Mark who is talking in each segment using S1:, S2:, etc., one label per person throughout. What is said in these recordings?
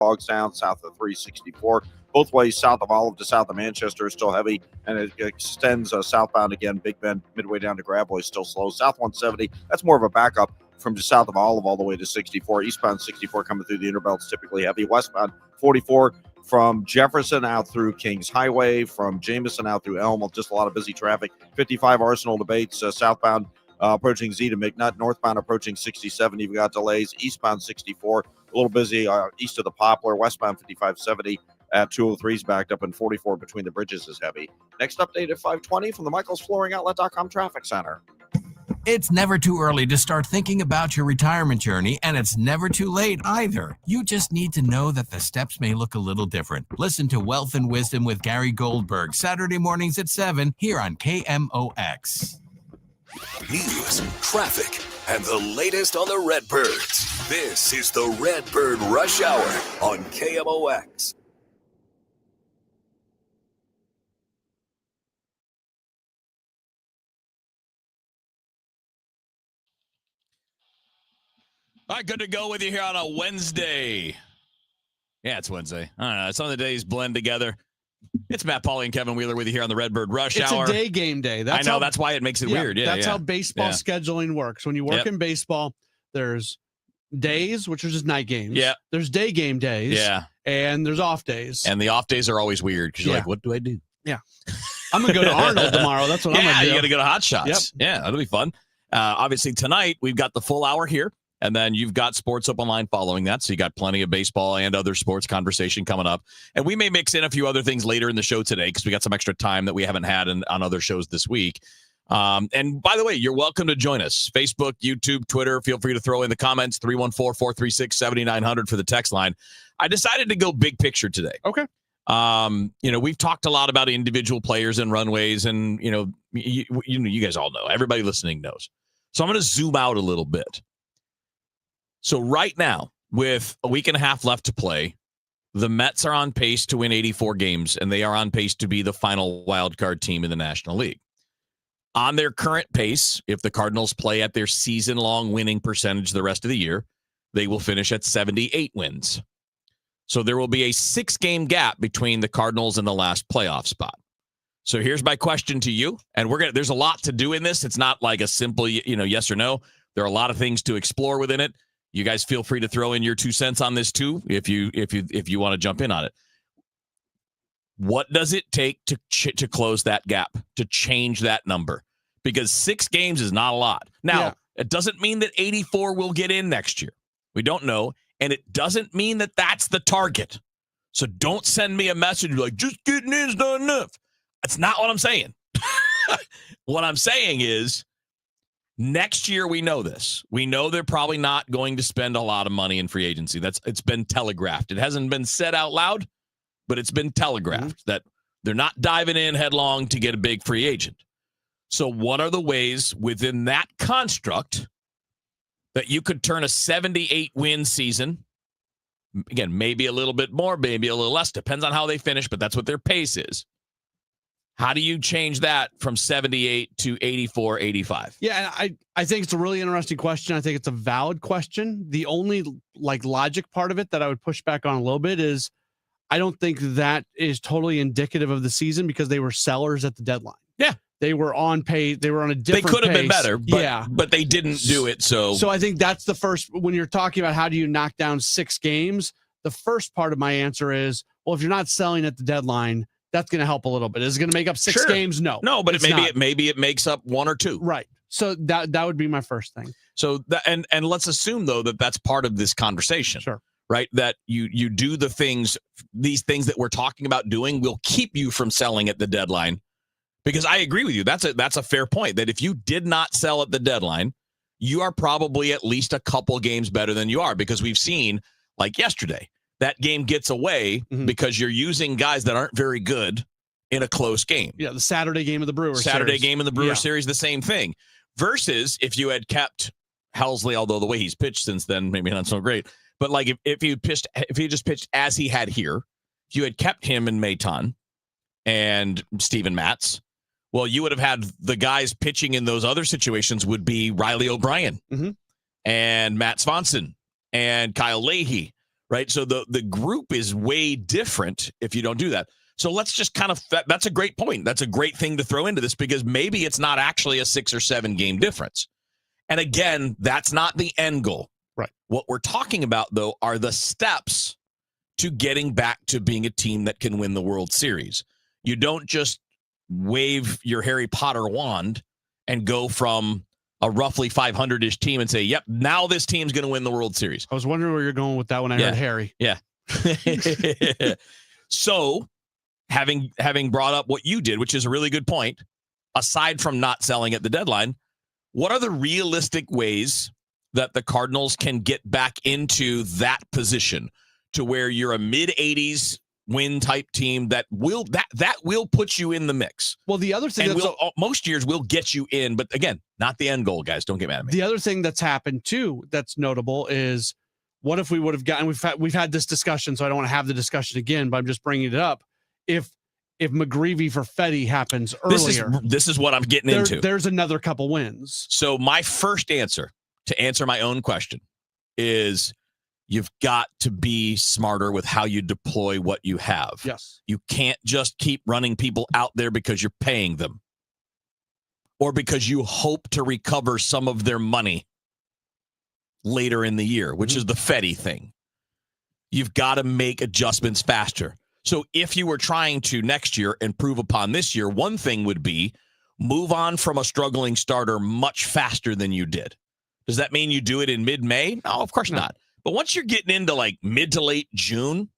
S1: Bogstown, south of 364. Both ways south of Olive to south of Manchester is still heavy, and it extends southbound again. Big Bend, midway down to Gravois is still slow. South 170, that's more of a backup from just south of Olive all the way to 64. Eastbound 64 coming through the Interbelt's typically heavy. Westbound 44 from Jefferson out through Kings Highway, from Jameson out through Elm, just a lot of busy traffic. 55 Arsenal to Bates, southbound approaching Z to McNutt, northbound approaching 67. You've got delays. Eastbound 64, a little busy east of the Poplar. Westbound 5570 at 203's backed up, and 44 between the bridges is heavy. Next update at 520 from the michaelsflooringoutlet.com traffic center.
S2: It's never too early to start thinking about your retirement journey, and it's never too late either. You just need to know that the steps may look a little different. Listen to Wealth and Wisdom with Gary Goldberg, Saturday mornings at 7 here on KMOX.
S3: News, traffic, and the latest on the Redbirds. This is the Redbird Rush Hour on KMOX.
S4: All right, good to go with you here on a Wednesday. Yeah, it's Wednesday. I don't know. Some of the days blend together. It's Matt, Pauley, and Kevin Wheeler with you here on the Redbird Rush Hour.
S5: It's a day game day.
S4: I know. That's why it makes it weird. Yeah,
S5: that's how baseball scheduling works. When you work in baseball, there's days, which are just night games.
S4: Yeah.
S5: There's day game days.
S4: Yeah.
S5: And there's off days.
S4: And the off days are always weird because you're like, what do I do?
S5: Yeah. I'm going to go to Arnold tomorrow. That's what I'm going to do.
S4: You got to go to Hot Shots. Yep. Yeah, that'll be fun. Obviously, tonight, we've got the full hour here. And then you've got Sports Open Line following that. So you got plenty of baseball and other sports conversation coming up. And we may mix in a few other things later in the show today because we got some extra time that we haven't had on other shows this week. And by the way, you're welcome to join us. Facebook, YouTube, Twitter. Feel free to throw in the comments. 314-436-7900 for the text line. I decided to go big picture today.
S5: Okay.
S4: We've talked a lot about individual players and runways. And, you guys all know. Everybody listening knows. So I'm going to zoom out a little bit. So right now, with a week and a half left to play, the Mets are on pace to win 84 games, and they are on pace to be the final wild card team in the National League. On their current pace, if the Cardinals play at their season-long winning percentage the rest of the year, they will finish at 78 wins. So there will be a 6-game gap between the Cardinals and the last playoff spot. So here's my question to you, and there's a lot to do in this. It's not like a simple, yes or no. There are a lot of things to explore within it. You guys feel free to throw in your 2 cents on this too, if you want to jump in on it. What does it take to close that gap, to change that number? Because 6 games is not a lot. Now, It doesn't mean that 84 will get in next year. We don't know, and it doesn't mean that that's the target. So don't send me a message like, just getting in is not enough. That's not what I'm saying. What I'm saying is, next year, we know this. We know they're probably not going to spend a lot of money in free agency. It's been telegraphed. It hasn't been said out loud, but it's been telegraphed that they're not diving in headlong to get a big free agent. So what are the ways within that construct that you could turn a 78-win season, again, maybe a little bit more, maybe a little less, depends on how they finish, but that's what their pace is. How do you change that from 78 to 84, 85?
S5: Yeah, and I think it's a really interesting question. I think it's a valid question. The only logic part of it that I would push back on a little bit is I don't think that is totally indicative of the season because they were sellers at the deadline.
S4: Yeah.
S5: They were on pace. They were on a different
S4: pace. They could have
S5: pace.
S4: been better, but they didn't do it. So
S5: I think that's the first, when you're talking about how do you knock down 6 games, the first part of my answer is, well, if you're not selling at the deadline, that's going to help a little bit. Is it going to make up 6 games? No,
S4: but maybe it makes up 1 or 2.
S5: Right. So that would be my first thing.
S4: So and let's assume though that that's part of this conversation.
S5: Sure.
S4: Right. That you do these things that we're talking about doing will keep you from selling at the deadline. Because I agree with you. That's a fair point, that if you did not sell at the deadline, you are probably at least a couple games better than you are, because we've seen, like yesterday, that game gets away because you're using guys that aren't very good in a close game.
S5: Yeah, the Saturday game of the Brewers
S4: game in the Brewers series, the same thing. Versus if you had kept Helsley, although the way he's pitched since then, maybe not so great. But like if he just pitched as he had here, if you had kept him and Maton and Steven Matz, well, you would have had the guys pitching in those other situations would be Riley O'Brien and Matt Swanson and Kyle Leahy, right? So the group is way different if you don't do that. So let's just that's a great point. That's a great thing to throw into this because maybe it's not actually a 6 or 7 game difference. And again, that's not the end goal.
S5: Right.
S4: What we're talking about, though, are the steps to getting back to being a team that can win the World Series. You don't just wave your Harry Potter wand and go from a roughly 500-ish team and say, yep, now this team's going to win the World Series.
S5: I was wondering where you're going with that when I heard Harry.
S4: Yeah. So having brought up what you did, which is a really good point, aside from not selling at the deadline, what are the realistic ways that the Cardinals can get back into that position to where you're a mid-80s win type team that will put you in the mix?
S5: Well, the other thing
S4: most years will get you in, but again, not the end goal, guys. Don't get mad at me.
S5: The other thing that's happened too that's notable is what if we would have gotten we've had this discussion, so I don't want to have the discussion again, but I'm just bringing it up. If McGreevy for Fetty happens earlier,
S4: this is what I'm getting into.
S5: There's another couple wins.
S4: So my first answer to answer my own question is you've got to be smarter with how you deploy what you have.
S5: Yes.
S4: You can't just keep running people out there because you're paying them or because you hope to recover some of their money later in the year, which is the Fetty thing. You've got to make adjustments faster. So if you were trying to next year improve upon this year, one thing would be move on from a struggling starter much faster than you did. Does that mean you do it in mid-May? No, of course not. But once you're getting into like mid to late June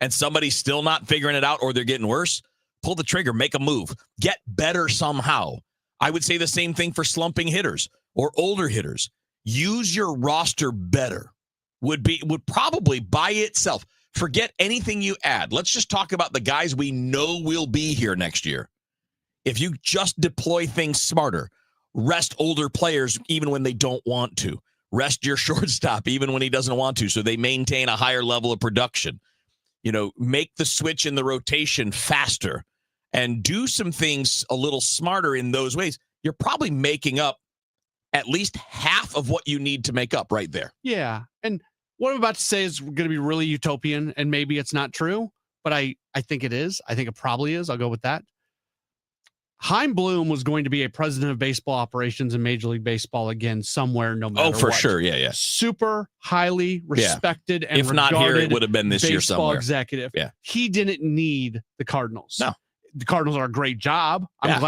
S4: and somebody's still not figuring it out or they're getting worse, pull the trigger, make a move, get better somehow. I would say the same thing for slumping hitters or older hitters. Use your roster better would probably by itself. Forget anything you add. Let's just talk about the guys we know will be here next year. If you just deploy things smarter, rest older players even when they don't want to. Rest your shortstop even when he doesn't want to so they maintain a higher level of production. Make the switch in the rotation faster and do some things a little smarter in those ways. You're probably making up at least half of what you need to make up right there.
S5: Yeah. And what I'm about to say is going to be really utopian, and maybe it's not true, but I think it is. I think it probably is. I'll go with that. Chaim Bloom was going to be a president of baseball operations in Major League Baseball again somewhere, no matter what.
S4: Oh, for sure. Yeah.
S5: Super highly respected and
S4: if not here, it would have been this year somewhere.
S5: Executive.
S4: Yeah.
S5: He didn't need the Cardinals.
S4: No.
S5: The Cardinals are a great job. I'm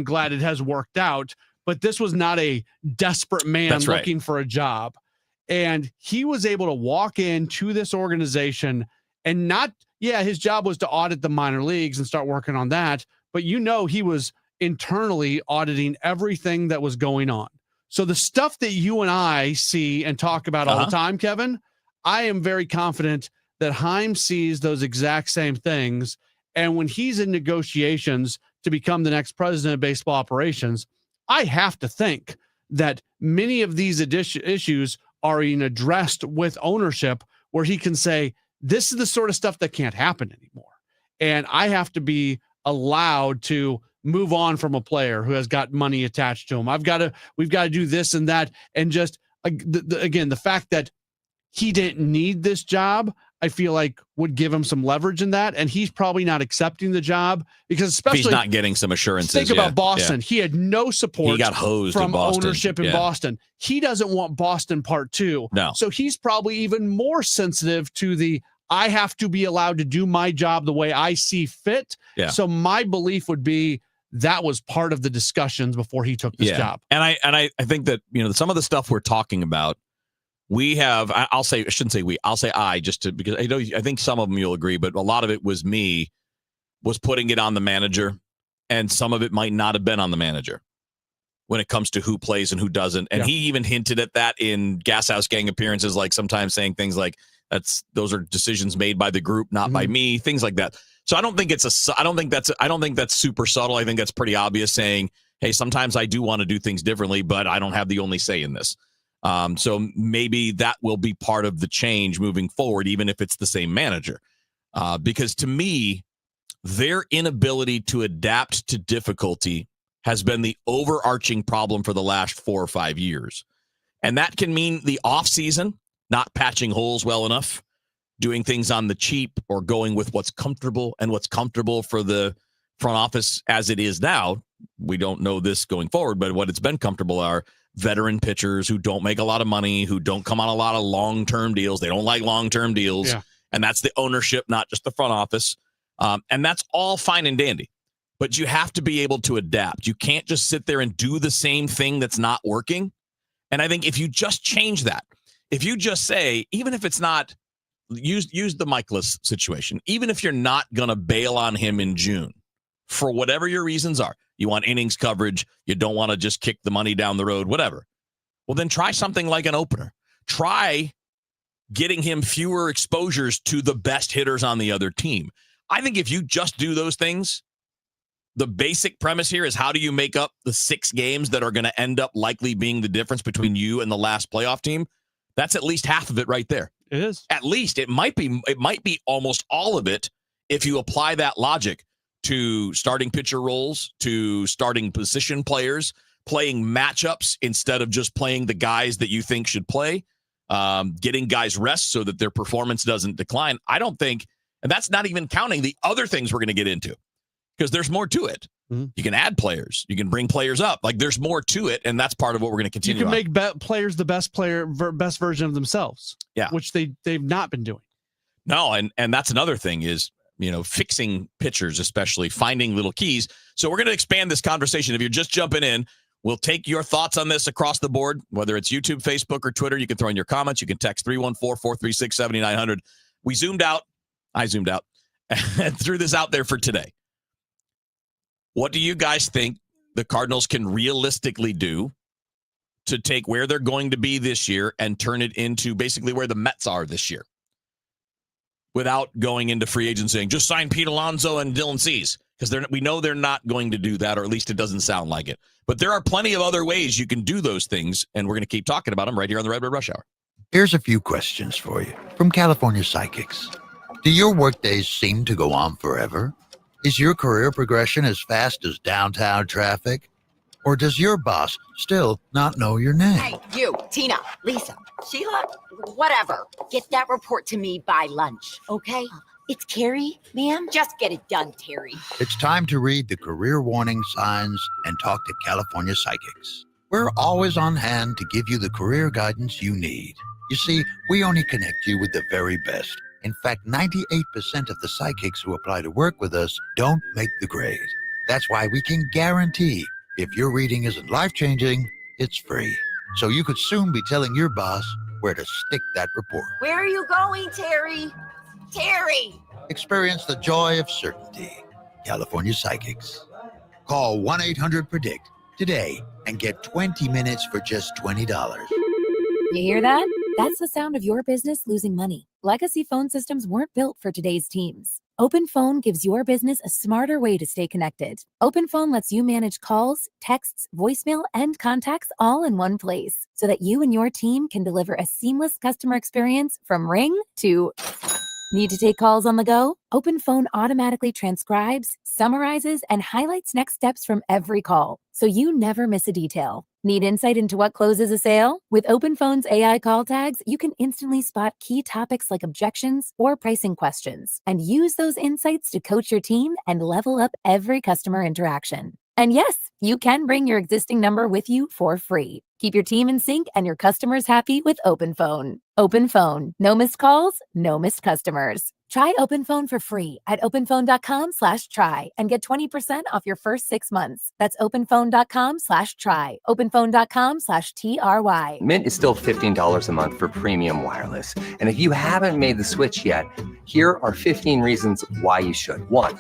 S5: glad it has worked out, but this was not a desperate man looking for a job. And he was able to walk into this organization and his job was to audit the minor leagues and start working on that. But he was internally auditing everything that was going on. So the stuff that you and I see and talk about all the time, Kevin, I am very confident that Chaim sees those exact same things. And when he's in negotiations to become the next president of baseball operations, I have to think that many of these issues are being addressed with ownership where he can say, this is the sort of stuff that can't happen anymore. And I have to be allowed to move on from a player who has got money attached to him. We've got to do this and that. And just again, the fact that he didn't need this job, I feel like would give him some leverage in that. And he's probably not accepting the job because especially
S4: if he's not getting some assurances.
S5: Think about Boston. He had no support.
S4: He got hosed
S5: from
S4: Boston.
S5: Ownership in Boston. He doesn't want Boston part 2.
S4: No.
S5: So he's probably even more sensitive to I have to be allowed to do my job the way I see fit.
S4: Yeah.
S5: So my belief would be that was part of the discussions before he took this job.
S4: And I think that, some of the stuff we're talking about, we have, I'll say, I shouldn't say we, I'll say I, because I think some of them you'll agree, but a lot of it was putting it on the manager, and some of it might not have been on the manager when it comes to who plays and who doesn't. And he even hinted at that in Gas House Gang appearances, like sometimes saying things like, those are decisions made by the group, not by me, things like that. So I don't think that's super subtle. I think that's pretty obvious, saying, hey, sometimes I do want to do things differently, but I don't have the only say in this. So maybe that will be part of the change moving forward, even if it's the same manager. Because to me, their inability to adapt to difficulty has been the overarching problem for the last 4 or 5 years. And that can mean the offseason, not patching holes well enough. doing things on the cheap or going with what's comfortable, and what's comfortable for the front office as it is now. We don't know this going forward, but what it's been comfortable are veteran pitchers who don't make a lot of money, who don't come on a lot of long-term deals. They don't like long-term deals.
S5: Yeah.
S4: And that's the ownership, not just the front office. And that's all fine and dandy. But you have to be able to adapt. You can't just sit there and do the same thing that's not working. And I think if you just change that, if you just say, even if it's not, use the Michaelis situation, even if you're not going to bail on him in June, for whatever your reasons are, you want innings coverage, you don't want to just kick the money down the road, whatever. Well, then try something like an opener. Try getting him fewer exposures to the best hitters on the other team. I think if you just do those things, the basic premise here is, how do you make up the 6 games that are going to end up likely being the difference between you and the last playoff team? That's at least half of it right there.
S5: It is.
S4: At least it might be almost all of it if you apply that logic to starting pitcher roles, to starting position players, playing matchups instead of just playing the guys that you think should play, getting guys rest so that their performance doesn't decline. I don't think, and that's not even counting the other things we're going to get into, because there's more to it.
S5: Mm-hmm.
S4: You can add players. You can bring players up. Like, there's more to it, and that's part of what we're going to continue.
S5: You can make players the best version of themselves.
S4: Yeah,
S5: which they've not been doing.
S4: No, and that's another thing is, fixing pitchers, especially finding little keys. So we're going to expand this conversation. If you're just jumping in, we'll take your thoughts on this across the board, whether it's YouTube, Facebook, or Twitter. You can throw in your comments. You can text 314-436-7900. I zoomed out and threw this out there for today. What do you guys think the Cardinals can realistically do to take where they're going to be this year and turn it into basically where the Mets are this year, without going into free agents saying, just sign Pete Alonso and Dylan Cease? Because we know they're not going to do that, or at least it doesn't sound like it. But there are plenty of other ways you can do those things, and we're going to keep talking about them right here on the Redbird Rush Hour.
S6: Here's a few questions for you from California Psychics. Do your workdays seem to go on forever? Is your career progression as fast as downtown traffic? Or does your boss still not know your name?
S7: Hey, you, Tina, Lisa, Sheila, whatever. Get that report to me by lunch, okay? It's Carrie, ma'am. Just get it done, Terry.
S6: It's time to read the career warning signs and talk to California Psychics. We're always on hand to give you the career guidance you need. You see, we only connect you with the very best. In fact, 98% of the psychics who apply to work with us don't make the grade. That's why we can guarantee if your reading isn't life-changing, it's free. So you could soon be telling your boss where to stick that report.
S7: Where are you going, Terry? Terry!
S6: Experience the joy of certainty. California Psychics. Call 1-800-PREDICT today and get 20 minutes for just $20.
S8: You hear that? That's the sound of your business losing money. Legacy phone systems weren't built for today's teams. OpenPhone gives your business a smarter way to stay connected. OpenPhone lets you manage calls, texts, voicemail, and contacts all in one place, so that you and your team can deliver a seamless customer experience from ring to... Need to take calls on the go? OpenPhone automatically transcribes, summarizes, and highlights next steps from every call, so you never miss a detail. Need insight into what closes a sale? With OpenPhone's AI call tags, you can instantly spot key topics like objections or pricing questions, and use those insights to coach your team and level up every customer interaction. And yes, you can bring your existing number with you for free. Keep your team in sync and your customers happy with OpenPhone. OpenPhone. No missed calls, no missed customers. Try OpenPhone for free at openphone.com/try and get 20% off your first 6 months. That's openphone.com/try. Openphone.com/TRY.
S9: Mint is still $15 a month for premium wireless. And if you haven't made the switch yet, here are 15 reasons why you should. 1,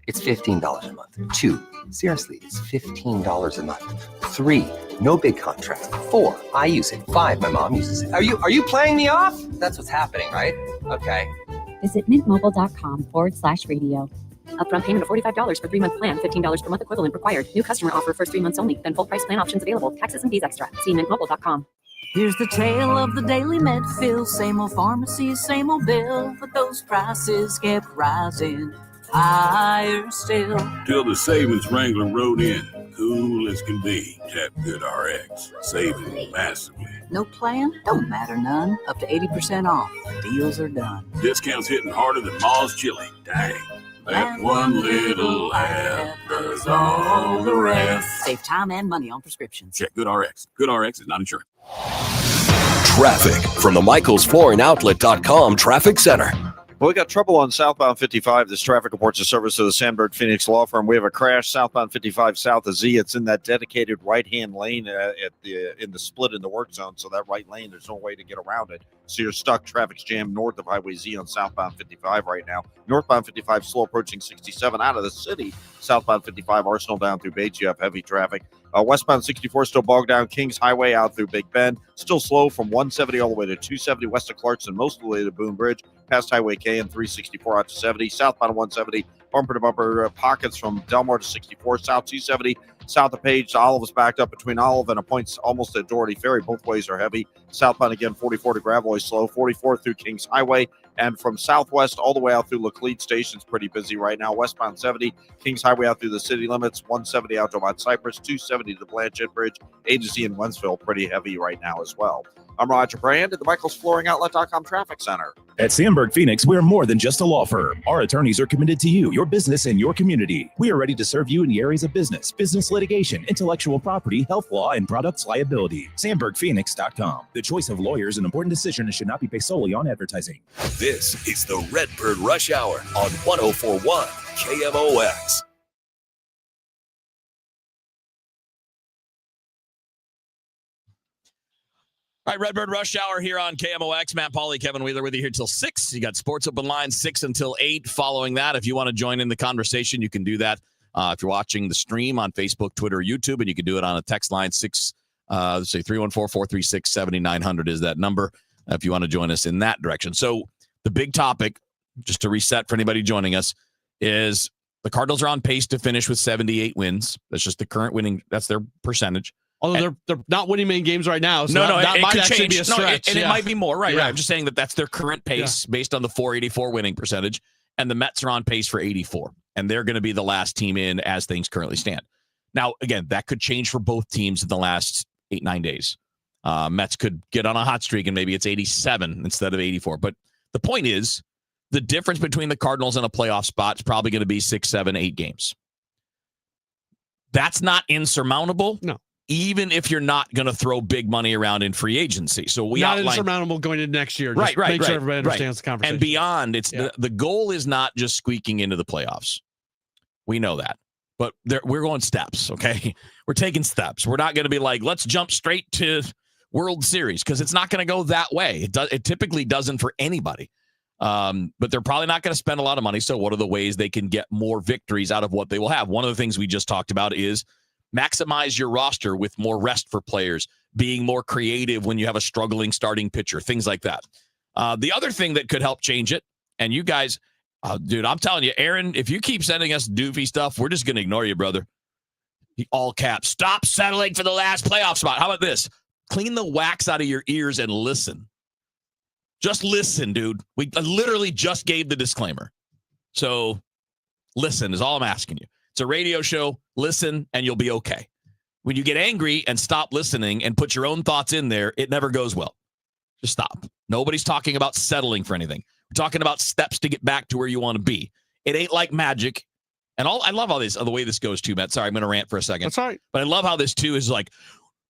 S9: it's $15 a month. 2, seriously, it's $15 a month. 3, no big contrast. 4, I use it. 5, my mom uses it. Are you playing me off? That's what's happening, right? Okay.
S10: Visit mintmobile.com/radio. Upfront payment of $45 for 3-month plan, $15 per month equivalent required. New customer offer first 3 months only. Then full price plan options available. Taxes and fees extra. See mintmobile.com.
S11: Here's the tale of the daily med fill. Same old pharmacy, same old bill. But those prices kept rising higher still.
S12: Till the savings Wrangler rode in. Cool as can be. Tap Good RX. Saving massively.
S11: No plan? Don't matter none. Up to 80% off. Deals are done.
S12: Discounts hitting harder than Ma's chili. Dang. That one little app does all the rest.
S11: Save time and money on prescriptions.
S12: Check GoodRx. GoodRx is not insured.
S3: Traffic from the MichaelsFlooringOutlet.com Traffic Center.
S1: Well, we got trouble on southbound 55. This traffic reports a service to the Sandberg Phoenix Law Firm. We have a crash southbound 55 south of Z. It's in that dedicated right-hand lane in the split in the work zone. So that right lane, there's no way to get around it. So you're stuck. Traffic's jammed north of Highway Z on southbound 55 right now. Northbound 55 slow approaching 67 out of the city. Southbound 55 Arsenal down through Bates. You have heavy traffic. Westbound 64 still bogged down. Kings Highway out through Big Bend. Still slow from 170 all the way to 270 west of Clarkson, most of the way to Boone Bridge. Past Highway K and 364 out to 70. Southbound 170, bumper to bumper pockets from Delmar to 64. South 270, south of Page. Olive is backed up between Olive and a point almost at Doherty Ferry. Both ways are heavy. Southbound again, 44 to Gravois slow. 44 through Kings Highway. And from southwest all the way out through Laclede Station's pretty busy right now. Westbound 70, Kings Highway out through the city limits. 170 out to Mount Cypress. 270 to Blanchett Bridge. A to Z in Wentzville pretty heavy right now as well. I'm Roger Brand at the MichaelsFlooringOutlet.com Traffic Center.
S13: At Sandberg Phoenix, we're more than just a law firm. Our attorneys are committed to you, your business, and your community. We are ready to serve you in the areas of business litigation, intellectual property, health law, and products liability. SandbergPhoenix.com. The choice of lawyers is an important decision and should not be based solely on advertising.
S3: This is the Redbird Rush Hour on 104.1 KMOX.
S4: All right, Redbird Rush Hour here on KMOX. Matt Pauley, Kevin Wheeler with you here till 6. You got Sports Open Line 6 until 8 following that. If you want to join in the conversation, you can do that. If you're watching the stream on Facebook, Twitter, YouTube, and you can do it on a text line 314-436-7900 is that number if you want to join us in that direction. So the big topic, just to reset for anybody joining us, is the Cardinals are on pace to finish with 78 wins. That's just the current winning. That's their percentage.
S5: Although they're not winning many games right now. So
S4: that
S5: it
S4: might
S5: could
S4: actually
S5: change.
S4: be a stretch. It might be more. Right. I'm just saying that's their current pace based on the 484 winning percentage. And the Mets are on pace for 84. And they're going to be the last team in as things currently stand. Now, again, that could change for both teams in the last 8-9 days. Mets could get on a hot streak and maybe it's 87 instead of 84. But the point is, the difference between the Cardinals and a playoff spot is probably going to be 6, 7, 8 games. That's not insurmountable.
S5: No.
S4: Even if you're not going to throw big money around in free agency. So we
S5: not insurmountable going into next year. Just
S4: right.
S5: Make sure everybody understands the conversation.
S4: And beyond, the goal is not just squeaking into the playoffs. We know that. But we're going steps, okay? We're taking steps. We're not going to be like, let's jump straight to World Series, because it's not going to go that way. It typically doesn't for anybody. But they're probably not going to spend a lot of money. So what are the ways they can get more victories out of what they will have? One of the things we just talked about is maximize your roster with more rest for players, being more creative when you have a struggling starting pitcher, things like that. The other thing that could help change it, and you guys, dude, I'm telling you, Aaron, if you keep sending us doofy stuff, we're just going to ignore you, brother. All caps. Stop settling for the last playoff spot. How about this? Clean the wax out of your ears and listen. Just listen, dude. We literally just gave the disclaimer. So listen is all I'm asking you. It's a radio show. Listen, and you'll be okay. When you get angry and stop listening and put your own thoughts in there, it never goes well. Just stop. Nobody's talking about settling for anything. We're talking about steps to get back to where you want to be. It ain't like magic. And I love all this, the way this goes too, Matt. Sorry, I'm going to rant for a second.
S5: That's all right.
S4: But I love how this too is like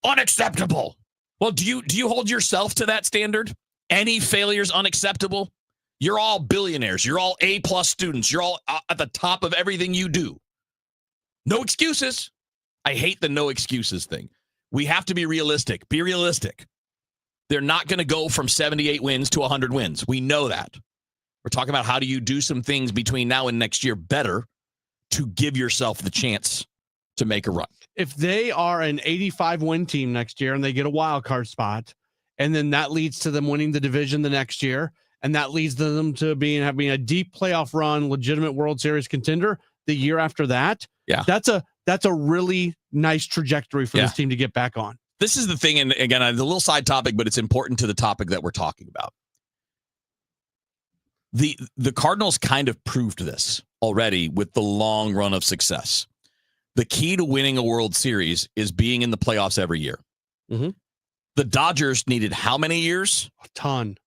S4: unacceptable. Well, do you hold yourself to that standard? Any failure's unacceptable? You're all billionaires. You're all A+ students. You're all at the top of everything you do. No excuses. I hate the no excuses thing. We have to be realistic. Be realistic. They're not going to go from 78 wins to 100 wins. We know that. We're talking about how do you do some things between now and next year better to give yourself the chance to make a run.
S5: If they are an 85-win team next year and they get a wild card spot, and then that leads to them winning the division the next year, and that leads to them to having a deep playoff run, legitimate World Series contender the year after that.
S4: Yeah,
S5: that's a really nice trajectory for this team to get back on.
S4: This is the thing, and again, it's a little side topic, but it's important to the topic that we're talking about. The Cardinals kind of proved this already with the long run of success. The key to winning a World Series is being in the playoffs every year.
S5: Mm-hmm.
S4: The Dodgers needed how many years?
S5: A ton.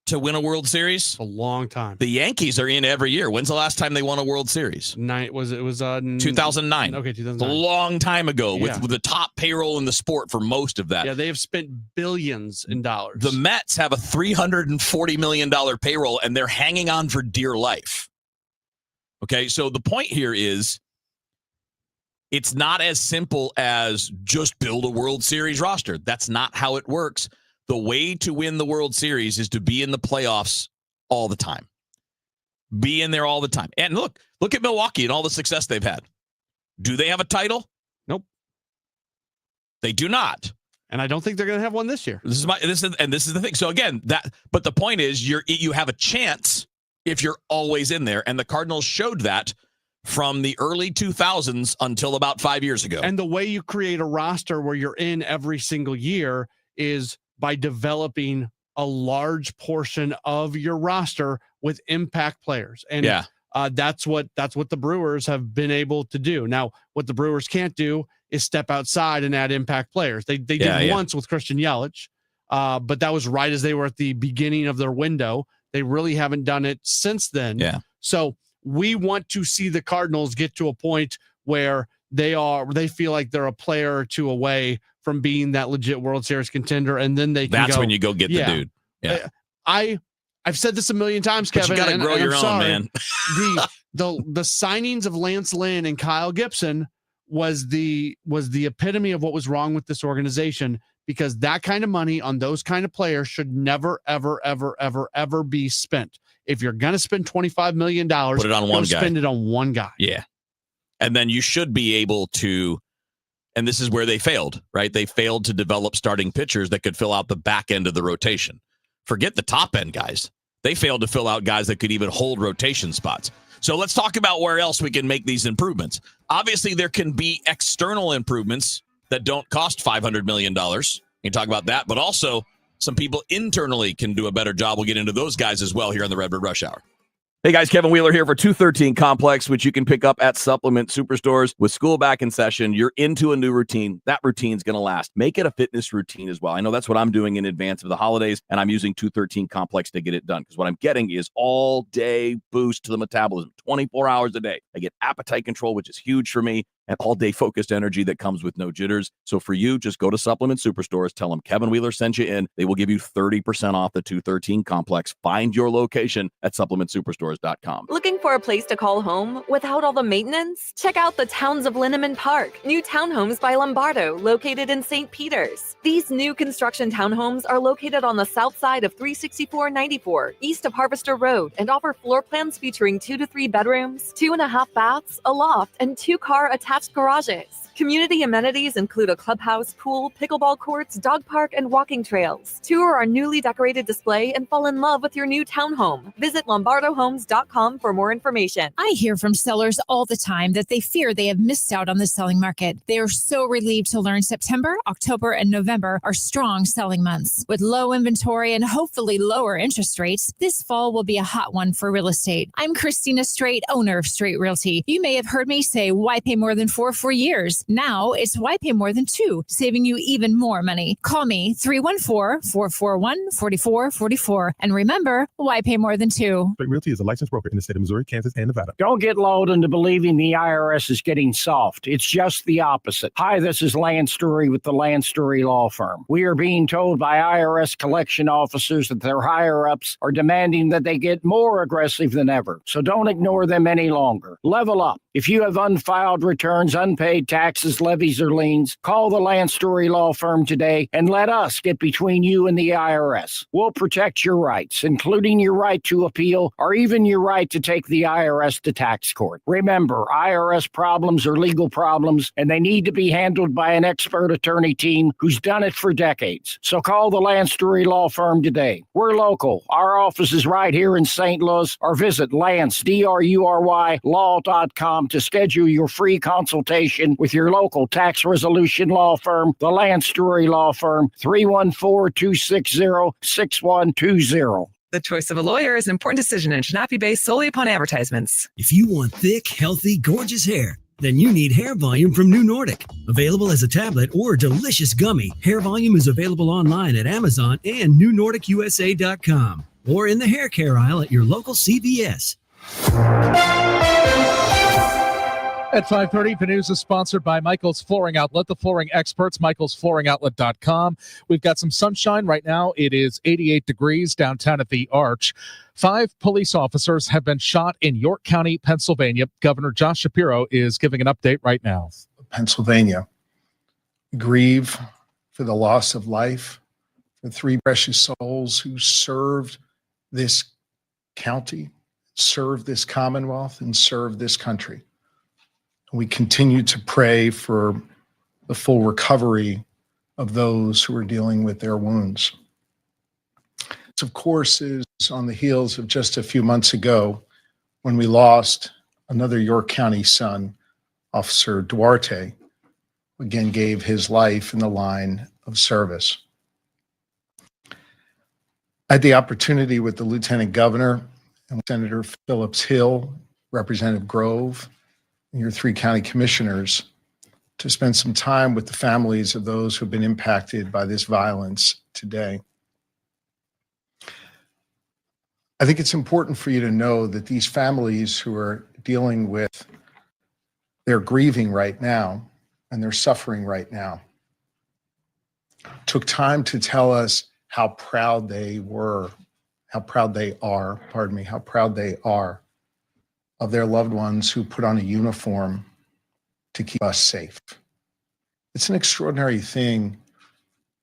S4: To win a World Series?
S5: A long time.
S4: The Yankees are in every year. When's the last time they won a World Series?
S5: 2009.
S4: Okay,
S5: 2009.
S4: It's a long time ago with the top payroll in the sport for most of that.
S5: Yeah, they have spent billions in dollars.
S4: The Mets have a $340 million payroll, and they're hanging on for dear life. Okay, so the point here is it's not as simple as just build a World Series roster. That's not how it works. The way to win the World Series is to be in the playoffs all the time. Be in there all the time. And look at Milwaukee and all the success they've had. Do they have a title?
S5: Nope.
S4: They do not.
S5: And I don't think they're going to have one this year.
S4: This is the thing. So again, but the point is you have a chance if you're always in there. And the Cardinals showed that from the early 2000s until about 5 years ago.
S5: And the way you create a roster where you're in every single year is by developing a large portion of your roster with impact players. And that's what the Brewers have been able to do. Now, what the Brewers can't do is step outside and add impact players. They did once with Christian Yelich, but that was right as they were at the beginning of their window. They really haven't done it since then.
S4: Yeah.
S5: So we want to see the Cardinals get to a point where they feel like they're a player or two away from being that legit World Series contender, and then they can
S4: That's when you go get the dude. Yeah.
S5: I've said this a million times, Kevin.
S4: But you got to grow your own, man.
S5: the signings of Lance Lynn and Kyle Gibson was the epitome of what was wrong with this organization, because that kind of money on those kind of players should never, ever, ever, ever, ever be spent. If you're going to spend $25 million,
S4: put it on one guy.
S5: Spend it on one guy.
S4: Yeah. And then you should be able to, and this is where they failed, right? They failed to develop starting pitchers that could fill out the back end of the rotation. Forget the top end guys. They failed to fill out guys that could even hold rotation spots. So let's talk about where else we can make these improvements. Obviously, there can be external improvements that don't cost $500 million. You can talk about that, but also some people internally can do a better job. We'll get into those guys as well here on the Redbird Rush Hour. Hey guys, Kevin Wheeler here for 213 Complex, which you can pick up at Supplement Superstores. With school back in session, you're into a new routine. That routine's going to last. Make it a fitness routine as well. I know that's what I'm doing in advance of the holidays, and I'm using 213 Complex to get it done, because what I'm getting is all-day boost to the metabolism, 24 hours a day. I get appetite control, which is huge for me, and all-day focused energy that comes with no jitters. So for you, just go to Supplement Superstores, tell them Kevin Wheeler sent you in. They will give you 30% off the 213 Complex. Find your location at supplementsuperstores.com.
S14: Looking for a place to call home without all the maintenance? Check out the Towns of Linneman Park, new townhomes by Lombardo, located in St. Peters. These new construction townhomes are located on the south side of 36494, east of Harvester Road, and offer floor plans featuring 2 to 3 bedrooms, 2.5 baths, a loft, and 2-car attached garages. Community amenities include a clubhouse, pool, pickleball courts, dog park, and walking trails. Tour our newly decorated display and fall in love with your new townhome. Visit lombardohomes.com for more information.
S15: I hear from sellers all the time that they fear they have missed out on the selling market. They are so relieved to learn September, October, and November are strong selling months. With low inventory and hopefully lower interest rates, this fall will be a hot one for real estate. I'm Christina Straight, owner of Straight Realty. You may have heard me say, why pay more than 4 for years? Now it's why pay more than 2, saving you even more money. Call me 314-441-4444. And remember, why pay more than 2?
S16: Straight Realty is a licensed broker in the state of Missouri, Kansas, and Nevada.
S17: Don't get lulled into believing the IRS is getting soft. It's just the opposite. Hi, this is Lance Story with the Lance Story Law Firm. We are being told by IRS collection officers that their higher-ups are demanding that they get more aggressive than ever. So don't ignore them any longer. Level up. If you have unfiled returns, unpaid taxes, levies, or liens, call the Lance Story Law Firm today and let us get between you and the IRS. We'll protect your rights, including your right to appeal or even your right to take the IRS to tax court. Remember, IRS problems are legal problems, and they need to be handled by an expert attorney team who's done it for decades. So call the Lance Story Law Firm today. We're local. Our office is right here in St. Louis, or visit Lance, DRURY, law.com to schedule your free consultation with your local tax resolution law firm, the Lance Story Law Firm, 314-260-6120.
S18: The choice of a lawyer is an important decision and should not be based solely upon advertisements.
S19: If you want thick, healthy, gorgeous hair,
S18: Then you need Hair Volume from New Nordic. Available as a tablet or delicious gummy, Hair Volume is available online at Amazon and NewNordicUSA.com or in the hair care aisle at your local CVS.
S19: At 5:30, the news is sponsored by Michael's Flooring Outlet, the flooring experts, michaelsflooringoutlet.com. We've got some sunshine right now. It is 88 degrees downtown at the Arch. 5 police officers have been shot in York County, Pennsylvania. Governor Josh Shapiro is giving an update right now.
S20: Pennsylvania, grieve for the loss of life for 3 precious souls who served this county, served this Commonwealth, and served this country. We continue to pray for the full recovery of those who are dealing with their wounds. This, of course, is on the heels of just a few months ago when we lost another York County son, Officer Duarte, who again gave his life in the line of service. I had the opportunity with the Lieutenant Governor and Senator Phillips Hill, Representative Grove, and your 3 county commissioners to spend some time with the families of those who've been impacted by this violence today. I think it's important for you to know that these families who are dealing with, they're grieving right now and they're suffering right now, took time to tell us how proud they are of their loved ones who put on a uniform to keep us safe. It's an extraordinary thing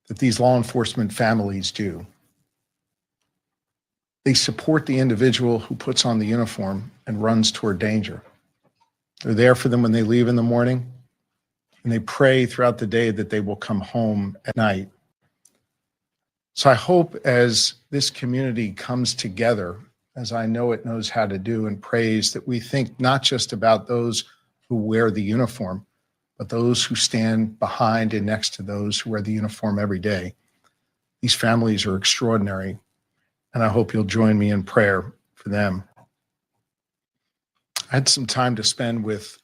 S20: that these law enforcement families do. They support the individual who puts on the uniform and runs toward danger. They're there for them when they leave in the morning, and they pray throughout the day that they will come home at night. So I hope as this community comes together, as I know it knows how to do, and prays, that we think not just about those who wear the uniform, but those who stand behind and next to those who wear the uniform every day. These families are extraordinary, and I hope you'll join me in prayer for them. I had some time to spend with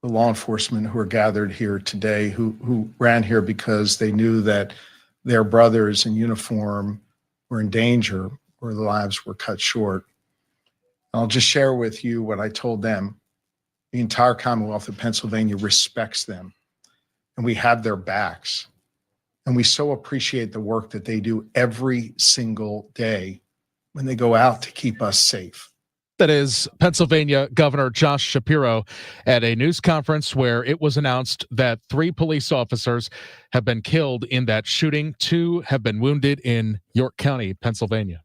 S20: the law enforcement who are gathered here today, who ran here because they knew that their brothers in uniform were in danger, or their lives were cut short. I'll just share with you what I told them. The entire Commonwealth of Pennsylvania respects them, and we have their backs. And we so appreciate the work that they do every single day when they go out to keep us safe.
S19: That is Pennsylvania Governor Josh Shapiro at a news conference where it was announced that 3 police officers have been killed in that shooting. 2 have been wounded in York County, Pennsylvania.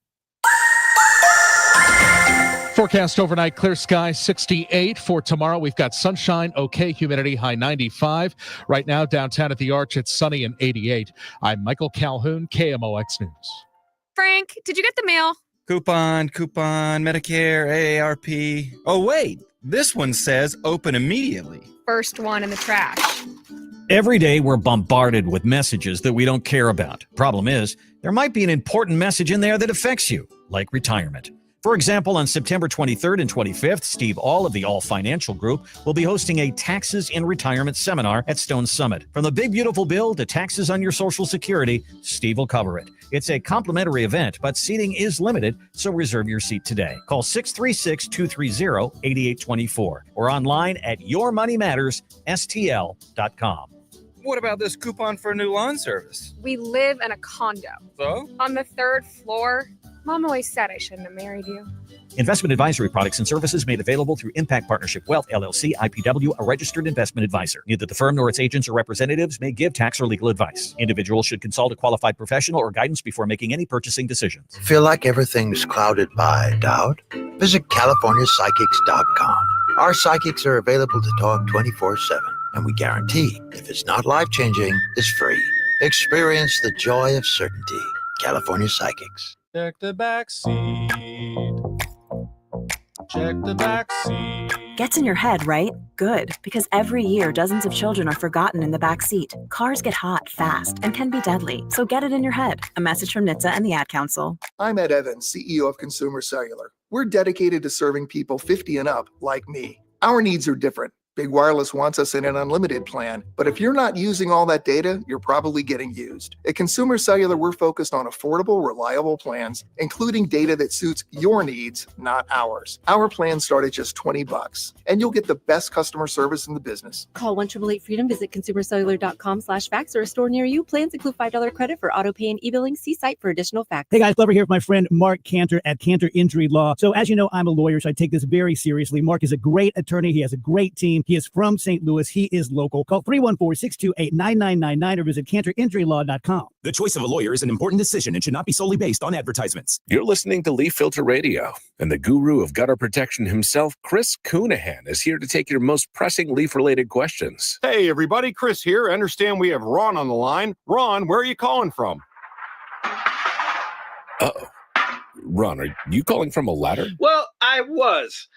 S19: Forecast overnight, clear sky, 68. For tomorrow, we've got sunshine, okay, humidity, high 95. Right now, downtown at the Arch, it's sunny and 88. I'm Michael Calhoun, KMOX News.
S21: Frank, did you get the mail?
S22: Coupon, Medicare, AARP. Oh, wait, this one says open immediately.
S21: First one in the trash.
S23: Every day, we're bombarded with messages that we don't care about. Problem is, there might be an important message in there that affects you, like retirement. For example, on September 23rd and 25th, Steve All of the All Financial Group will be hosting a Taxes in Retirement seminar at Stone Summit. From the big beautiful bill to taxes on your Social Security, Steve will cover it. It's a complimentary event, but seating is limited, so reserve your seat today. Call 636-230-8824 or online at yourmoneymattersstl.com.
S22: What about this coupon for a new lawn service?
S21: We live in a condo.
S22: So?
S21: On the 3rd floor. Mom always said I shouldn't have married you.
S23: Investment advisory products and services made available through Impact Partnership Wealth, LLC, IPW, a registered investment advisor. Neither the firm nor its agents or representatives may give tax or legal advice. Individuals should consult a qualified professional or guidance before making any purchasing decisions.
S6: Feel like everything's clouded by doubt? Visit CaliforniaPsychics.com. Our psychics are available to talk 24/7, and we guarantee if it's not life-changing, it's free. Experience the joy of certainty. California Psychics.
S24: Check the back seat. Check the back seat.
S25: Gets in your head, right? Good, because every year dozens of children are forgotten in the back seat. Cars get hot fast and can be deadly, so get it in your head. A message from NHTSA and the Ad Council.
S26: I'm Ed Evans, CEO of Consumer Cellular. We're dedicated to serving people 50 and up like me. Our needs are different. Big Wireless wants us in an unlimited plan, but if you're not using all that data, you're probably getting used. At Consumer Cellular, we're focused on affordable, reliable plans, including data that suits your needs, not ours. Our plans start at just $20, and you'll get the best customer service in the business.
S2: Call 1-888-FREEDOM, visit consumercellular.com/facts or a store near you. Plans include $5 credit for auto pay and e-billing. See site for additional facts.
S7: Hey guys, Glover here with my friend Mark Cantor at Cantor Injury Law. So as you know, I'm a lawyer, so I take this very seriously. Mark is a great attorney. He has a great team. He is from St. Louis. He is local. Call 314-628-9999 or visit cantorinjurylaw.com.
S13: The choice of a lawyer is an important decision and should not be solely based on advertisements.
S3: You're listening to Leaf Filter Radio, and the guru of gutter protection himself, Chris Coonahan, is here to take your most pressing leaf-related questions.
S8: Hey, everybody. Chris here. I understand we have Ron on the line. Ron, where are you calling from?
S3: Uh-oh. Ron, are you calling from a ladder?
S9: Well, I was.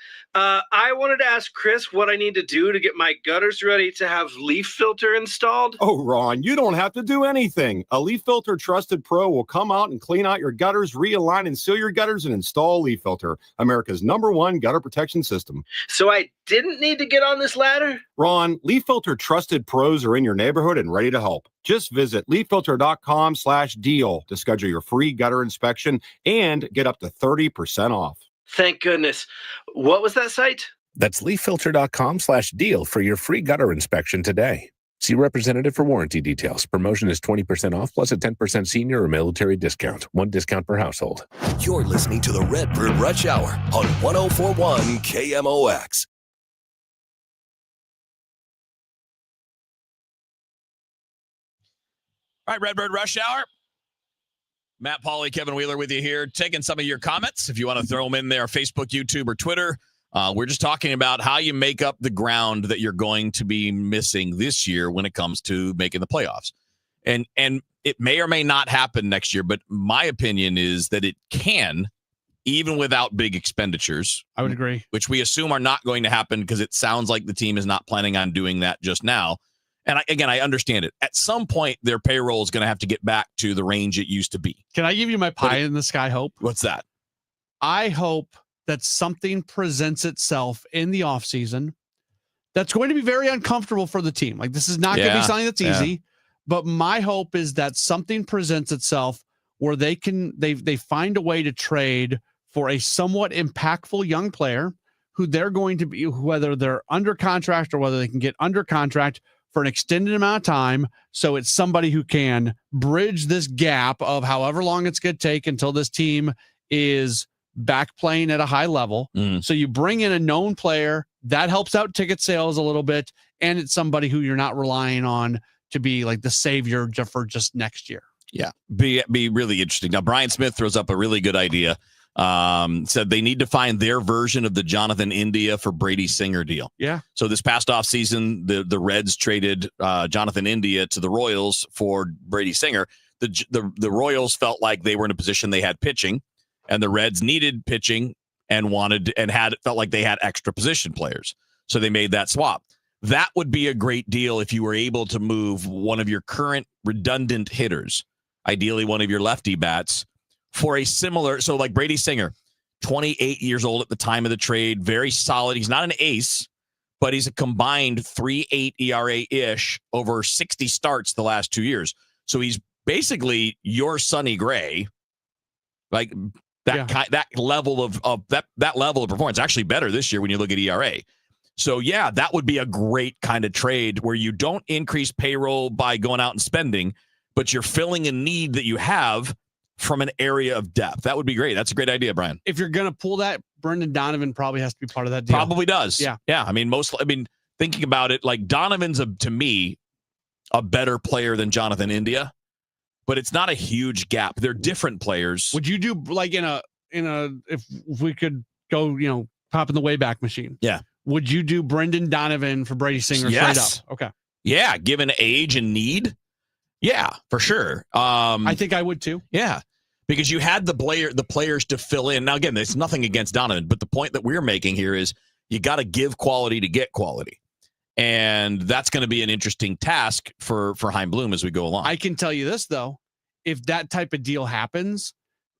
S9: I wanted to ask Chris what I need to do to get my gutters ready to have leaf filter installed.
S8: Oh, Ron, you don't have to do anything. A Leaf Filter Trusted Pro will come out and clean out your gutters, realign and seal your gutters, and install Leaf Filter, America's #1 gutter protection system.
S9: So I didn't need to get on this ladder?
S8: Ron, Leaf Filter Trusted Pros are in your neighborhood and ready to help. Just visit leaffilter.com/deal to schedule your free gutter inspection and get up to 30% off.
S9: Thank goodness. What was that site?
S3: That's leaffilter.com/deal for your free gutter inspection today. See representative for warranty details. Promotion is 20% off plus a 10% senior or military discount. One discount per household.
S10: You're listening to the Redbird Rush Hour on 104.1 KMOX.
S4: All right, Redbird Rush Hour. Matt Pauley, Kevin Wheeler with you here, taking some of your comments. If you want to throw them in there, Facebook, YouTube, or Twitter. We're just talking about how you make up the ground that you're going to be missing this year when it comes to making the playoffs. And it may or may not happen next year, but my opinion is that it can, even without big expenditures.
S5: I would agree.
S4: Which we assume are not going to happen because it sounds like the team is not planning on doing that just now. And I understand it. At some point, their payroll is going to have to get back to the range it used to be.
S5: Can I give you my pie in the sky hope?
S4: What's that?
S5: I hope that something presents itself in the offseason that's going to be very uncomfortable for the team. Like, this is not going to be something that's easy, but my hope is that something presents itself where they find a way to trade for a somewhat impactful young player who they're going to be, whether they're under contract or whether they can get under contract for an extended amount of time. So it's somebody who can bridge this gap of however long it's going to take until this team is back playing at a high level. So you bring in a known player that helps out ticket sales a little bit. And it's somebody who you're not relying on to be like the savior for just next year.
S4: Yeah. Be really interesting. Now, Brian Smith throws up a really good idea. Said they need to find their version of the Jonathan India for Brady Singer deal.
S5: Yeah.
S4: So this past offseason, the Reds traded Jonathan India to the Royals for Brady Singer. The Royals felt like they were in a position they had pitching, and the Reds needed pitching and felt like they had extra position players. So they made that swap. That would be a great deal if you were able to move one of your current redundant hitters, ideally one of your lefty bats, for a similar, so like Brady Singer, 28 years old at the time of the trade, very solid. He's not an ace, but he's a combined 3.8 ERA-ish over 60 starts the last 2 years. So he's basically your Sonny Gray, like that level of that level of performance. Actually better this year when you look at ERA. So yeah, that would be a great kind of trade where you don't increase payroll by going out and spending, but you're filling a need that you have from an area of depth. That would be great. That's a great idea, Brian.
S5: If you're going to pull that, Brendan Donovan probably has to be part of that deal.
S4: Probably does.
S5: Yeah.
S4: Yeah. I mean, thinking about it, like Donovan's to me a better player than Jonathan India, but it's not a huge gap. They're different players.
S5: Would you do like if we could go, pop in the Wayback Machine?
S4: Yeah.
S5: Would you do Brendan Donovan for Brady Singer straight up? Okay.
S4: Yeah. Given age and need. Yeah, for sure.
S5: I think I would too.
S4: Yeah. Because you had the players to fill in. Now, again, there's nothing against Donovan, but the point that we're making here is you got to give quality to get quality. And that's going to be an interesting task for Chaim Bloom as we go along.
S5: I can tell you this, though. If that type of deal happens,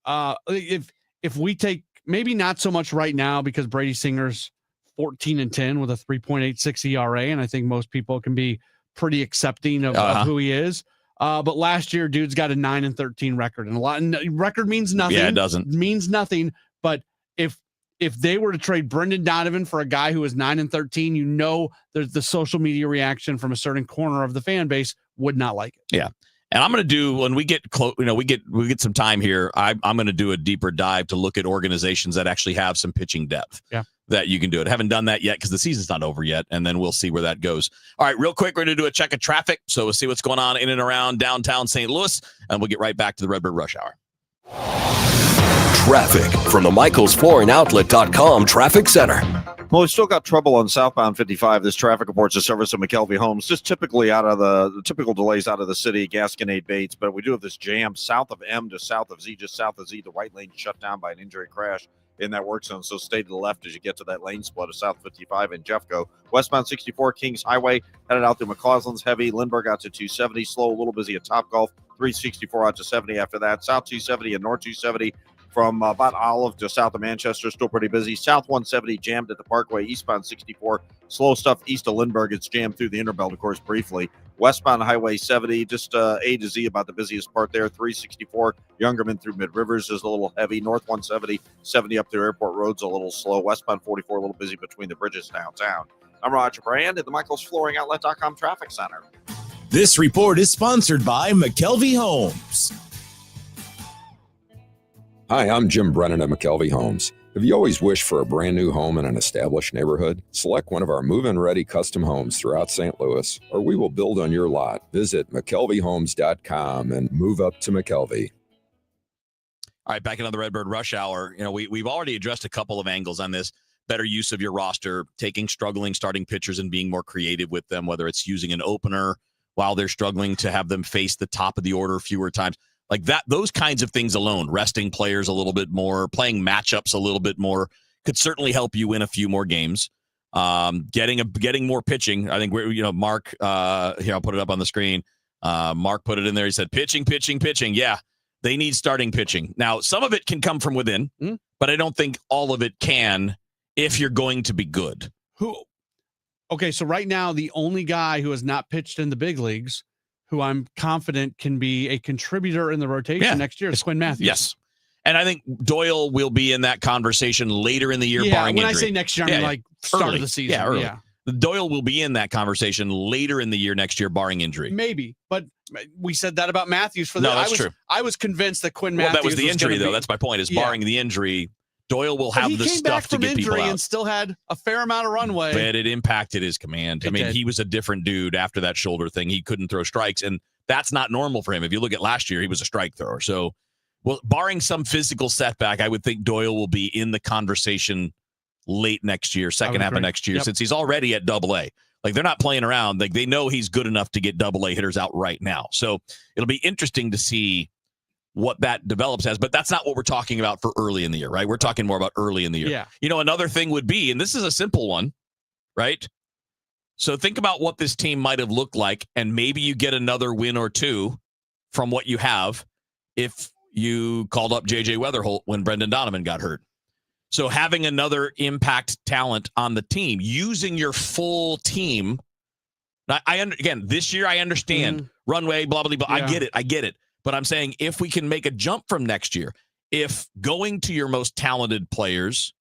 S5: if we take, maybe not so much right now because Brady Singer's 14-10 with a 3.86 ERA, and I think most people can be pretty accepting of who he is. But last year, dude's got a 9-13 record, and record means nothing.
S4: Yeah, it doesn't.
S5: Means nothing. But if they were to trade Brendan Donovan for a guy who is 9-13, there's the social media reaction from a certain corner of the fan base would not like it.
S4: Yeah. And I'm going to do, when we get close, we get some time here, I'm going to do a deeper dive to look at organizations that actually have some pitching depth.
S5: Yeah.
S4: That you can do it. Haven't done that yet because the season's not over yet, and then we'll see where that goes. All right, real quick, we're going to do a check of traffic, so we'll see what's going on in and around downtown St. Louis, and we'll get right back to the Redbird Rush Hour.
S10: Traffic from the MichaelsFlooringOutlet.com Traffic Center.
S1: Well, we've still got trouble on southbound 55. This traffic reports a service of McKelvey Homes, just typically out of the typical delays out of the city, Gasconade Bates. But we do have this jam south of M to south of Z, just south of Z. The right lane shut down by an injury crash in that work zone. So stay to the left as you get to that lane split of South 55 and Jeffco. Westbound 64 Kings Highway headed out through McCausland's heavy. Lindbergh out to 270. Slow, a little busy at Topgolf. 364 out to 70 after that. South 270 and North 270 from about Olive to south of Manchester, still pretty busy. South 170 jammed at the Parkway. Eastbound 64, slow stuff east of Lindbergh. It's jammed through the Interbelt, of course, briefly. Westbound Highway 70, just A to Z about the busiest part there. 364, Youngerman through Mid Rivers is a little heavy. North 170, 70 up through Airport Road's a little slow. Westbound 44, a little busy between the bridges downtown. I'm Roger Brand at the MichaelsFlooringOutlet.com Traffic Center.
S13: This report is sponsored by McKelvey Homes.
S11: Hi, I'm Jim Brennan at McKelvey Homes. Have you always wished for a brand new home in an established neighborhood? Select one of our move-in ready custom homes throughout St. Louis, or we will build on your lot. Visit McKelveyHomes.com and move up to McKelvey.
S4: All right, back into the Redbird Rush Hour. We've already addressed a couple of angles on this. Better use of your roster, taking struggling starting pitchers and being more creative with them, whether it's using an opener while they're struggling to have them face the top of the order fewer times. Like that, those kinds of things alone, resting players a little bit more, playing matchups a little bit more, could certainly help you win a few more games. Getting more pitching. I think Mark. Here, I'll put it up on the screen. Mark put it in there. He said, pitching. Yeah, they need starting pitching. Now, some of it can come from within, but I don't think all of it can if you're going to be good.
S5: Okay, so right now, the only guy who has not pitched in the big leagues, who I'm confident can be a contributor in the rotation next year, is Quinn Matthews.
S4: Yes. And I think Doyle will be in that conversation later in the year, barring
S5: when
S4: injury.
S5: I say next year, I mean start
S4: early.
S5: of the season.
S4: Yeah, early. Doyle will be in that conversation later in the year next year, barring injury.
S5: Maybe, but we said that about Matthews for the.
S4: No, that's true.
S5: I was convinced that Quinn Matthews.
S4: That was the injury, though. That's my point. Is barring the injury, Doyle will have the stuff to get people out.
S5: And still had a fair amount of runway.
S4: But it impacted his command. He was a different dude after that shoulder thing. He couldn't throw strikes, and that's not normal for him. If you look at last year, he was a strike thrower. So, barring some physical setback, I would think Doyle will be in the conversation late next year, second half of next year, since he's already at Double-A. Like, they're not playing around. Like, they know he's good enough to get Double-A hitters out right now. So it'll be interesting to see what that develops as. But that's not what we're talking about for early in the year, right? We're talking more about early in the year.
S5: Yeah.
S4: Another thing would be, and this is a simple one, right? So think about what this team might have looked like, and maybe you get another win or two from what you have if you called up J.J. Weatherholt when Brendan Donovan got hurt. So having another impact talent on the team, using your full team. Again, this year I understand runway, blah, blah, blah.
S5: Yeah.
S4: I get it. But I'm saying if we can make a jump from next year, if going to your most talented players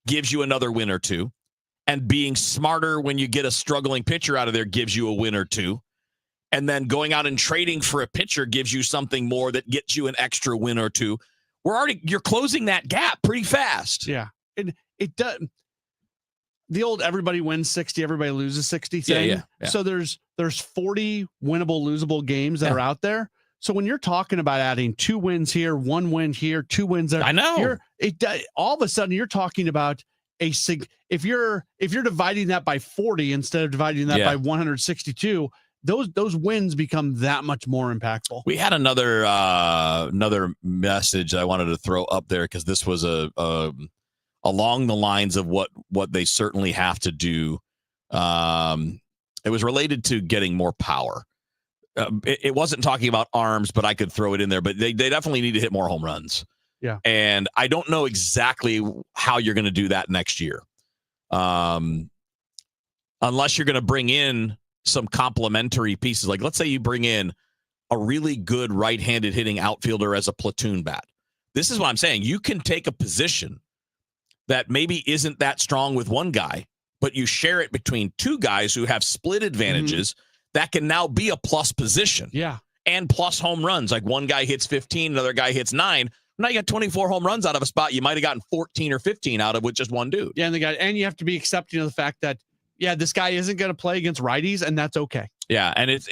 S4: gives you another win or two, and being smarter when you get a struggling pitcher out of there gives you a win or two, and then going out and trading for a pitcher gives you something more that gets you an extra win or two, you're closing that gap pretty fast.
S5: Yeah. It does. The old everybody wins 60, everybody loses 60 thing.
S4: Yeah.
S5: So there's 40 winnable, losable games that are out there. So when you're talking about adding 2 wins here, 1 win here, 2 wins there,
S4: I know.
S5: All of a sudden you're talking about if you're dividing that by 40 instead of dividing that by 162, those wins become that much more impactful.
S4: We had another message I wanted to throw up there because this was along the lines of what they certainly have to do. It was related to getting more power. It wasn't talking about arms, but I could throw it in there. But they definitely need to hit more home runs.
S5: Yeah.
S4: And I don't know exactly how you're going to do that next year. unless you're going to bring in some complementary pieces. Like, let's say you bring in a really good right-handed hitting outfielder as a platoon bat. This is what I'm saying. You can take a position that maybe isn't that strong with one guy, but you share it between two guys who have split advantages that can now be a plus position.
S5: Yeah.
S4: And plus home runs. Like one guy hits 15, another guy hits 9. Now you got 24 home runs out of a spot you might have gotten 14 or 15 out of with just one dude.
S5: Yeah, and you have to be accepting of the fact that, yeah, this guy isn't going to play against righties, and that's okay.
S4: Yeah, and it's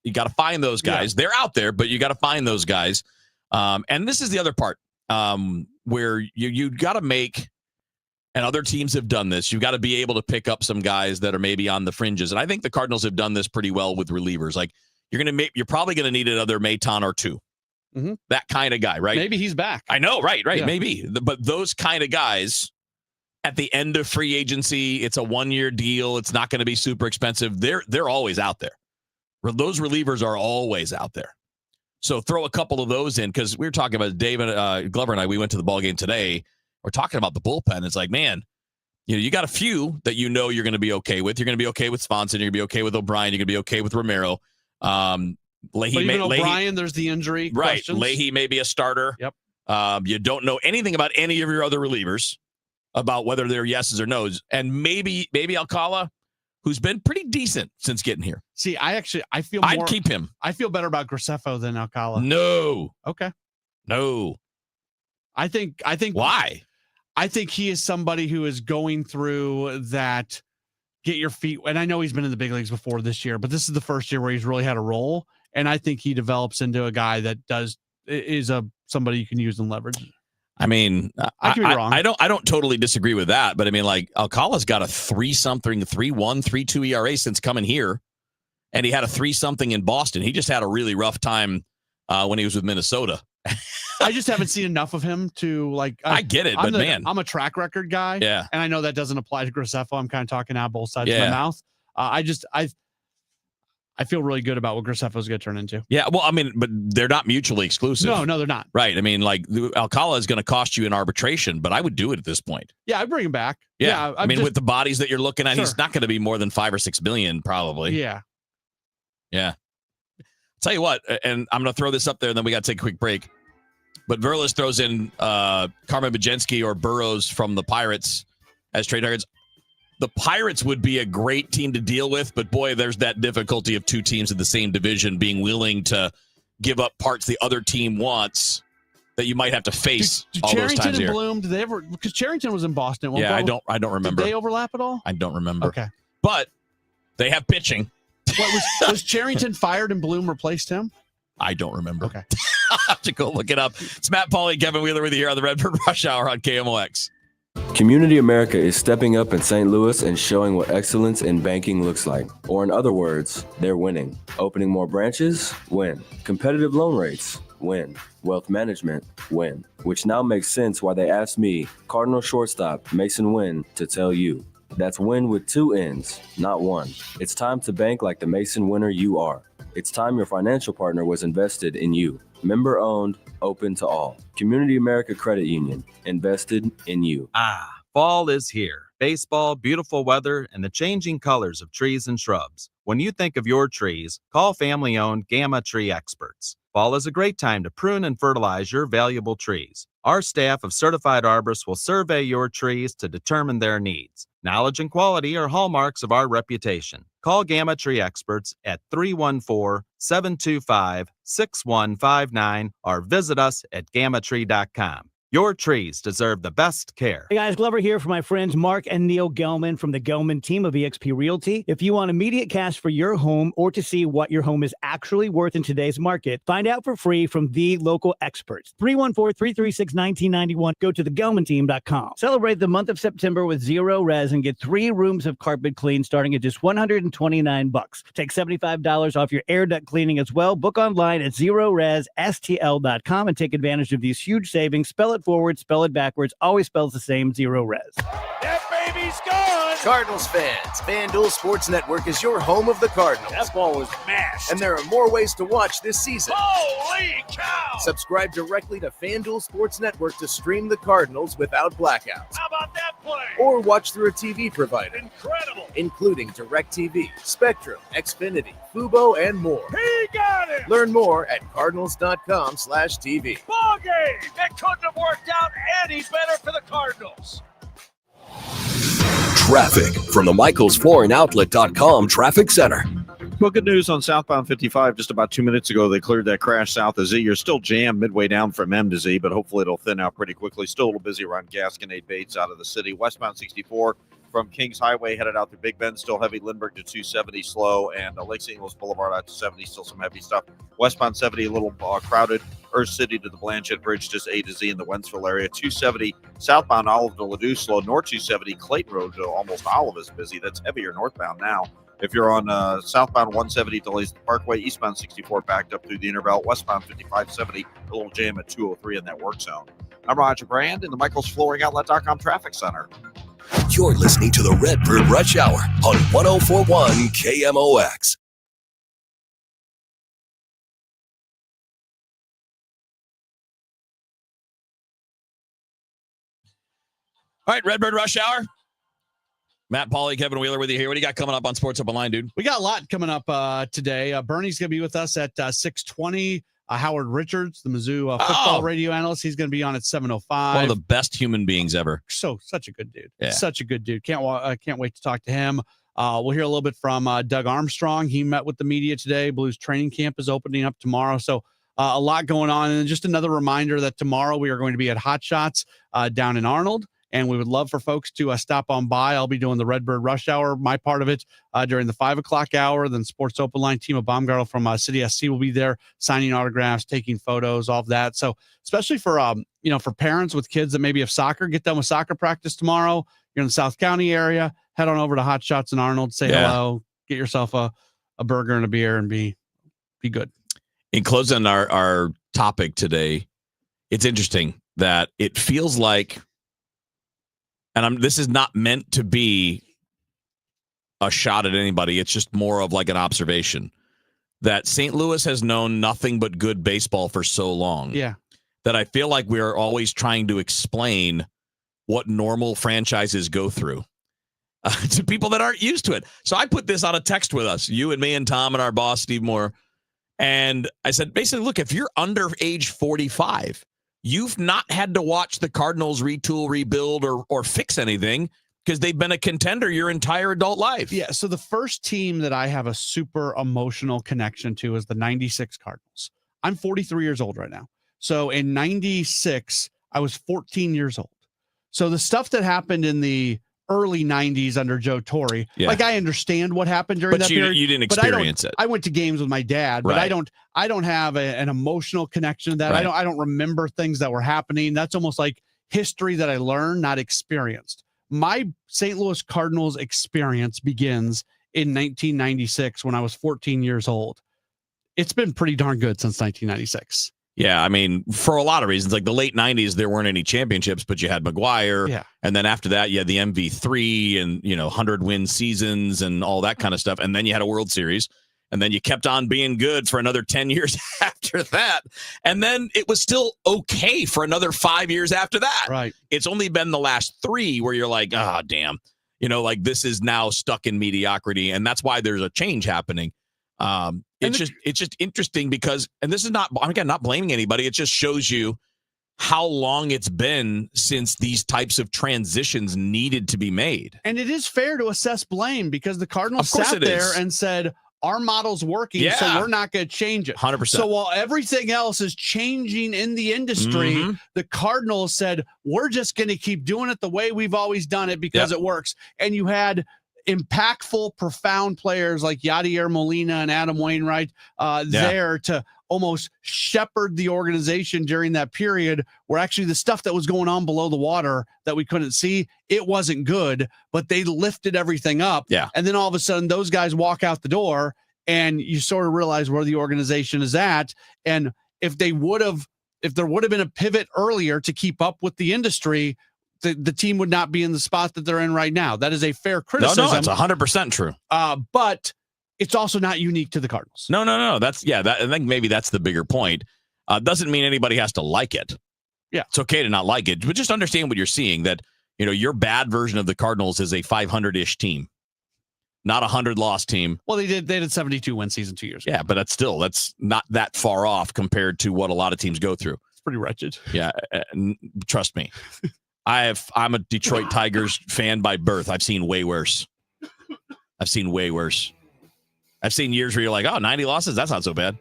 S4: you got to find those guys. Yeah. They're out there, but you got to find those guys. And this is the other part where you got to make, and other teams have done this, you've got to be able to pick up some guys that are maybe on the fringes. And I think the Cardinals have done this pretty well with relievers. Like you're probably going to need another Maton or two.
S5: Mm-hmm.
S4: That kind of guy, right?
S5: Maybe he's back.
S4: I know, right,
S5: Yeah.
S4: maybe. But those kind of guys at the end of free agency, it's a 1-year deal. It's not going to be super expensive. They're always out there. Those relievers are always out there. So throw a couple of those in, because we were talking about David Glover and I. We went to the ballgame today. We're talking about the bullpen. It's like, man, you got a few that you're going to be okay with. You're going to be okay with Swanson. You're going to be okay with O'Brien. You're going to be okay with Romero.
S5: O'Brien, there's the injury.
S4: Right.
S5: Questions.
S4: Leahy may be a starter.
S5: Yep.
S4: You don't know anything about any of your other relievers, about whether they're yeses or nos. And maybe Alcala, who's been pretty decent since getting here.
S5: See, I'd
S4: keep him.
S5: I feel better about Graceffo than Alcala.
S4: No.
S5: Okay.
S4: No.
S5: I think
S4: why?
S5: I think he is somebody who is going through that get your feet. And I know he's been in the big leagues before this year, but this is the first year where he's really had a role. And I think he develops into a guy that is somebody you can use and leverage.
S4: I mean,
S5: I could be wrong.
S4: I don't totally disagree with that, but I mean, like, Alcala's got a 3-something, 3.1, 3.2 ERA since coming here, and he had a 3-something in Boston. He just had a really rough time when he was with Minnesota.
S5: I just haven't seen enough of him to like.
S4: I get it, but man,
S5: I'm a track record guy.
S4: Yeah,
S5: and I know that doesn't apply to Graceffo. I'm kind of talking out both sides of my mouth. I feel really good about what Graceffo's going to turn into.
S4: Yeah, well, I mean, but they're not mutually exclusive.
S5: No, they're not.
S4: Right. I mean, like, Alcala is going to cost you in arbitration, but I would do it at this point.
S5: Yeah, I'd bring him back.
S4: Yeah, I mean, with the bodies that you're looking at,
S5: Sure.
S4: he's not going to be more than $5 or $6 million, probably.
S5: Yeah.
S4: Tell you what, and I'm going to throw this up there, and then we got to take a quick break. But Verlander throws in Carmen Bajensky or Burrows from the Pirates as trade targets. The Pirates would be a great team to deal with, but boy, there's that difficulty of two teams in the same division being willing to give up parts the other team wants that you might have to face all those times here.
S5: Charrington and Bloom, did they ever? Because Charrington was in Boston at one
S4: Yeah,
S5: point.
S4: I don't remember.
S5: Did they overlap at all?
S4: I don't remember.
S5: Okay,
S4: but they have pitching.
S5: What was Charrington fired and Bloom replaced him?
S4: I don't remember.
S5: Okay,
S4: I'll have to go look it up. It's Matt Pauley, Kevin Wheeler with you here on the Redbird Rush Hour on KMOX.
S12: Community America is stepping up in St. Louis and showing what excellence in banking looks like. Or in other words, they're winning. Opening more branches? Win. Competitive loan rates? Win. Wealth management? Win. Which now makes sense why they asked me, Cardinal shortstop Mason Wynn, to tell you. That's win with 2 N's, not one. It's time to bank like the Mason winner you are. It's time your financial partner was invested in you. Member owned, open to all. Community America Credit Union, invested in you.
S14: Fall is here. Baseball, beautiful weather, and the changing colors of trees and shrubs. When you think of your trees, call family-owned Gamma Tree Experts. Fall is a great time to prune and fertilize your valuable trees. Our staff of certified arborists will survey your trees to determine their needs. Knowledge and quality are hallmarks of our reputation. Call Gamma Tree Experts at 314-725-6159 or visit us at gammatree.com. Your trees deserve the best care.
S7: Hey guys, Glover here for my friends Mark and Neil Gelman from the Gelman team of eXp Realty. If you want immediate cash for your home or to see what your home is actually worth in today's market, find out for free from the local experts. 314-336-1991. Go to thegelmanteam.com. Celebrate the month of September with zero res and get 3 rooms of carpet clean starting at just $129. Take $75 off your air duct cleaning as well. Book online at zeroresstl.com and take advantage of these huge savings. Spell it forward, spell it backwards, always spells the same, zero res.
S24: That baby's he's gone.
S15: Cardinals fans, FanDuel Sports Network is your home of the Cardinals.
S24: That ball was mashed.
S15: And there are more ways to watch this season.
S24: Holy cow!
S15: Subscribe directly to FanDuel Sports Network to stream the Cardinals without blackouts.
S24: How about that play?
S15: Or watch through a TV provider.
S24: Incredible.
S15: Including DirecTV, Spectrum, Xfinity, Fubo, and more.
S24: He got it!
S15: Learn more at cardinals.com/TV.
S24: Ball game! That couldn't have worked out any better for the Cardinals.
S10: Traffic from the MichaelsFlooringOutlet.com Traffic Center.
S1: Well, good news on southbound 55. Just about 2 minutes ago, they cleared that crash south of Z. You're still jammed midway down from M to Z, but hopefully it'll thin out pretty quickly. Still a little busy around Gasconade Bates out of the city. Westbound 64 from Kings Highway headed out to Big Bend. Still heavy. Lindbergh to 270 slow. And Lake St. Louis Boulevard out to 70. Still some heavy stuff. Westbound 70 a little crowded. Earth City to the Blanchette Bridge, just A to Z in the Wentzville area. 270 southbound Olive to Ladue slow. North 270 Clayton Road to almost Olive is busy. That's heavier northbound now. If you're on southbound 170 delays the Parkway, eastbound 64 backed up through the Interbelt, westbound 5570, a little jam at 203 in that work zone. I'm Roger Brand in the MichaelsFlooringOutlet.com Traffic Center.
S10: You're listening to the Redbird Rush Hour on 1041 KMOX.
S4: All right, Redbird Rush Hour. Matt, Pauley, Kevin Wheeler with you here. What do you got coming up on Sports Open Line, dude?
S5: We got a lot coming up today. Bernie's going to be with us at 6:20. Howard Richards, the Mizzou football radio analyst, he's going to be on at 7:05.
S4: One of the best human beings ever.
S5: Such a good dude.
S4: Yeah.
S5: Such a good dude. Can't wait to talk to him. We'll hear a little bit from Doug Armstrong. He met with the media today. Blues training camp is opening up tomorrow. So a lot going on. And just another reminder that tomorrow we are going to be at Hot Shots down in Arnold. And we would love for folks to stop on by. I'll be doing the Redbird Rush Hour, my part of it, during the 5 o'clock hour. Then Sports Open Line, Tima Baumgartel from City SC will be there signing autographs, taking photos, all of that. So especially for, for parents with kids that maybe have soccer, get done with soccer practice tomorrow. You're in the South County area, head on over to Hot Shots in Arnold, say hello, get yourself a burger and a beer and be good.
S4: In closing our topic today, it's interesting that it feels like, and this is not meant to be a shot at anybody. It's just more of like an observation that St. Louis has known nothing but good baseball for so long.
S5: Yeah.
S4: That I feel like we are always trying to explain what normal franchises go through to people that aren't used to it. So I put this on a text with us, you and me and Tom and our boss, Steve Moore. And I said, basically, look, if you're under age 45, you've not had to watch the Cardinals retool, rebuild, or fix anything because they've been a contender your entire adult life.
S5: Yeah, so the first team that I have a super emotional connection to is the 96 Cardinals. I'm 43 years old right now. So in 96, I was 14 years old. So the stuff that happened in the early 90s under Joe Torre, like I understand what happened during that period.
S4: You didn't experience it.
S5: I went to games with my dad, but
S4: right.
S5: I don't have an emotional connection to that.
S4: Right.
S5: I don't remember things that were happening. That's almost like history that I learned, not experienced. My St. Louis Cardinals experience begins in 1996 when I was 14 years old. It's been pretty darn good since 1996.
S4: Yeah, I mean, for a lot of reasons, like the late 90s, there weren't any championships, but you had McGuire.
S5: Yeah.
S4: And then after that, you had the MV3 and, 100-win seasons and all that kind of stuff. And then you had a World Series. And then you kept on being good for another 10 years after that. And then it was still okay for another 5 years after that.
S5: Right.
S4: It's only been the last 3 where you're like, damn. This is now stuck in mediocrity. And that's why there's a change happening. It's just interesting because, and this is not, again, not blaming anybody. It just shows you how long it's been since these types of transitions needed to be made.
S5: And it is fair to assess blame because the Cardinals sat there and said, our model's working, so we're not going to change it.
S4: 100%.
S5: So while everything else is changing in the industry, the Cardinals said, we're just going to keep doing it the way we've always done it because it works. And you had impactful, profound players like Yadier Molina and Adam Wainwright there to almost shepherd the organization during that period where actually the stuff that was going on below the water that we couldn't see, it wasn't good, but they lifted everything up.
S4: Yeah.
S5: And then all of a sudden those guys walk out the door and you sort of realize where the organization is at. And if there would have been a pivot earlier to keep up with the industry, the team would not be in the spot that they're in right now. That is a fair criticism.
S4: No, it's 100% true.
S5: But it's also not unique to the Cardinals.
S4: No. I think maybe that's the bigger point. Doesn't mean anybody has to like it.
S5: Yeah.
S4: It's okay to not like it, but just understand what you're seeing, that, your bad version of the Cardinals is a 500-ish team, not a 100-loss team.
S5: Well, they did 72-win season 2 years ago.
S4: Yeah, but that's not that far off compared to what a lot of teams go through.
S5: It's pretty wretched.
S4: Yeah, trust me. I'm a Detroit Tigers fan by birth. I've seen way worse. I've seen years where you're like, 90 losses? That's not so bad.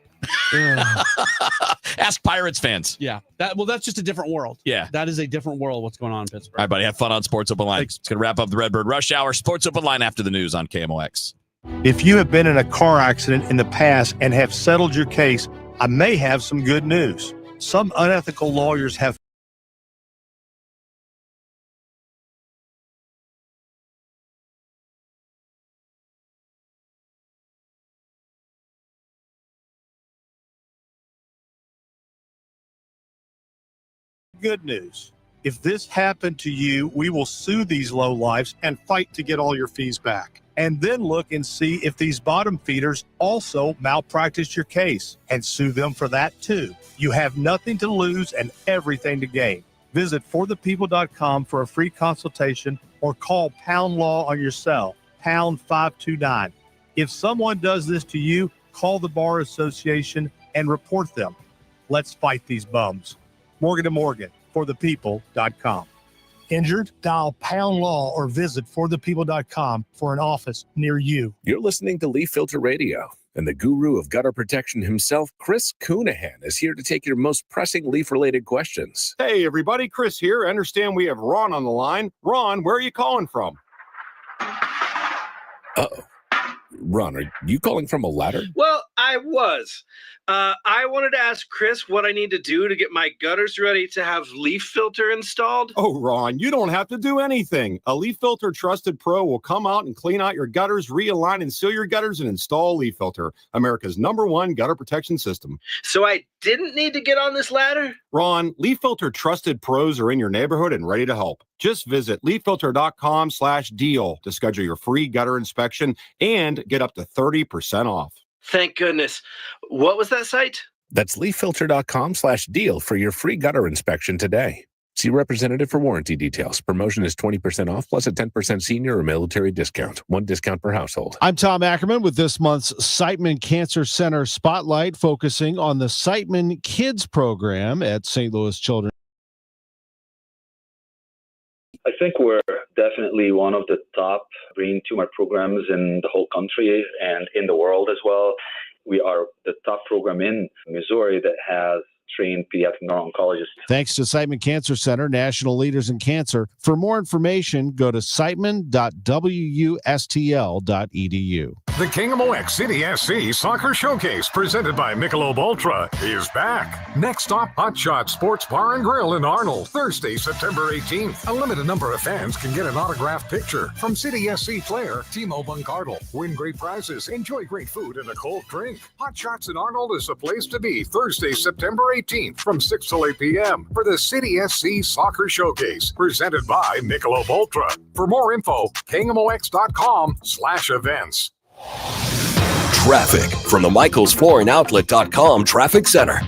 S4: Ask Pirates fans.
S5: Yeah. That's just a different world.
S4: Yeah.
S5: That is a different world, what's going on in Pittsburgh.
S4: All right, buddy. Have fun on Sports Open Line. It's going to wrap up the Redbird Rush Hour. Sports Open Line after the news on KMOX.
S16: If you have been in a car accident in the past and have settled your case, I may have some good news. Some unethical lawyers have good news. If this happened to you, we will sue these lowlifes and fight to get all your fees back. And then look and see if these bottom feeders also malpracticed your case and sue them for that too. You have nothing to lose and everything to gain. Visit forthepeople.com for a free consultation or call Pound Law on your cell, pound 529. If someone does this to you, call the Bar Association and report them. Let's fight these bums. Morgan & Morgan, forthepeople.com. Injured? Dial Pound Law or visit forthepeople.com for an office near you.
S3: You're listening to Leaf Filter Radio, and the guru of gutter protection himself, Chris Coonahan, is here to take your most pressing leaf-related questions.
S8: Hey, everybody. Chris here. I understand we have Ron on the line. Ron, where are you calling from?
S3: Uh-oh. Ron, are you calling from a ladder?
S9: Well, I was. I wanted to ask Chris what I need to do to get my gutters ready to have leaf filter installed.
S8: Oh, Ron, you don't have to do anything. A Leaf Filter Trusted Pro will come out and clean out your gutters, realign and seal your gutters, and install Leaf Filter, America's #1 gutter protection system.
S9: So I didn't need to get on this ladder?
S8: Ron, Leaf Filter Trusted Pros are in your neighborhood and ready to help. Just visit leaffilter.com/deal to schedule your free gutter inspection and get up to 30% off.
S9: Thank goodness. What was that site?
S3: That's leaffilter.com/deal for your free gutter inspection today. See representative for warranty details. Promotion is 20% off plus a 10% senior or military discount. One discount per household.
S17: I'm Tom Ackerman with this month's Siteman Cancer Center Spotlight, focusing on the Siteman Kids program at St. Louis Children's.
S18: I think we're definitely one of the top brain tumor programs in the whole country and in the world as well. We are the top program in Missouri that has trained pediatric neuro-oncologists.
S17: Thanks to Siteman Cancer Center, national leaders in cancer. For more information, go to siteman.wustl.edu.
S19: The KMOX City SC Soccer Showcase, presented by Michelob Ultra, is back. Next stop, Hot Shot Sports Bar and Grill in Arnold, Thursday, September 18th. A limited number of fans can get an autographed picture from City SC player Timo Bunkardel. Win great prizes, enjoy great food and a cold drink. Hot Shots in Arnold is the place to be, Thursday, September 18th from 6 till 8 p.m. for the City SC Soccer Showcase, presented by Michelob Ultra. For more info, KMOX.com/events.
S10: Traffic from the MichaelsFlooringOutlet.com Traffic Center.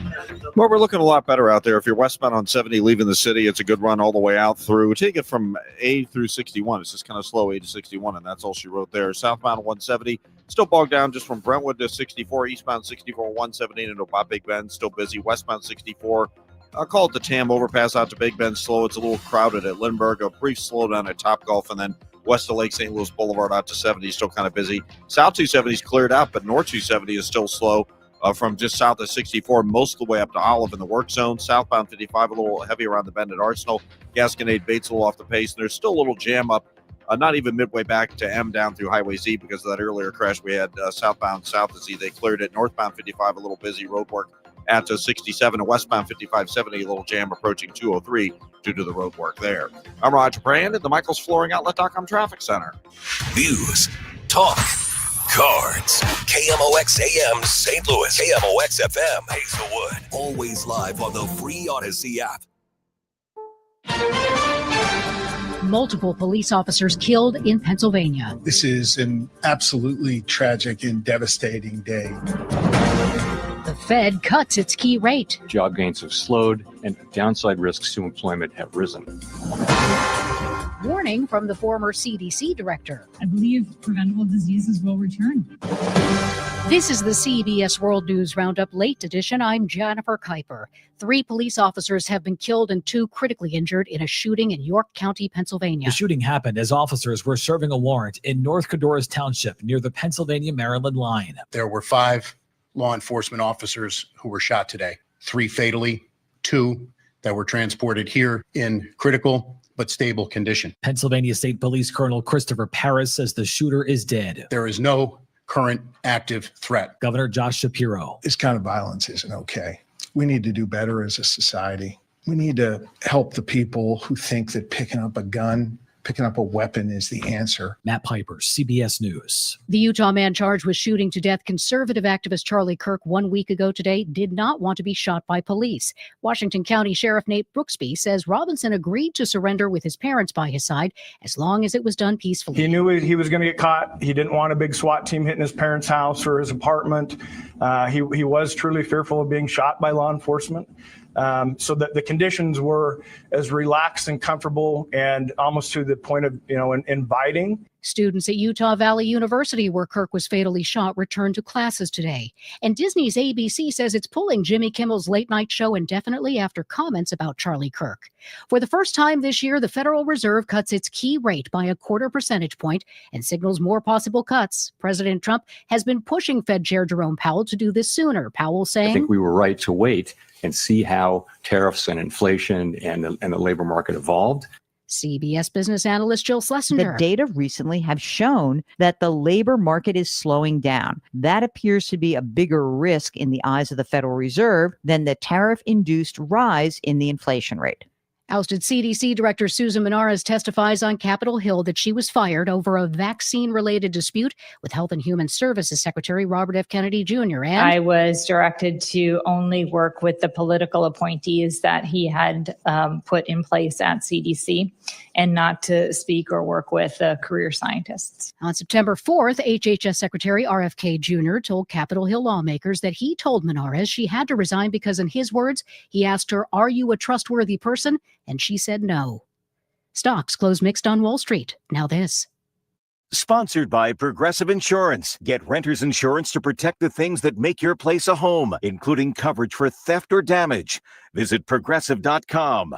S1: Well, we're looking a lot better out there. If you're westbound on 70 leaving the city, it's a good run all the way out through. Take it from A through 61. It's just kind of slow, A to 61, and that's all she wrote there. Southbound 170, still bogged down just from Brentwood to 64. Eastbound 64, 170 into Bob Big Bend, still busy. Westbound 64, I'll call it the Tam overpass out to Big Bend, slow. It's a little crowded at Lindbergh, a brief slowdown at Topgolf, and then west of Lake St. Louis Boulevard out to 70, still kind of busy. South 270 is cleared out, but North 270 is still slow from just south of 64, most of the way up to Olive in the work zone. Southbound 55, a little heavy around the bend at Arsenal. Gasconade Bates a little off the pace, and there's still a little jam up, not even midway back to M down through Highway Z because of that earlier crash we had southbound south of Z. They cleared it. Northbound 55, a little busy road work at 67, and westbound 5570, a little jam approaching 203 due to the road work there. I'm Roger Brand at the MichaelsFlooringOutlet.com Traffic Center.
S10: News, talk, cards. KMOX AM St. Louis, KMOX FM Hazelwood. Always live on the free Odyssey app.
S6: multiple police officers killed in Pennsylvania.
S20: This is an absolutely tragic and devastating day.
S6: The Fed cuts its key rate.
S21: Job gains have slowed and downside risks to employment have risen.
S6: Warning from the former CDC director.
S22: I believe preventable diseases will return.
S6: This is the CBS World News Roundup Late Edition. I'm Jennifer Kuiper. 3 police officers have been killed and 2 critically injured in a shooting in York County, Pennsylvania.
S23: The shooting happened as officers were serving a warrant in North Codorus Township near the Pennsylvania-Maryland line.
S25: There were 5 law enforcement officers who were shot today, 3 fatally, 2 that were transported here in critical but stable condition.
S23: Pennsylvania State Police Colonel Christopher Paris says the shooter is dead.
S25: There is no current active threat.
S23: Governor Josh Shapiro.
S20: This kind of violence isn't okay. We need to do better as a society. We need to help the people who think that picking up a gun, picking up a weapon is the answer.
S23: Matt Piper, CBS News.
S6: The Utah man charged with shooting to death conservative activist Charlie Kirk 1 week ago today did not want to be shot by police. Washington County Sheriff Nate Brooksby says Robinson agreed to surrender with his parents by his side as long as it was done peacefully.
S27: He knew he was going to get caught. He didn't want a big SWAT team hitting his parents' house or his apartment. He was truly fearful of being shot by law enforcement. So that the conditions were as relaxed and comfortable and almost to the point of, inviting.
S6: Students at Utah Valley University, where Kirk was fatally shot, returned to classes today. And Disney's ABC says it's pulling Jimmy Kimmel's late night show indefinitely after comments about Charlie Kirk. For the first time this year, the Federal Reserve cuts its key rate by a 0.25 percentage point and signals more possible cuts. President Trump has been pushing Fed Chair Jerome Powell to do this sooner. Powell saying,
S21: I think we were right to wait and see how tariffs and inflation and the labor market evolved.
S6: CBS business analyst Jill Schlesinger.
S28: The data recently have shown that the labor market is slowing down. That appears to be a bigger risk in the eyes of the Federal Reserve than the tariff-induced rise in the inflation rate.
S6: Ousted CDC Director Susan Menares testifies on Capitol Hill that she was fired over a vaccine-related dispute with Health and Human Services Secretary Robert F. Kennedy Jr. And
S29: I was directed to only work with the political appointees that he had put in place at CDC and not to speak or work with career scientists.
S6: On September 4th, HHS Secretary RFK Jr. told Capitol Hill lawmakers that he told Menares she had to resign because, in his words, he asked her, "Are you a trustworthy person?" And she said no. Stocks closed mixed on Wall Street. Now this.
S30: Sponsored by Progressive Insurance. Get renter's insurance to protect the things that make your place a home, including coverage for theft or damage. Visit Progressive.com.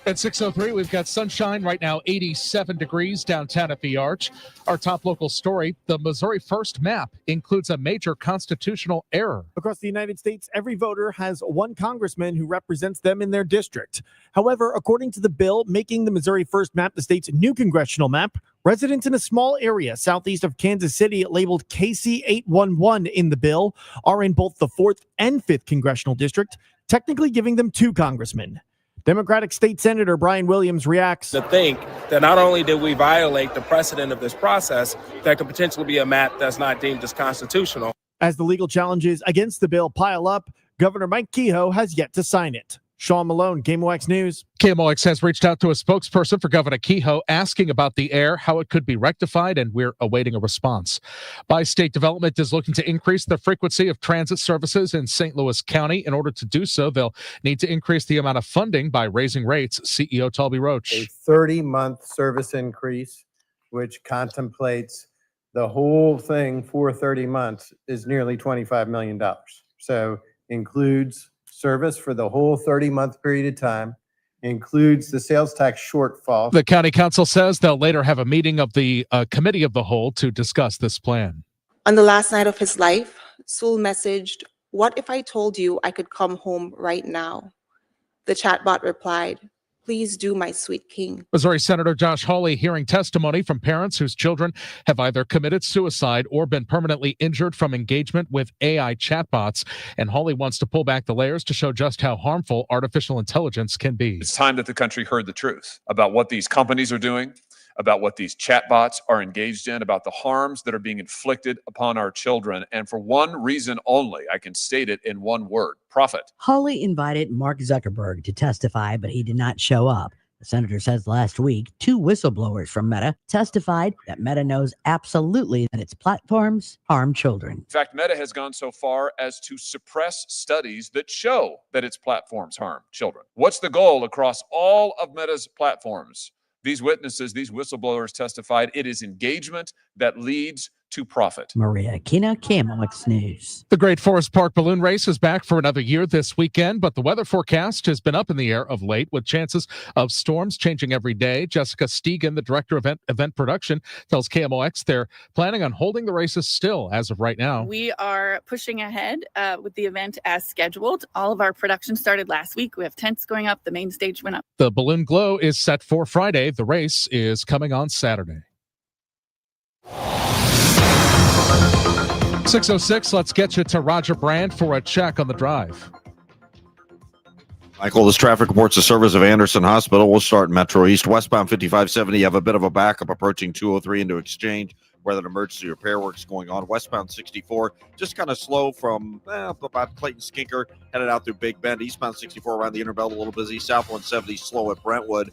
S31: At 6:03, we've got sunshine right now, 87 degrees downtown at the Arch. Our top local story, the Missouri First map includes a major constitutional error.
S32: Across the United States, every voter has one congressman who represents them in their district. However, according to the bill making the Missouri First map the state's new congressional map, residents in a small area southeast of Kansas City labeled KC 811 in the bill are in both the 4th and 5th congressional district, technically giving them 2 congressmen. Democratic State Senator Brian Williams reacts.
S33: To think that not only did we violate the precedent of this process, that could potentially be a map that's not deemed as constitutional.
S32: As the legal challenges against the bill pile up, Governor Mike Kehoe has yet to sign it. Sean Malone, KMOX News.
S31: KMOX has reached out to a spokesperson for Governor Kehoe asking about the error, how it could be rectified, and we're awaiting a response. Bi-State Development is looking to increase the frequency of transit services in St. Louis County. In order to do so, they'll need to increase the amount of funding by raising rates. CEO Talby Roach.
S34: A 30-month service increase, which contemplates the whole thing for 30 months, is nearly $25 million. So includes service for the whole 30-month period of time, includes the sales tax shortfall.
S31: The county council says they'll later have a meeting of the committee of the whole to discuss this plan.
S35: On the last night of his life, Sewell messaged, "What if I told you I could come home right now?" The chatbot replied, "Please do, my sweet king."
S31: Missouri Senator Josh Hawley hearing testimony from parents whose children have either committed suicide or been permanently injured from engagement with AI chatbots. And Hawley wants to pull back the layers to show just how harmful artificial intelligence can be.
S36: It's time that the country heard the truth about what these companies are doing
S2: about what these chatbots are engaged in, about the harms that are being inflicted upon our children. And for one reason only, I can state it in one word: profit.
S3: Pauley invited Mark Zuckerberg to testify, but he did not show up. The senator says last week, 2 whistleblowers from Meta testified that Meta knows absolutely that its platforms harm children.
S2: In fact, Meta has gone so far as to suppress studies that show that its platforms harm children. What's the goal across all of Meta's platforms? These witnesses, these whistleblowers testified it is engagement that leads to profit.
S3: Maria Aquina, KMOX News.
S31: The Great Forest Park Balloon Race is back for another year this weekend, but the weather forecast has been up in the air of late with chances of storms changing every day. Jessica Stegan, the director of event production, tells KMOX they're planning on holding the races still as of right now.
S4: We are pushing ahead with the event as scheduled. All of our production started last week. We have tents going up. The main stage went up.
S31: The Balloon Glow is set for Friday. The race is coming on Saturday. 6:06, let's get you to Roger Brand for a check on the drive.
S1: Michael, this traffic reports the service of Anderson Hospital. We'll start in Metro East. Westbound 5570, you have a bit of a backup approaching 203 into Exchange, where that emergency repair work's going on. Westbound 64, just kind of slow from about Clayton Skinker, headed out through Big Bend. Eastbound 64 around the Interbelt, a little busy. South 170, slow at Brentwood.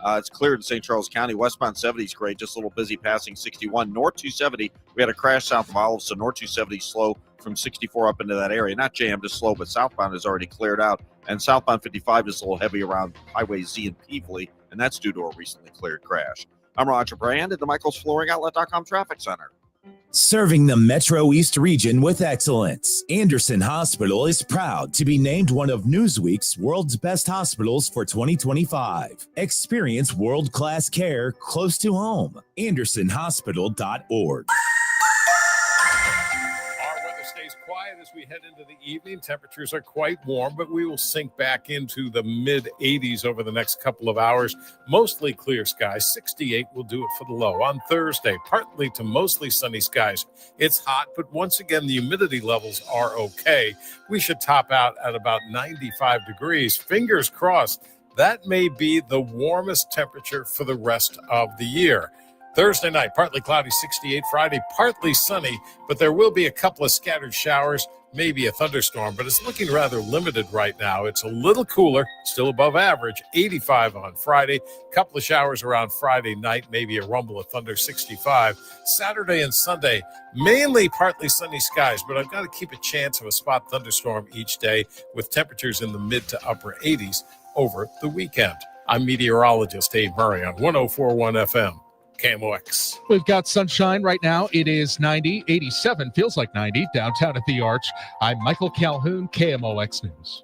S1: It's cleared in St. Charles County. Westbound 70 is great, just a little busy passing 61. North 270, we had a crash south of Olive, so North 270 slow from 64 up into that area. Not jammed, just slow, but southbound is already cleared out. And southbound 55 is a little heavy around Highway Z and Peevely, and that's due to a recently cleared crash. I'm Roger Brand at the Michael's Flooring Outlet.com Traffic Center.
S5: Serving the Metro East region with excellence, Anderson Hospital is proud to be named one of Newsweek's World's Best Hospitals for 2025. Experience world-class care close to home. AndersonHospital.org.
S7: Stays quiet as we head into the evening. Temperatures are quite warm, but we will sink back into the mid 80s over the next couple of hours. Mostly clear skies. 68 will do it for the low. On Thursday, partly to mostly sunny skies. It's hot, but once again, the humidity levels are okay. We should top out at about 95 degrees. Fingers crossed, that may be the warmest temperature for the rest of the year. Thursday night, partly cloudy, 68. Friday, partly sunny, but there will be a couple of scattered showers, maybe a thunderstorm, but it's looking rather limited right now. It's a little cooler, still above average, 85 on Friday. Couple of showers around Friday night, maybe a rumble of thunder, 65. Saturday and Sunday, mainly partly sunny skies, but I've got to keep a chance of a spot thunderstorm each day with temperatures in the mid to upper 80s over the weekend. I'm meteorologist Dave Murray on 104.1 FM. KMOX.
S31: We've got sunshine right now. It is 90, 87, feels like 90 downtown at the Arch. I'm Michael Calhoun, KMOX News.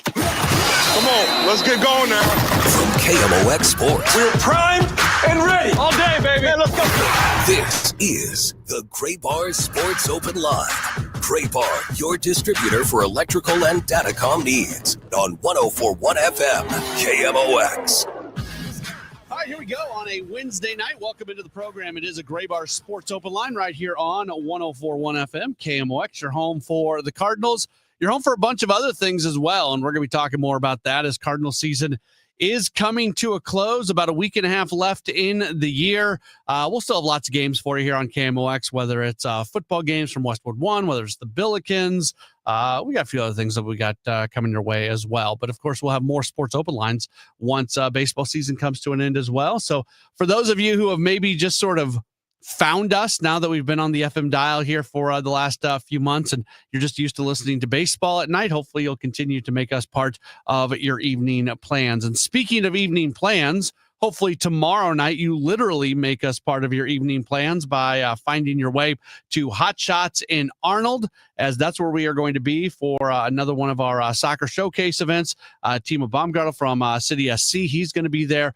S8: Come on, let's get going now.
S10: From KMOX Sports.
S8: We're primed and ready. All day, baby. Man, let's go.
S10: This is the Gray Bar Sports Open Line. Gray Bar, your distributor for electrical and datacom needs. On 104.1 FM, KMOX.
S9: All right, here we go on a Wednesday night. Welcome into the program. It is a Gray Bar Sports Open Line right here on 104.1 FM, KMOX. Your home for the Cardinals. You're home for a bunch of other things as well, and we're going to be talking more about that as Cardinal season is coming to a close. About a week and a half left in the year. We'll still have lots of games for you here on KMOX, whether it's football games from Westwood One, whether it's the Billikens. We got a few other things that we got coming your way as well. But, of course, we'll have more sports open lines once baseball season comes to an end as well. So for those of you who have maybe just sort of found us now that we've been on the FM dial here for the last few months and you're just used to listening to baseball at night, hopefully you'll continue to make us part of your evening plans. And speaking of evening plans, hopefully tomorrow night you literally make us part of your evening plans by finding your way to Hot Shots in Arnold, as that's where we are going to be for another one of our soccer showcase events. Timo Baumgartel from City SC, he's going to be there.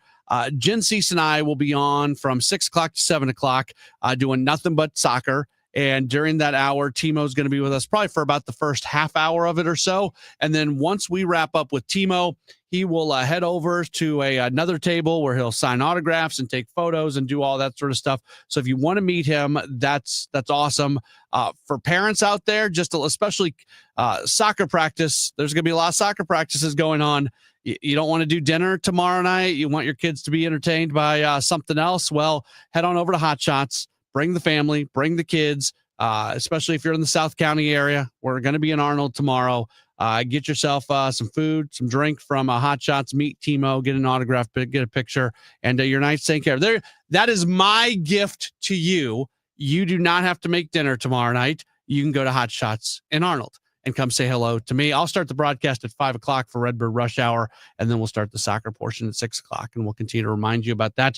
S9: Jen Cease and I will be on from 6 o'clock to 7 o'clock doing nothing but soccer. And during that hour, Timo's going to be with us probably for about the first half hour of it or so. And then once we wrap up with Timo, he will head over to another table where he'll sign autographs and take photos and do all that sort of stuff. So if you want to meet him, that's awesome. For parents out there, just especially soccer practice, there's going to be a lot of soccer practices going on. You don't want to do dinner tomorrow night. You want your kids to be entertained by something else. Well, head on over to Hot Shots. Bring the family, bring the kids, especially if you're in the South County area. We're going to be in Arnold tomorrow. Get yourself some food, some drink from Hot Shots. Meet Timo, get an autograph, get a picture, and your night's taken care of. There, that is my gift to you. You do not have to make dinner tomorrow night. You can go to Hot Shots in Arnold and come say hello to me. I'll start the broadcast at 5 o'clock for Redbird Rush Hour, and then we'll start the soccer portion at 6 o'clock, and we'll continue to remind you about that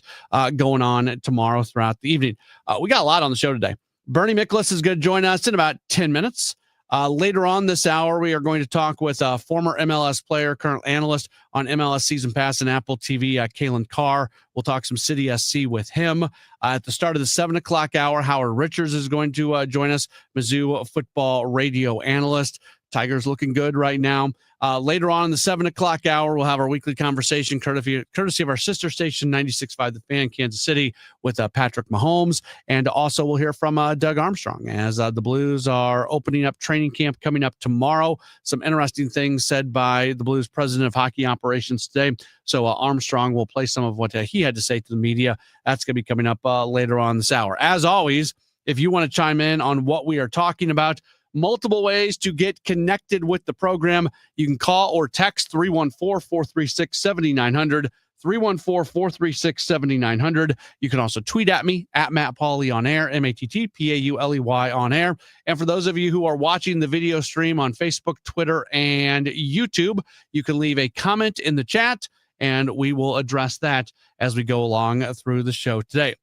S9: going on tomorrow throughout the evening. We got a lot on the show today. Bernie Miklasz is going to join us in about 10 minutes. Later on this hour, we are going to talk with a former MLS player, current analyst on MLS Season Pass and Apple TV, Kalen Carr. We'll talk some City SC with him. At the start of the 7 o'clock hour, Howard Richards is going to join us, Mizzou football radio analyst. Tigers looking good right now. Later on in the 7 o'clock hour, we'll have our weekly conversation courtesy of our sister station, 96.5 The Fan, Kansas City, with Patrick Mahomes. And also we'll hear from Doug Armstrong as the Blues are opening up training camp coming up tomorrow. Some interesting things said by the Blues president of hockey operations today. So Armstrong will play some of what he had to say to the media. That's going to be coming up later on this hour. As always, if you want to chime in on what we are talking about, multiple ways to get connected with the program. You can call or text 314-436-7900, 314-436-7900. You can also tweet at me, at Matt Pauley on air, MattPauley on air. And for those of you who are watching the video stream on Facebook, Twitter, and YouTube, you can leave a comment in the chat, and we will address that as we go along through the show today.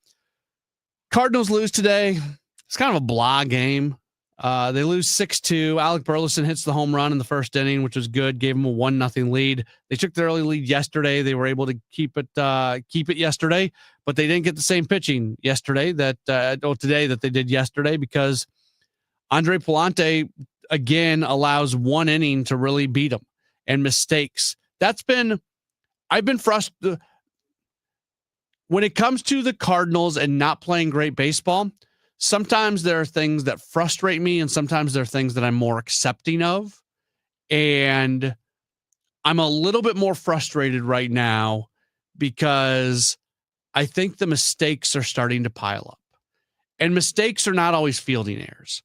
S9: Cardinals lose today. It's kind of a blah game. They lose 6-2. Alec Burleson hits the home run in the first inning, which was good. Gave them a 1-0 lead. They took the early lead yesterday. They were able to keep it yesterday, but they didn't get the same pitching yesterday today that they did yesterday, because Andre Palante again allows one inning to really beat them, and mistakes. I've been frustrated when it comes to the Cardinals and not playing great baseball. Sometimes there are things that frustrate me, and sometimes there are things that I'm more accepting of. And I'm a little bit more frustrated right now because I think the mistakes are starting to pile up. And mistakes are not always fielding errors.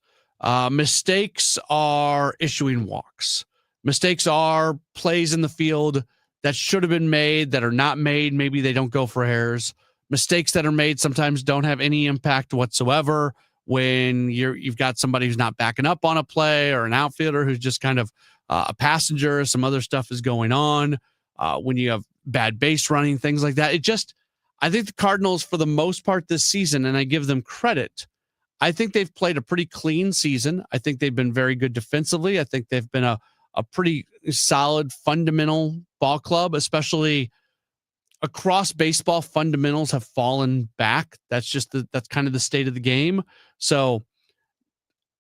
S9: Mistakes are issuing walks. Mistakes are plays in the field that should have been made that are not made. Maybe they don't go for errors. Mistakes that are made sometimes don't have any impact whatsoever when you've got somebody who's not backing up on a play, or an outfielder who's just kind of a passenger. Some other stuff is going on when you have bad base running, things like that. I think the Cardinals, for the most part this season, and I give them credit, I think they've played a pretty clean season. I think they've been very good defensively. I think they've been a pretty solid fundamental ball club, especially across baseball. Fundamentals have fallen back. That's kind of the state of the game. So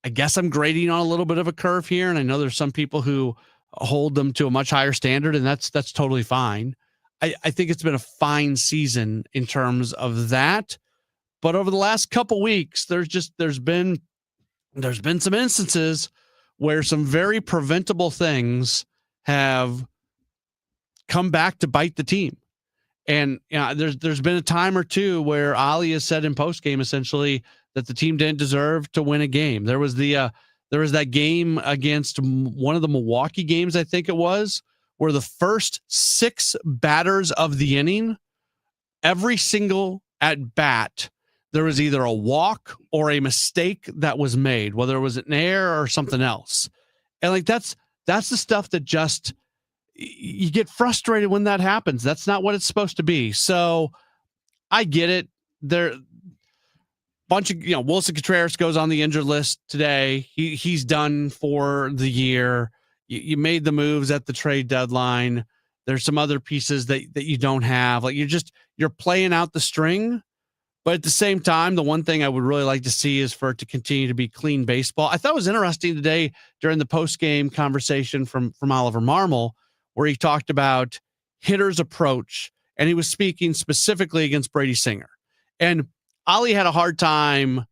S9: I guess I'm grading on a little bit of a curve here. And I know there's some people who hold them to a much higher standard, and that's totally fine. I think it's been a fine season in terms of that. But over the last couple weeks, there's been some instances where some very preventable things have come back to bite the team. And there's been a time or two where Ali has said in postgame essentially that the team didn't deserve to win a game. There was that game against one of the Milwaukee games, I think it was, where the first 6 batters of the inning, every single at bat, there was either a walk or a mistake that was made, whether it was an error or something else. And like that's the stuff that just, you get frustrated when that happens. That's not what it's supposed to be. So I get it. There bunch of, Wilson Contreras goes on the injured list today. He's done for the year. You made the moves at the trade deadline. There's some other pieces that you don't have. Like you're playing out the string. But at the same time, the one thing I would really like to see is for it to continue to be clean baseball. I thought it was interesting today during the post-game conversation from Oliver Marmol, where he talked about hitters' approach, and he was speaking specifically against Brady Singer. And Ollie had a hard time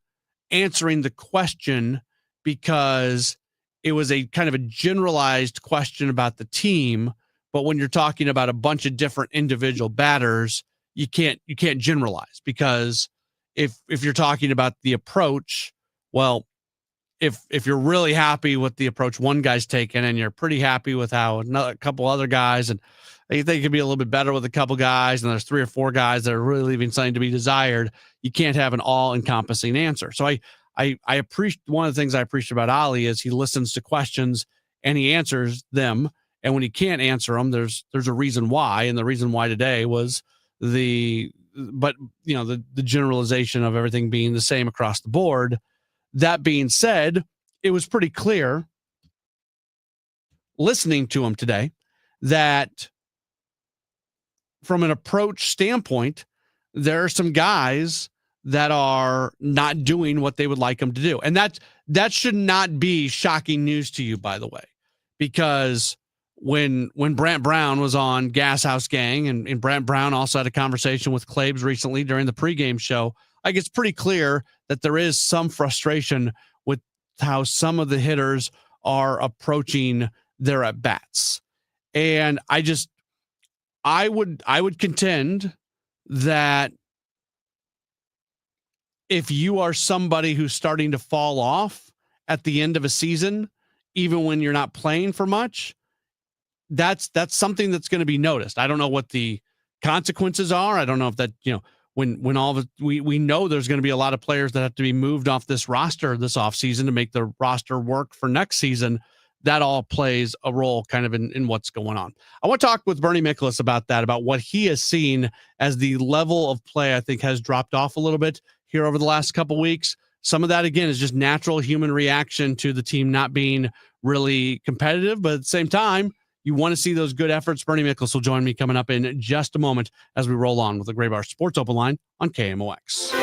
S9: answering the question because it was a kind of a generalized question about the team, But when you're talking about a bunch of different individual batters, you can't generalize, because if you're talking about the approach, well, if you're really happy with the approach one guy's taken and you're pretty happy with how a couple other guys, and you think it could be a little bit better with a couple guys, and there's 3 or 4 guys that are really leaving something to be desired, you can't have an all-encompassing answer. So I appreciate, one of the things I appreciate about Ali is he listens to questions and he answers them. And when he can't answer them, there's a reason why. And the reason why today was the generalization of everything being the same across the board. That being said, it was pretty clear listening to him today that from an approach standpoint, there are some guys that are not doing what they would like them to do. And that should not be shocking news to you, by the way, because when Brant Brown was on Gas House Gang, and Brant Brown also had a conversation with Claibs recently during the pregame show, I guess it's pretty clear that there is some frustration with how some of the hitters are approaching their at-bats. And I would contend that if you are somebody who's starting to fall off at the end of a season, even when you're not playing for much, that's something that's going to be noticed. I don't know what the consequences are. I don't know if that, when all of it, we know there's going to be a lot of players that have to be moved off this roster this offseason to make the roster work for next season. That all plays a role kind of in what's going on. I want to talk with Bernie Miklasz about that, about what he has seen as the level of play, I think, has dropped off a little bit here over the last couple of weeks. Some of that, again, is just natural human reaction to the team not being really competitive, but at the same time, you want to see those good efforts. Bernie Miklasz will join me coming up in just a moment as we roll on with the Gray Bar Sports Open Line on KMOX.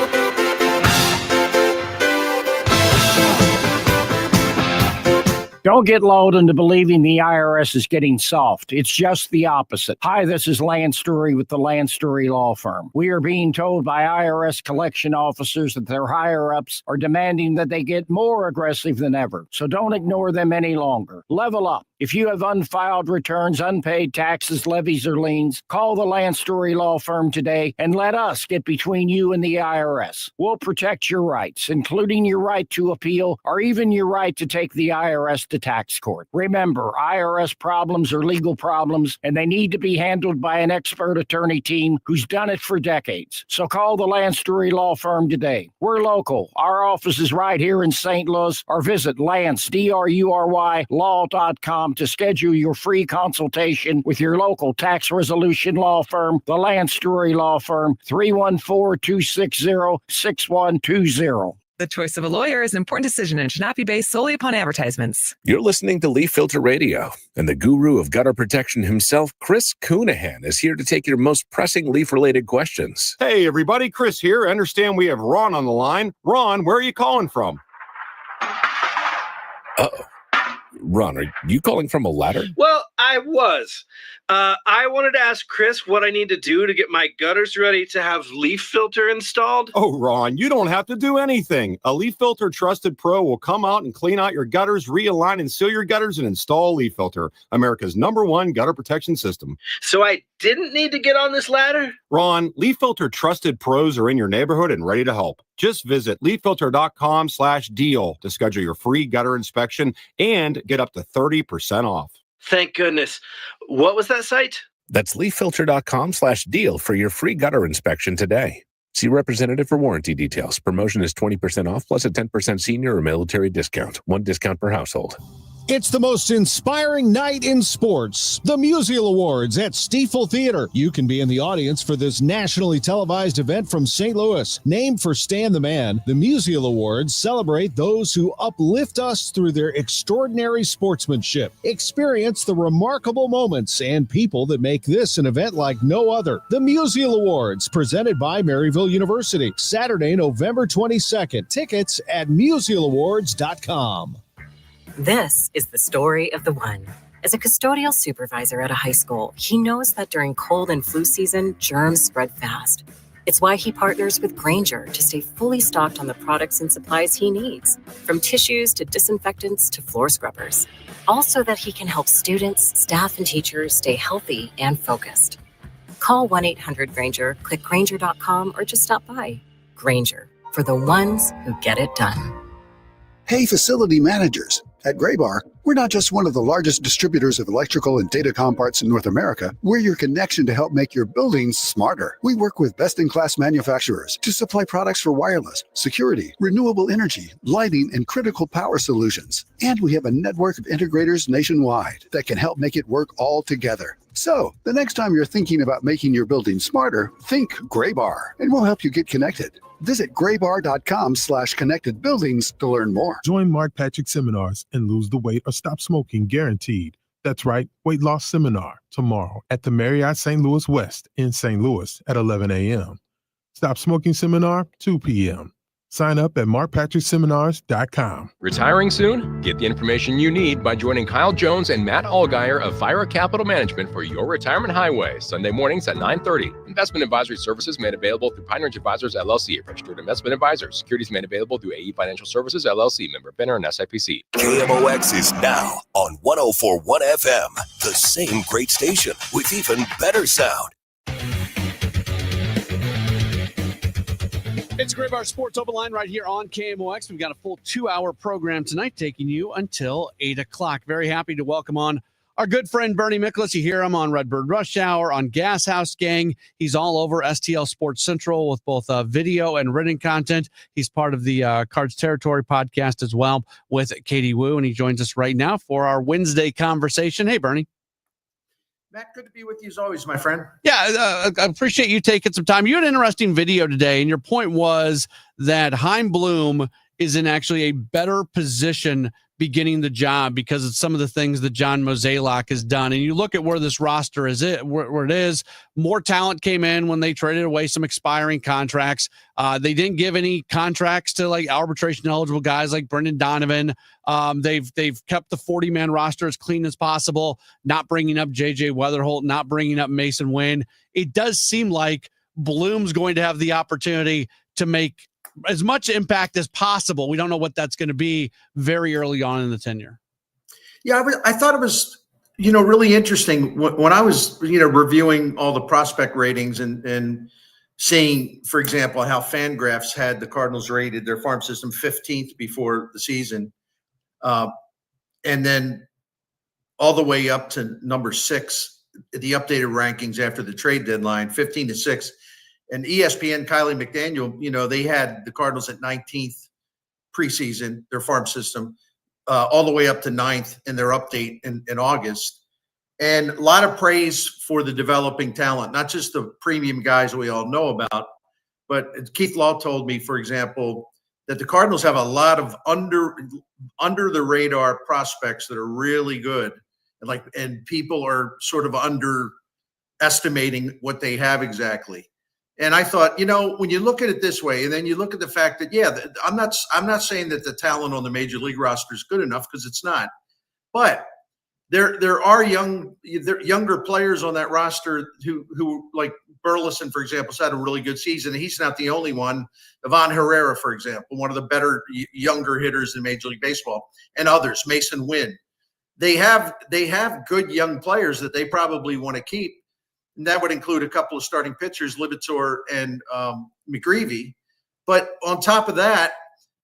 S11: Don't get lulled into believing the IRS is getting soft. It's just the opposite. Hi, this is Lance Story with the Lance Story Law Firm. We are being told by IRS collection officers that their higher-ups are demanding that they get more aggressive than ever. So don't ignore them any longer. Level up. If you have unfiled returns, unpaid taxes, levies, or liens, call the Lance Story Law Firm today and let us get between you and the IRS. We'll protect your rights, including your right to appeal or even your right to take the IRS to tax court. Remember, IRS problems are legal problems, and they need to be handled by an expert attorney team who's done it for decades. So call the Lance Story Law Firm today. We're local. Our office is right here in St. Louis, or visit Lance, DRURY, law.com to schedule your free consultation with your local tax resolution law firm, the Lance Story Law Firm, 314-260-6120.
S12: The choice of a lawyer is an important decision and should not be based solely upon advertisements.
S13: You're listening to Leaf Filter Radio, and the guru of gutter protection himself, Chris Coonahan, is here to take your most pressing leaf-related questions.
S14: Hey, everybody, Chris here. I understand we have Ron on the line. Ron, where are you calling from?
S13: Uh-oh. Ron, are you calling from a ladder?
S15: Well, I was. I wanted to ask Chris what I need to do to get my gutters ready to have leaf filter installed.
S14: Oh, Ron, you don't have to do anything. A Leaf Filter Trusted Pro will come out and clean out your gutters, realign and seal your gutters, and install Leaf Filter, America's #1 gutter protection system.
S15: So I didn't need to get on this ladder?
S14: Ron, Leaf Filter Trusted Pros are in your neighborhood and ready to help. Just visit leaffilter.com/deal to schedule your free gutter inspection and get up to 30% off.
S15: Thank goodness. What was that site?
S13: That's leaffilter.com/deal for your free gutter inspection today. See representative for warranty details. Promotion is 20% off plus a 10% senior or military discount. 1 discount per household.
S16: It's the most inspiring night in sports, the Musial Awards at Stiefel Theater. You can be in the audience for this nationally televised event from St. Louis. Named for Stan the Man, the Musial Awards celebrate those who uplift us through their extraordinary sportsmanship. Experience the remarkable moments and people that make this an event like no other. The Musial Awards, presented by Maryville University, Saturday, November 22nd. Tickets at musialawards.com.
S17: This is the story of the one. As a custodial supervisor at a high school, he knows that during cold and flu season, germs spread fast. It's why he partners with Grainger to stay fully stocked on the products and supplies he needs, from tissues to disinfectants to floor scrubbers. All so that he can help students, staff, and teachers stay healthy and focused. Call 1-800-GRAINGER, click Grainger.com, or just stop by. Grainger, for the ones who get it done.
S6: Hey, facility managers. At Graybar, we're not just one of the largest distributors of electrical and datacom parts in North America. We're your connection to help make your buildings smarter. We work with best-in-class manufacturers to supply products for wireless, security, renewable energy, lighting, and critical power solutions. And we have a network of integrators nationwide that can help make it work all together. So, the next time you're thinking about making your building smarter, think Graybar, and we'll help you get connected. Visit graybar.com/connected buildings to learn more.
S18: Join Mark Patrick seminars and lose the weight or stop smoking guaranteed. That's right, weight loss seminar tomorrow at the Marriott St. Louis West in St. Louis at 11 a.m. Stop smoking seminar, 2 p.m. Sign up at markpatrickseminars.com.
S19: Retiring soon? Get the information you need by joining Kyle Jones and Matt Allgeier of Fira Capital Management for Your Retirement Highway, Sunday mornings at 9:30. Investment advisory services made available through Pine Ridge Advisors, LLC, registered investment advisors. Securities made available through AE Financial Services, LLC, member FINRA and SIPC.
S10: KMOX is now on 104.1 FM, the same great station with even better sound.
S9: It's a Graybar Sports Open Line right here on KMOX. We've got a full 2-hour program tonight taking you until 8 o'clock. Very happy to welcome on our good friend Bernie Miklasz. You hear him on Redbird Rush Hour, on Gas House Gang. He's all over STL Sports Central with both video and written content. He's part of the Cards Territory podcast as well with Katie Wu, and he joins us right now for our Wednesday conversation. Hey, Bernie.
S20: Matt, good to be with you as always, my friend.
S9: Yeah, I appreciate you taking some time. You had an interesting video today, and your point was that Chaim Bloom is in actually a better position beginning the job because of some of the things that John Mozeliak has done. And you look at where this roster is, where it is, more talent came in when they traded away some expiring contracts. They didn't give any contracts to like arbitration eligible guys like Brendan Donovan. They've kept the 40-man roster as clean as possible, not bringing up JJ Weatherholt, not bringing up Mason Wynn. It does seem like Bloom's going to have the opportunity to make as much impact as possible. We don't know what that's going to be very early on in the tenure.
S20: Yeah, I thought it was, really interesting when I was, reviewing all the prospect ratings and seeing, for example, how Fangraphs had the Cardinals rated their farm system 15th before the season. And then all the way up to number 6, the updated rankings after the trade deadline, 15 to 6. And ESPN, Kylie McDaniel, they had the Cardinals at 19th preseason, their farm system, all the way up to 9th in their update in August. And a lot of praise for the developing talent, not just the premium guys we all know about, but Keith Law told me, for example, that the Cardinals have a lot of under the radar prospects that are really good. And people are sort of underestimating what they have exactly. And I thought, when you look at it this way, and then you look at the fact that, I'm not saying that the talent on the major league roster is good enough, because it's not. But there are younger players on that roster who like Burleson, for example, has had a really good season. He's not the only one. Ivan Herrera, for example, one of the better younger hitters in Major League Baseball, and others. Mason Wynn. They have good young players that they probably want to keep. And that would include a couple of starting pitchers, Libator and McGreevy. But on top of that,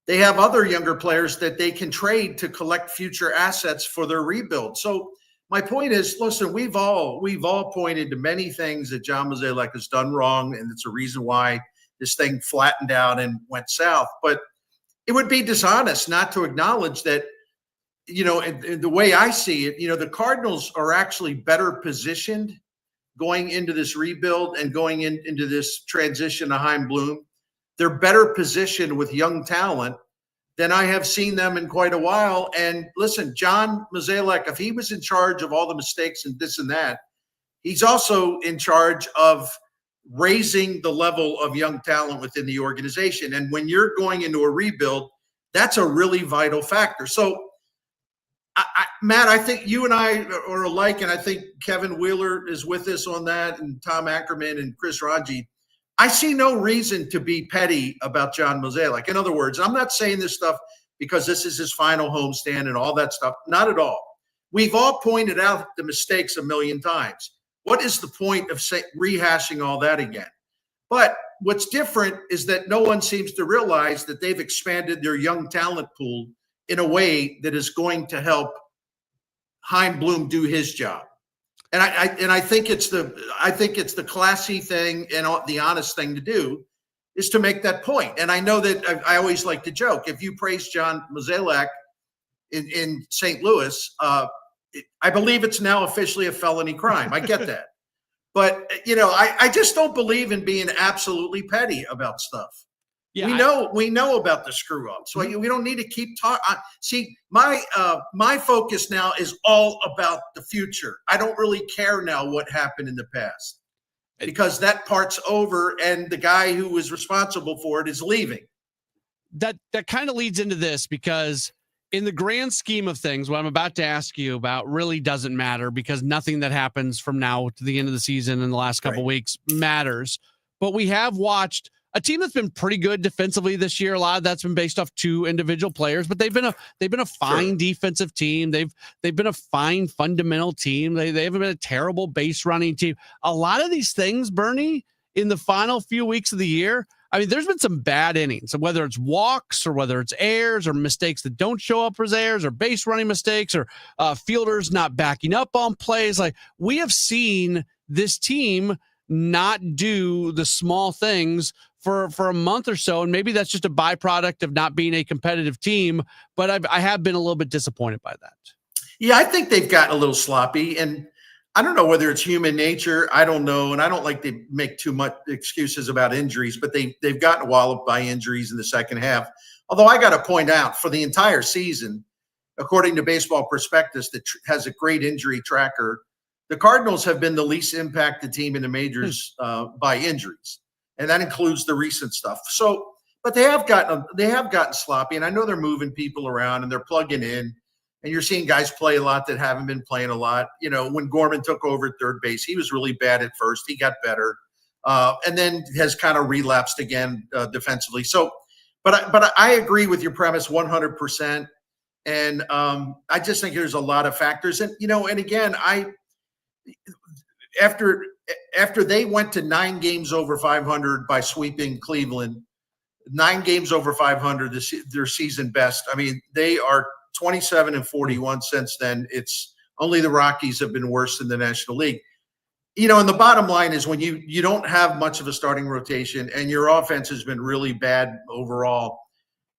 S20: they have other younger players that they can trade to collect future assets for their rebuild. So my point is, listen, we've all pointed to many things that John Mozeliak has done wrong, and it's a reason why this thing flattened out and went south. But it would be dishonest not to acknowledge that, in the way I see it, the Cardinals are actually better positioned going into this rebuild and going into this transition to Chaim Bloom. They're better positioned with young talent than I have seen them in quite a while. And listen, John Mozeliak, if he was in charge of all the mistakes and this and that, he's also in charge of raising the level of young talent within the organization. And when you're going into a rebuild, that's a really vital factor. So Matt, I think you and I are alike, and I think Kevin Wheeler is with us on that, and Tom Ackerman and Chris Ranji. I see no reason to be petty about John Mozeliak. In other words, I'm not saying this stuff because this is his final homestand and all that stuff. Not at all. We've all pointed out the mistakes a million times. What is the point of rehashing all that again? But what's different is that no one seems to realize that they've expanded their young talent pool in a way that is going to help Chaim Bloom do his job. And I think it's the classy thing and the honest thing to do is to make that point. And I know that I always like to joke, if you praise John Mozeliak in St. Louis, I believe it's now officially a felony crime. I get that. But, I just don't believe in being absolutely petty about stuff. Yeah, we know about the screw up, so we don't need to keep talking. See, my focus now is all about the future. I don't really care now what happened in the past because that part's over, and the guy who was responsible for it is leaving.
S9: That kind of leads into this because in the grand scheme of things, what I'm about to ask you about really doesn't matter because nothing that happens from now to the end of the season in the last couple weeks matters. But we have watched a team that's been pretty good defensively this year. A lot of that's been based off two individual players, but they've been a fine defensive team. They've been a fine fundamental team. They haven't been a terrible base running team. A lot of these things, Bernie, in the final few weeks of the year, I mean, there's been some bad innings, whether it's walks or whether it's errors or mistakes that don't show up as errors or base running mistakes or fielders not backing up on plays. Like, we have seen this team not do the small things for a month or so. And maybe that's just a byproduct of not being a competitive team, but I have been a little bit disappointed by that. Yeah, I think they've gotten a little sloppy, and I don't know whether it's human nature. I don't know. And I don't like to make too much excuses about injuries, but they've gotten walloped by injuries in the second half. Although I got to point out for the entire season, according to Baseball Prospectus that has a great injury tracker, the Cardinals have been the least impacted team in the majors by injuries. And that includes the recent stuff. So, but they have gotten sloppy, and I know they're moving people around and they're plugging in, and you're seeing guys play a lot that haven't been playing a lot. When Gorman took over at third base, he was really bad at first. He got better, and then has kind of relapsed again defensively. So, but I agree with your premise 100%, and I just think there's a lot of factors, and and again, after they went to 9 games over 500 by sweeping Cleveland, 9 games over 500, their season best. I mean, they are 27-41 since then. It's only the Rockies have been worse than the National League. And the bottom line is when you don't have much of a starting rotation and your offense has been really bad overall,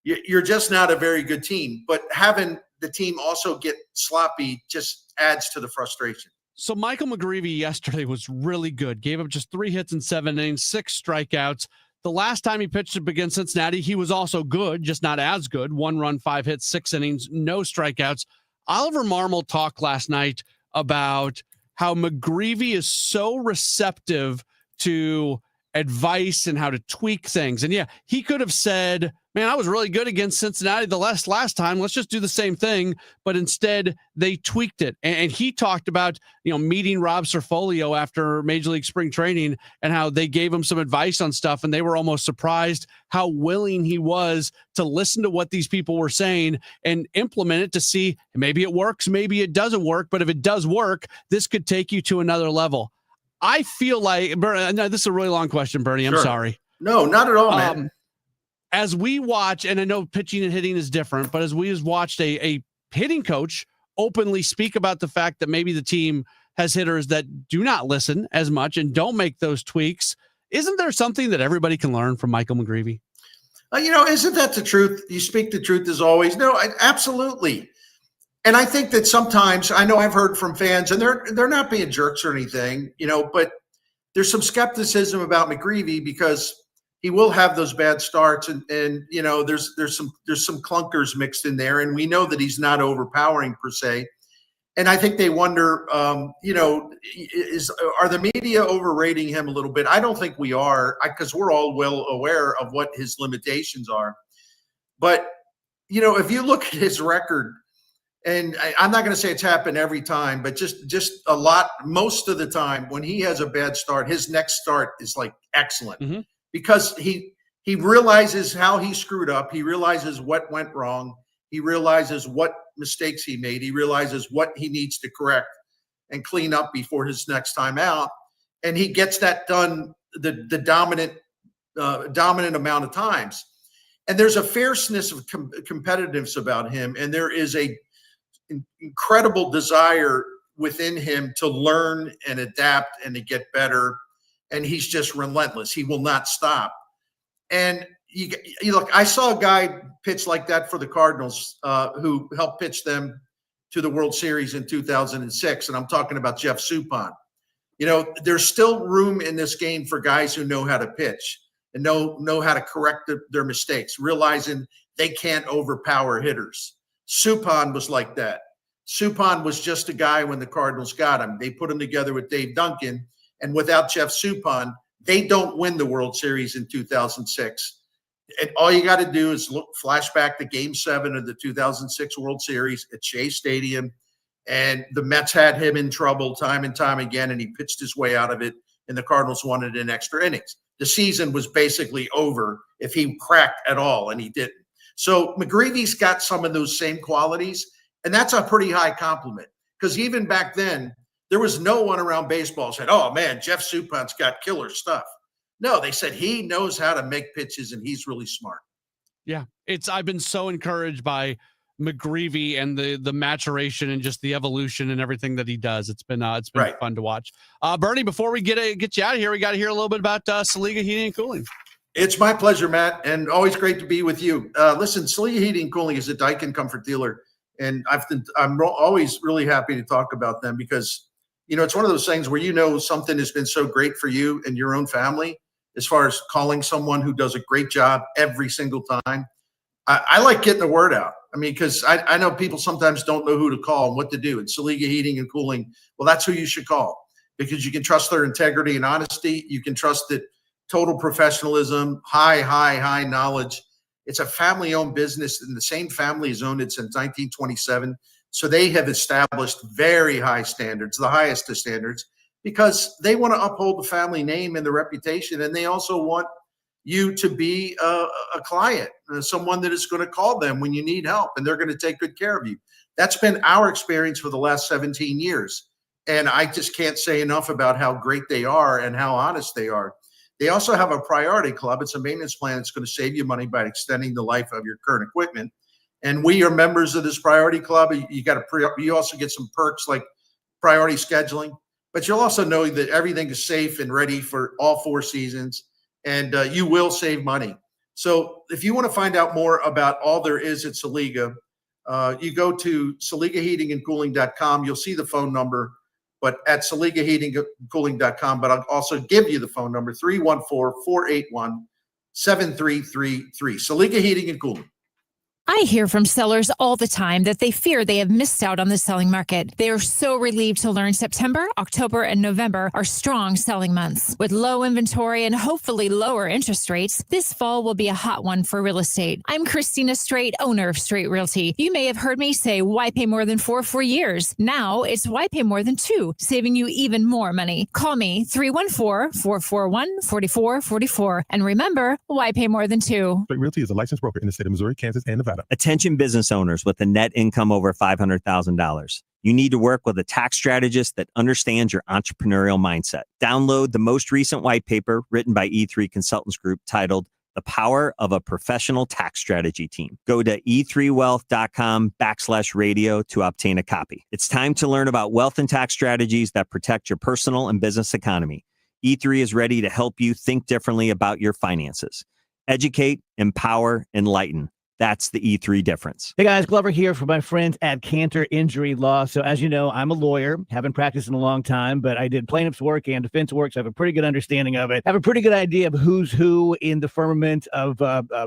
S9: you're just not a very good team. But having the team also get sloppy just adds to the frustration. So Michael McGreevy yesterday was really good. Gave up just 3 hits in 7 innings, 6 strikeouts. The last time he pitched up against Cincinnati, he was also good, just not as good. 1 run, 5 hits, 6 innings, no strikeouts. Oliver Marmol talked last night about how McGreevy is so receptive to advice and how to tweak things. And yeah, he could have said, man, I was really good against Cincinnati the last time. Let's just do the same thing. But instead, they tweaked it. And he talked about, meeting Rob Cerfolio after Major League Spring Training and how they gave him some advice on stuff. And they were almost surprised how willing he was to listen to what these people were saying and implement it to see maybe it works, maybe it doesn't work. But if it does work, this could take you to another level. I feel like, no, this is a really long question, Bernie. I'm sorry. No, not at all, man. As we watch, and I know pitching and hitting is different, but as we have watched a hitting coach openly speak about the fact that maybe the team has hitters that do not listen as much and don't make those tweaks, isn't there something that everybody can learn from Michael McGreevy? Isn't that the truth? You speak the truth as always. No, absolutely. And I think that sometimes, I know I've heard from fans, and they're not being jerks or anything, but there's some skepticism about McGreevy because he will have those bad starts, and there's some clunkers mixed in there, and we know that he's not overpowering per se. And I think they wonder, are the media overrating him a little bit? I don't think we are, because we're all well aware of what his limitations are. But if you look at his record, and I'm not going to say it's happened every time, but just a lot, most of the time when he has a bad start, his next start is like
S20: excellent because he realizes how he screwed up. He realizes what went wrong. He realizes what mistakes he made. He realizes what he needs to correct and clean up before his next time out. And he gets that done the dominant amount of times. And there's a fierceness of competitiveness about him. And there is a incredible desire within him to learn and adapt and to get better. And he's just relentless. He will not stop. And you look, I saw a guy pitch like that for the Cardinals who helped pitch them to the World Series in 2006. And I'm talking about Jeff Suppan. There's still room in this game for guys who know how to pitch and know how to correct their mistakes, realizing they can't overpower hitters. Suppan was like that. Suppan was just a guy when the Cardinals got him. They put him together with Dave Duncan. And without Jeff Suppan, they don't win the World Series in 2006. And all you got to do is flash back to Game 7 of the 2006 World Series at Shea Stadium. And the Mets had him in trouble time and time again, and he pitched his way out of it, and the Cardinals won it in extra innings. The season was basically over if he cracked at all, and he didn't. So McGreevy's got some of those same qualities, and that's a pretty high compliment because even back then, there was no one around baseball who said, oh, man, Jeff Suppan's got killer stuff. No, they said he knows how to make pitches, and he's really smart.
S9: Yeah, I've been so encouraged by McGreevy and the maturation and just the evolution and everything that he does. It's been
S20: right.
S9: Fun to watch. Bernie, before we get you out of here, we got to hear a little bit about Saliga Heating and Cooling.
S20: It's my pleasure, Matt, and always great to be with you. Listen, Saliga Heating and Cooling is a Daikin comfort dealer, and I'm always really happy to talk about them because it's one of those things where something has been so great for you and your own family as far as calling someone who does a great job every single time. I like getting the word out. I mean, because I know people sometimes don't know who to call and what to do. And Saliga Heating and Cooling, well, that's who you should call because you can trust their integrity and honesty. You can trust that total professionalism, high knowledge. It's a family-owned business, and the same family has owned it since 1927. So they have established very high standards, the highest of standards, because they want to uphold the family name and the reputation, and they also want you to be a client, someone that is going to call them when you need help, and they're going to take good care of you. That's been our experience for the last 17 years. And I just can't say enough about how great they are and how honest they are. They also have a priority club. It's a maintenance plan that's going to save you money by extending the life of your current equipment. And we are members of this priority club. You also get some perks like priority scheduling, but you'll also know that everything is safe and ready for all 4 seasons. And you will save money. So if you want to find out more about all there is at Saliga, you go to SaligaHeatingandCooling.com. You'll see the phone number, but at SaligaHeatingandCooling.com. But I'll also give you the phone number, 314-481-7333. Saliga Heating and Cooling.
S2: I hear from sellers all the time that they fear they have missed out on the selling market. They are so relieved to learn September, October, and November are strong selling months. With low inventory and hopefully lower interest rates, this fall will be a hot one for real estate. I'm Christina Straight, owner of Straight Realty. You may have heard me say, why pay more than 4 for years? Now it's why pay more than 2, saving you even more money. Call me 314-441-4444. And remember, why pay more than 2?
S18: Straight Realty is a licensed broker in the state of Missouri, Kansas, and Nevada.
S21: Attention business owners with a net income over $500,000. You need to work with a tax strategist that understands your entrepreneurial mindset. Download the most recent white paper written by E3 Consultants Group titled The Power of a Professional Tax Strategy Team. Go to e3wealth.com/radio to obtain a copy. It's time to learn about wealth and tax strategies that protect your personal and business economy. E3 is ready to help you think differently about your finances. Educate, empower, enlighten. That's the E3 difference.
S22: Hey guys, Glover here for my friends at Cantor Injury Law. So as you know, I'm a lawyer, haven't practiced in a long time, but I did plaintiff's work and defense work, so I have a pretty good understanding of it. I have a pretty good idea of who's who in the firmament of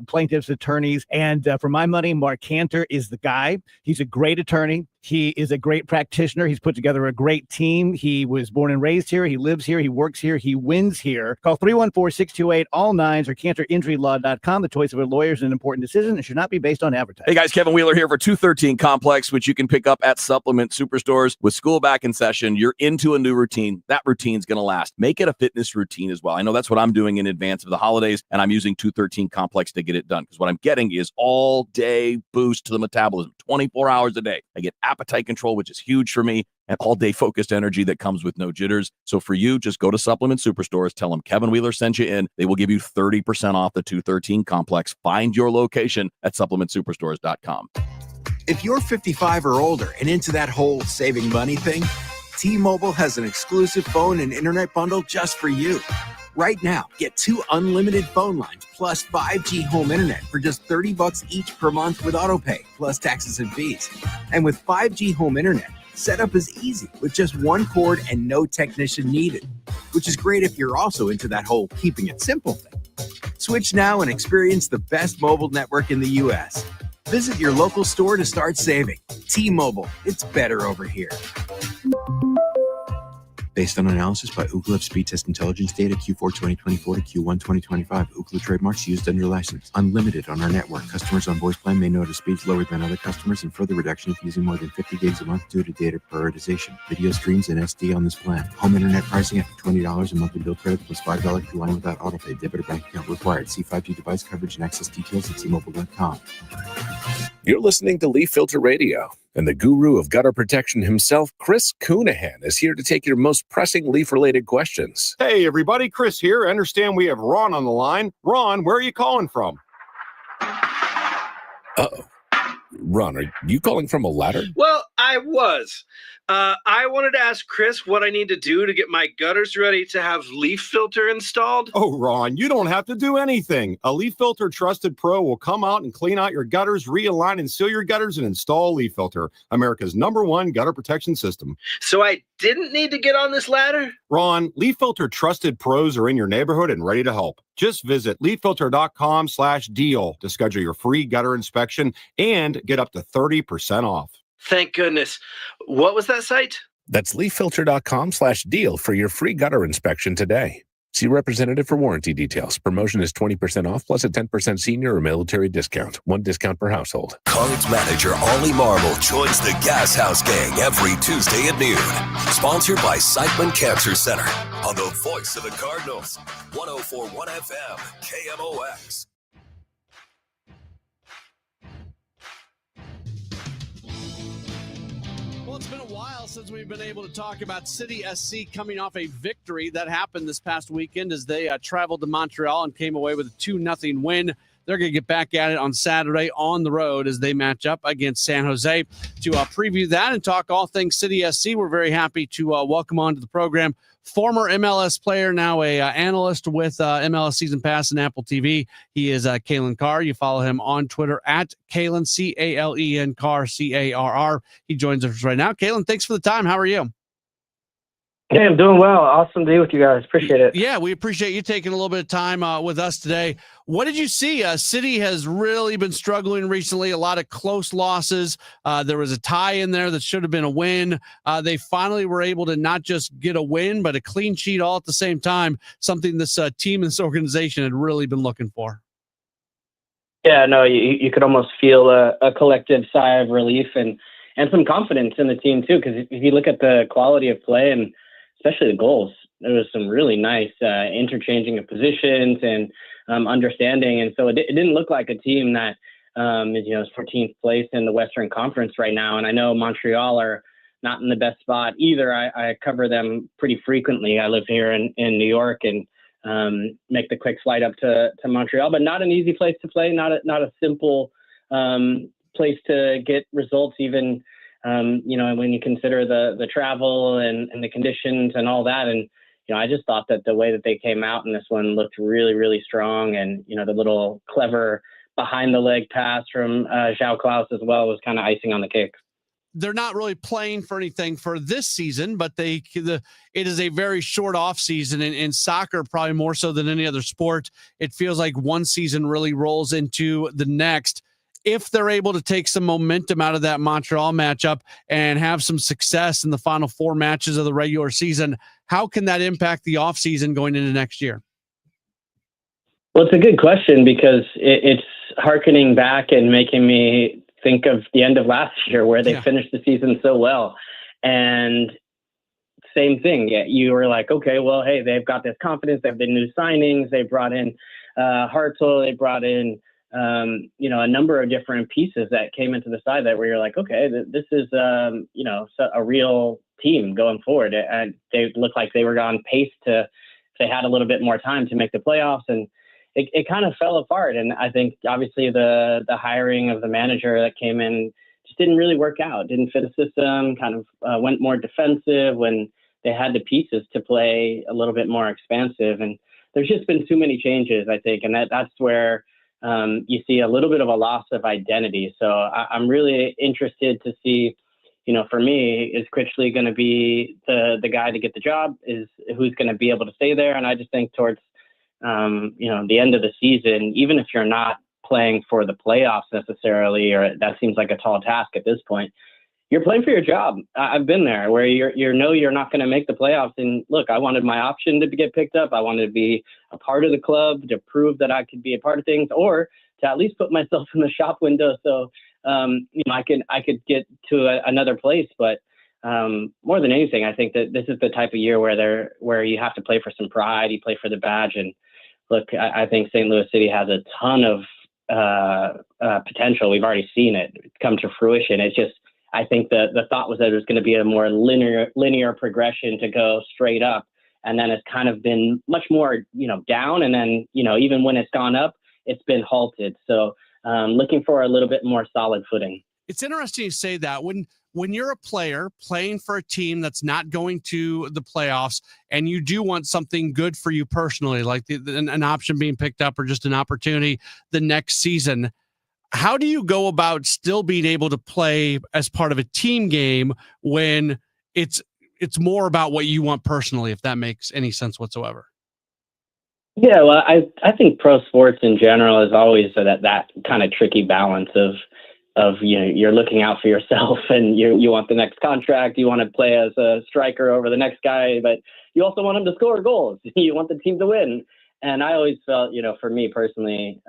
S22: plaintiffs, attorneys. And for my money, Mark Cantor is the guy. He's a great attorney. He is a great practitioner. He's put together a great team. He was born and raised here. He lives here. He works here. He wins here. Call 314-628-ALL-9s or CantorInjuryLaw.com. The choice of a lawyer is an important decision and should not be based on advertising.
S1: Hey guys, Kevin Wheeler here for 213 Complex, which you can pick up at Supplement Superstores. With school back in session, you're into a new routine. That routine's going to last. Make it a fitness routine as well. I know that's what I'm doing in advance of the holidays, and I'm using 213 Complex to get it done because what I'm getting is all-day boost to the metabolism, 24 hours a day. I get appetite control, which is huge for me, and all-day focused energy that comes with no jitters. So for you, just go to Supplement Superstores, tell them Kevin Wheeler sent you in. They will give you 30% off the 213 Complex. Find your location at supplementsuperstores.com.
S3: If you're 55 or older and into that whole saving money thing, T-Mobile has an exclusive phone and internet bundle just for you. Right now, get 2 unlimited phone lines plus 5G home internet for just $30 each per month with autopay, plus taxes and fees. And with 5G home internet, setup is easy with just one cord and no technician needed, which is great if you're also into that whole keeping it simple thing. Switch now and experience the best mobile network in the U.S. Visit your local store to start saving. T-Mobile, it's better over here. Based on analysis by Ookla Speed Test Intelligence data Q4 2024 to Q1 2025. Ookla trademarks used under license. Unlimited on our network. Customers on voice plan may notice speeds lower than other customers and further reduction if using more than 50 gigs a month due to data prioritization. Video streams and SD on this plan. Home internet pricing after $20 a monthly bill credit plus $5 per line without autopay. Debit or bank account required. See 5G device coverage and access details at T-Mobile.com.
S13: You're listening to Leaf Filter Radio, and the guru of gutter protection himself, Chris Coonahan, is here to take your most pressing leaf-related questions.
S14: Hey, everybody, Chris here. I understand we have Ron on the line. Ron, where are you calling from?
S13: Uh-oh. Ron, are you calling from a ladder?
S15: Well, I was. I wanted to ask Chris what I need to do to get my gutters ready to have leaf filter installed.
S14: Oh, Ron, you don't have to do anything. A Leaf Filter Trusted Pro will come out and clean out your gutters, realign and seal your gutters, and install Leaf Filter, America's #1 gutter protection system.
S15: So I didn't need to get on this ladder?
S14: Ron, Leaf Filter Trusted Pros are in your neighborhood and ready to help. Just visit leaffilter.com/deal to schedule your free gutter inspection and get up to 30% off.
S15: Thank goodness. What was that site?
S13: That's leaffilter.com/deal for your free gutter inspection today. See representative for warranty details. Promotion is 20% off plus a 10% senior or military discount. 1 discount per household.
S10: Cards manager Ollie Marble joins the Gas House Gang every Tuesday at noon. Sponsored by Siteman Cancer Center on the voice of the Cardinals. 104.1 FM, KMOX.
S9: Well, it's been a while since we've been able to talk about City SC coming off a victory that happened this past weekend as they traveled to Montreal and came away with a 2-0 win. They're going to get back at it on Saturday on the road as they match up against San Jose. To preview that and talk all things City SC, we're very happy to welcome onto the program former MLS player, now a analyst with MLS Season Pass and Apple TV. He is Kalen Carr. You follow him on Twitter at Kalen, Calen Carr, Carr. He joins us right now. Kalen, thanks for the time. How are you?
S4: Hey, I'm doing well. Awesome to be with you guys. Appreciate it.
S9: Yeah, we appreciate you taking a little bit of time with us today. What did you see? City has really been struggling recently. A lot of close losses. There was a tie in there that should have been a win. They finally were able to not just get a win, but a clean sheet all at the same time, something this team and this organization had really been looking for.
S4: Yeah, no, you could almost feel a collective sigh of relief and some confidence in the team, too, because if you look at the quality of play and especially the goals, there was some really nice interchanging of positions and understanding. And so it didn't look like a team that is 14th place in the Western Conference right now. And I know Montreal are not in the best spot either. I cover them pretty frequently. I live here in New York and make the quick flight up to Montreal, but not an easy place to play, not a simple place to get results even. When you consider the travel and the conditions and all that. And, I just thought that the way that they came out in this one looked really, really strong. And, the little clever behind the leg pass from João Klaus as well was kind of icing on the cake.
S9: They're not really playing for anything for this season, but it is a very short off season in soccer, probably more so than any other sport. It feels like one season really rolls into the next. if they're able to take some momentum out of that Montreal matchup and have some success in the final 4 matches of the regular season, how can that impact the offseason going into next year?
S4: Well, it's a good question because it's hearkening back and making me think of the end of last year where they finished the season so well. And same thing. Yeah, you were like, okay, well, hey, they've got this confidence. They have the new signings. They brought in Hartzell. They brought in, a number of different pieces that came into the side that where you're like, okay, this is, a real team going forward. And they looked like they were on pace to, if they had a little bit more time, to make the playoffs. And it kind of fell apart. And I think obviously the hiring of the manager that came in just didn't really work out, didn't fit the system, kind of went more defensive when they had the pieces to play a little bit more expansive. And there's just been too many changes, I think. And that's where you see a little bit of a loss of identity. So I'm really interested to see, for me, is Critchley going to be the guy to get the job? Is who's going to be able to stay there? And I just think towards the end of the season, even if you're not playing for the playoffs necessarily, or that seems like a tall task at this point, you're playing for your job. I've been there where you're not going to make the playoffs. And look, I wanted my option to get picked up. I wanted to be a part of the club to prove that I could be a part of things, or to at least put myself in the shop window. So, I could get to another place, but more than anything, I think that this is the type of year where you have to play for some pride. You play for the badge. And look, I think St. Louis City has a ton of potential. We've already seen it come to fruition. It's just, I think the thought was that it was going to be a more linear progression to go straight up. And then it's kind of been much more, down. And then, even when it's gone up, it's been halted. So looking for a little bit more solid footing.
S9: It's interesting you say that. When you're a player playing for a team that's not going to the playoffs and you do want something good for you personally, like an option being picked up or just an opportunity the next season, how do you go about still being able to play as part of a team game when it's more about what you want personally, if that makes any sense whatsoever?
S4: Yeah, well, I think pro sports in general is always that kind of tricky balance of you're looking out for yourself and you want the next contract, you want to play as a striker over the next guy, but you also want him to score goals. You want the team to win. And I always felt, for me personally,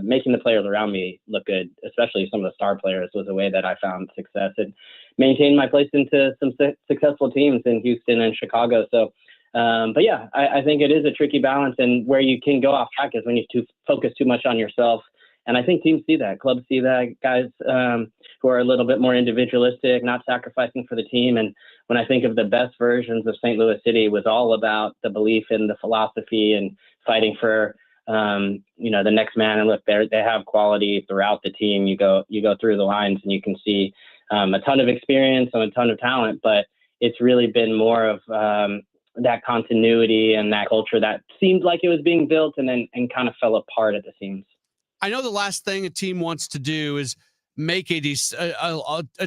S4: making the players around me look good, especially some of the star players, was a way that I found success and maintained my place into some successful teams in Houston and Chicago. So, but yeah, I think it is a tricky balance, and where you can go off track is when you focus too much on yourself. And I think teams see that, clubs see that, guys who are a little bit more individualistic, not sacrificing for the team. And when I think of the best versions of St. Louis City, was all about the belief in the philosophy and fighting for, the next man. And look, they have quality throughout the team. You go through the lines and you can see a ton of experience and a ton of talent, but it's really been more of that continuity and that culture that seemed like it was being built and kind of fell apart at the seams.
S9: I know the last thing a team wants to do is make a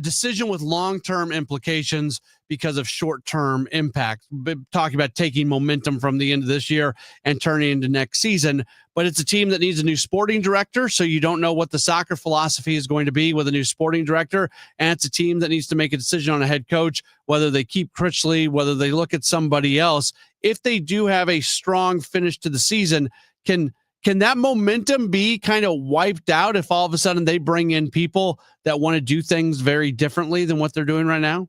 S9: decision with long-term implications because of short-term impact. Talking about taking momentum from the end of this year and turning into next season, but it's a team that needs a new sporting director, so you don't know what the soccer philosophy is going to be with a new sporting director, and it's a team that needs to make a decision on a head coach, whether they keep Critchley, whether they look at somebody else. If they do have a strong finish to the season, can that momentum be kind of wiped out if all of a sudden they bring in people that want to do things very differently than what they're doing right now?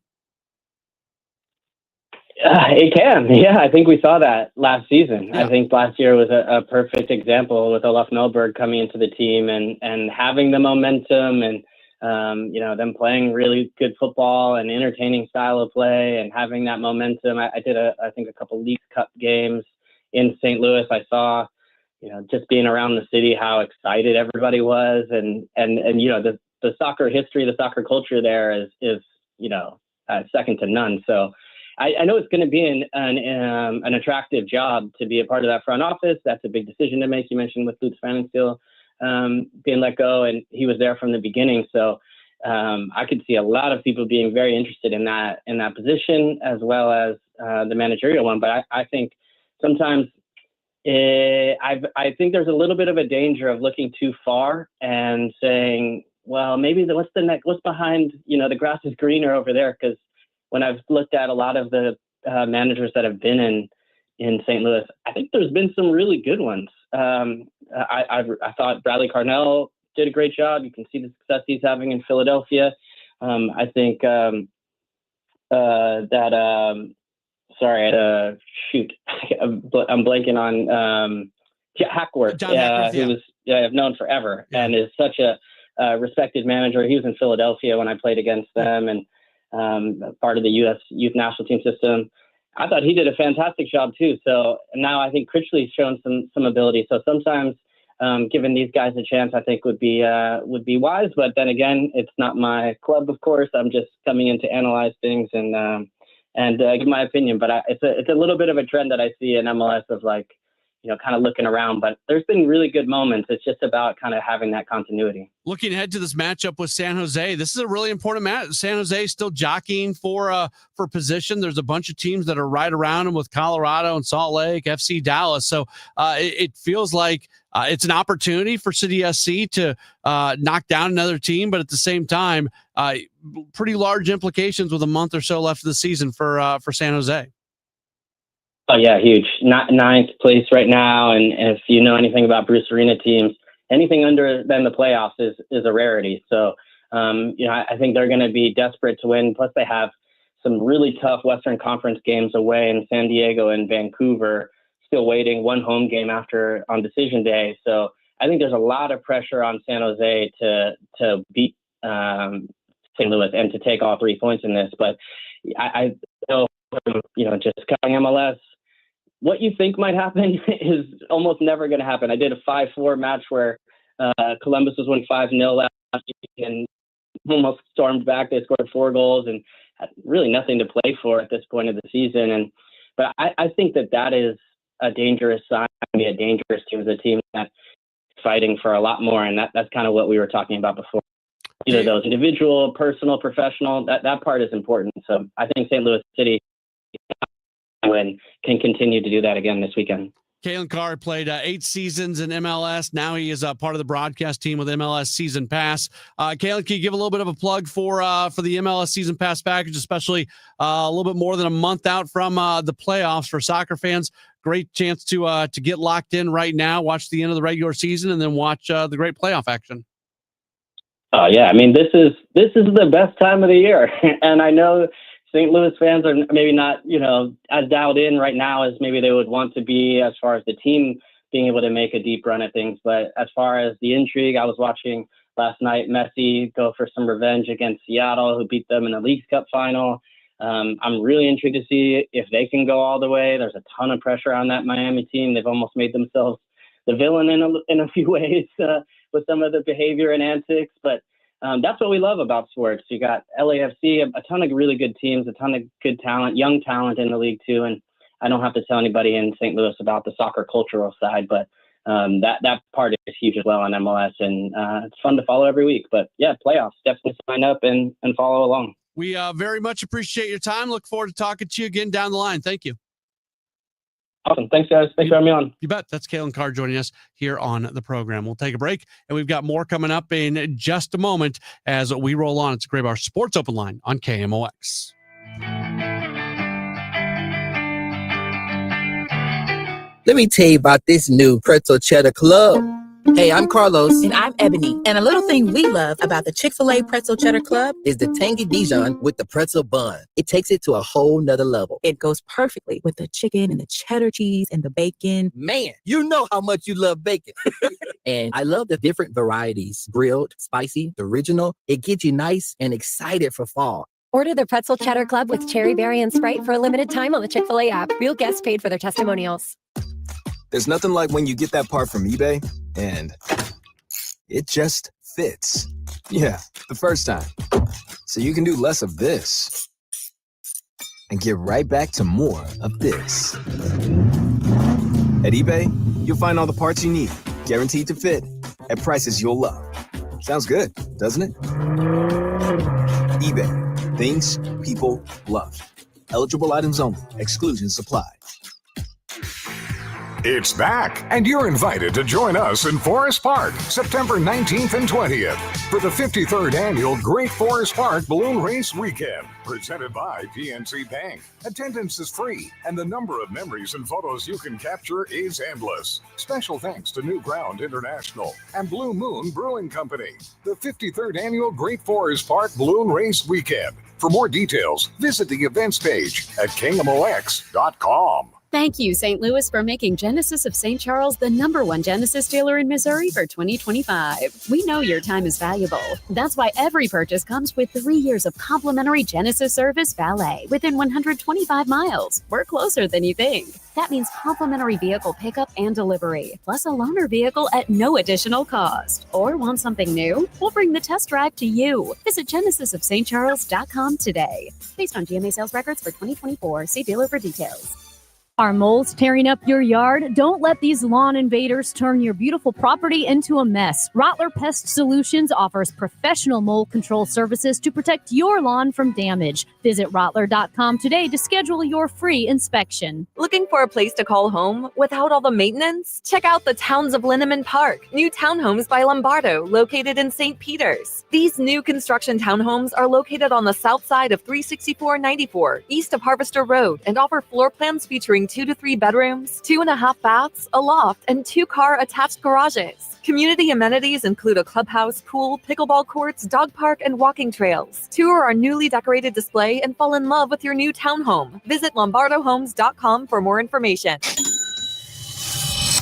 S4: It can. Yeah, I think we saw that last season. Yeah. I think last year was a perfect example with Olaf Melberg coming into the team and having the momentum and, them playing really good football and entertaining style of play and having that momentum. I did a couple League Cup games in St. Louis. I saw, just being around the city, how excited everybody was. And the soccer history, the soccer culture there is second to none. So I know it's going to be an attractive job to be a part of that front office. That's a big decision to make. You mentioned with Lutz Pfannenstiel being let go, and he was there from the beginning. So I could see a lot of people being very interested in that position, as well as the managerial one. But I think sometimes I think there's a little bit of a danger of looking too far and saying, well, maybe what's the next? What's behind? The grass is greener over there. Because when I've looked at a lot of the managers that have been in St. Louis, I think there's been some really good ones. I thought Bradley Carnell did a great job. You can see the success he's having in Philadelphia. I think shoot, I'm blanking on Hackworth,
S9: John Hackworth,
S4: who was I've known forever and is such a respected manager. He was in Philadelphia when I played against them and part of the U.S. youth national team system. I thought he did a fantastic job too. So now I think Critchley's shown some ability. So sometimes giving these guys a chance, I think would be wise. But then again, it's not my club, of course. I'm just coming in to analyze things and give my opinion. But it's a little bit of a trend that I see in MLS of kind of looking around, but there's been really good moments. It's just about kind of having that continuity.
S9: Looking ahead to this matchup with San Jose, this is a really important match. San Jose is still jockeying for position. There's a bunch of teams that are right around them with Colorado and Salt Lake, FC Dallas. So it feels like it's an opportunity for City SC to knock down another team, but at the same time, pretty large implications with a month or so left of the season for San Jose.
S4: Oh yeah, huge. Ninth place right now, and if you know anything about Bruce Arena teams, anything under than the playoffs is a rarity. So, I think they're going to be desperate to win. Plus, they have some really tough Western Conference games away in San Diego and Vancouver. Still waiting one home game on decision day. So, I think there's a lot of pressure on San Jose to beat St. Louis and to take all 3 points in this. But I know, just covering MLS. What you think might happen is almost never going to happen. I did a 5-4 match where Columbus was winning 5-0 last week and almost stormed back. They scored 4 goals and had really nothing to play for at this point of the season. But I think that is a dangerous sign. A dangerous team is a team that's fighting for a lot more, and that's kind of what we were talking about before. Either those individual, personal, professional. That part is important. So I think St. Louis City can continue to do that again this weekend.
S9: Kalen Carr played 8 seasons in MLS. Now he is part of the broadcast team with MLS Season Pass. Kalen, can you give a little bit of a plug for the MLS Season Pass package, especially a little bit more than a month out from the playoffs for soccer fans? Great chance to get locked in right now, watch the end of the regular season, and then watch the great playoff action.
S4: Oh yeah, I mean this is the best time of the year, and I know St. Louis fans are maybe not, as dialed in right now as maybe they would want to be as far as the team being able to make a deep run at things. But as far as the intrigue, I was watching last night Messi go for some revenge against Seattle, who beat them in the Leagues Cup final. I'm really intrigued to see if they can go all the way. There's a ton of pressure on that Miami team. They've almost made themselves the villain in a few ways with some of the behavior and antics. But that's what we love about sports. You got LAFC, a ton of really good teams, a ton of good talent, young talent in the league too. And I don't have to tell anybody in St. Louis about the soccer cultural side, but that part is huge as well on MLS, and it's fun to follow every week. But yeah, playoffs, definitely sign up and follow along.
S9: We very much appreciate your time. Look forward to talking to you again down the line. Thank you.
S4: Awesome. Thanks, guys. Thanks for having me on.
S9: You bet. That's Kalen Carr joining us here on the program. We'll take a break, and we've got more coming up in just a moment as we roll on. It's a Graybar Sports Open Line on KMOX.
S5: Let me tell you about this new pretzel cheddar club. Hey, I'm Carlos.
S7: And I'm Ebony. And a little thing we love about the Chick-fil-A Pretzel Cheddar Club
S5: is the tangy Dijon with the pretzel bun. It takes it to a whole nother level.
S7: It goes perfectly with the chicken and the cheddar cheese and the bacon.
S5: Man, you know how much you love bacon. And I love the different varieties. Grilled, spicy, original. It gets you nice and excited for fall.
S23: Order the Pretzel Cheddar Club with Cherry Berry and Sprite for a limited time on the Chick-fil-A app. Real guests paid for their testimonials.
S24: There's nothing like when you get that part from eBay and it just fits. Yeah, the first time. So you can do less of this and get right back to more of this. At eBay, you'll find all the parts you need, guaranteed to fit, at prices you'll love. Sounds good, doesn't it? eBay, things people love. Eligible items only. Exclusions apply.
S8: It's back, and you're invited to join us in Forest Park, September 19th and 20th, for the 53rd Annual Great Forest Park Balloon Race Weekend, presented by PNC Bank. Attendance is free, and the number of memories and photos you can capture is endless. Special thanks to New Ground International and Blue Moon Brewing Company. The 53rd Annual Great Forest Park Balloon Race Weekend. For more details, visit the events page at KMOX.com.
S11: Thank you, St. Louis, for making Genesis of St. Charles the #1 Genesis dealer in Missouri for 2025. We know your time is valuable. That's why every purchase comes with 3 years of complimentary Genesis service valet within 125 miles. We're closer than you think. That means complimentary vehicle pickup and delivery, plus a loaner vehicle at no additional cost. Or want something new? We'll bring the test drive to you. Visit genesisofstcharles.com today. Based on GMA sales records for 2024, see dealer for details.
S12: Are moles tearing up your yard? Don't let these lawn invaders turn your beautiful property into a mess. Rottler Pest Solutions offers professional mole control services to protect your lawn from damage. Visit Rottler.com today to schedule your free inspection.
S16: Looking for a place to call home without all the maintenance? Check out the Towns of Linneman Park, new townhomes by Lombardo, located in St. Peters. These new construction townhomes are located on the south side of 36494, east of Harvester Road, and offer floor plans featuring 2 to 3 bedrooms, 2.5 baths, a loft, and 2-car attached garages. Community amenities include a clubhouse, pool, pickleball courts, dog park, and walking trails. Tour our newly decorated display and fall in love with your new townhome. Visit lombardohomes.com for more information.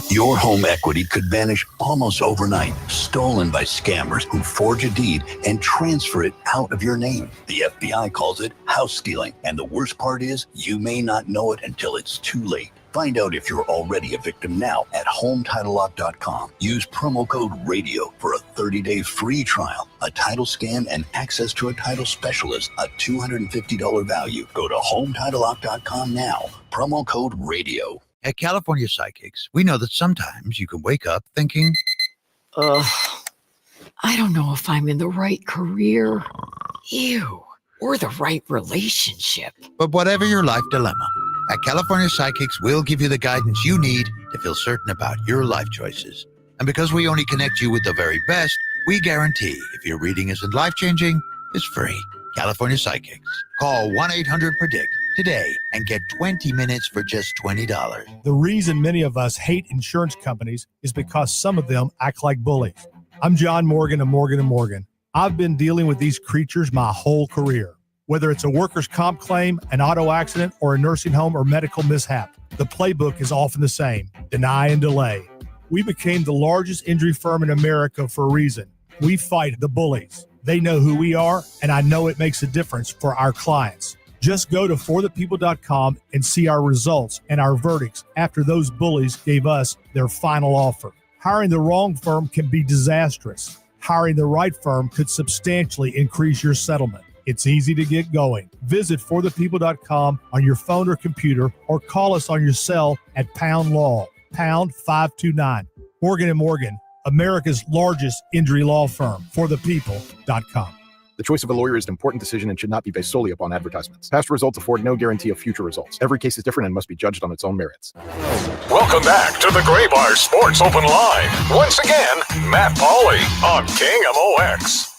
S25: Your home equity could vanish almost overnight, stolen by scammers who forge a deed and transfer it out of your name. The FBI calls it house stealing, and the worst part is you may not know it until it's too late. Find out if you're already a victim now at HomeTitleLock.com. Use promo code RADIO for a 30-day free trial, a title scan, and access to a title specialist, a $250 value. Go to HomeTitleLock.com now. Promo code RADIO.
S26: At California Psychics, we know that sometimes you can wake up thinking,
S27: I don't know if I'm in the right career, or the right relationship.
S26: But whatever your life dilemma, at California Psychics, we'll give you the guidance you need to feel certain about your life choices. And because we only connect you with the very best, we guarantee if your reading isn't life-changing, it's free. California Psychics. Call 1-800-PREDICT today and get 20 minutes for just $20.
S28: The reason many of us hate insurance companies is because some of them act like bullies. I'm John Morgan of Morgan & Morgan. I've been dealing with these creatures my whole career. Whether it's a workers' comp claim, an auto accident, or a nursing home or medical mishap, the playbook is often the same: deny and delay. We became the largest injury firm in America for a reason. We fight the bullies. They know who we are, and I know it makes a difference for our clients. Just go to forthepeople.com and see our results and our verdicts after those bullies gave us their final offer. Hiring the wrong firm can be disastrous. Hiring the right firm could substantially increase your settlement. It's easy to get going. Visit forthepeople.com on your phone or computer, or call us on your cell at Pound Law, pound 529. Morgan & Morgan, America's largest injury law firm. forthepeople.com.
S29: The choice of a lawyer is an important decision and should not be based solely upon advertisements. Past results afford no guarantee of future results. Every case is different and must be judged on its own merits.
S8: Welcome back to the Gray Bar Sports Open Line. Once again, Matt Pauley on KMOX.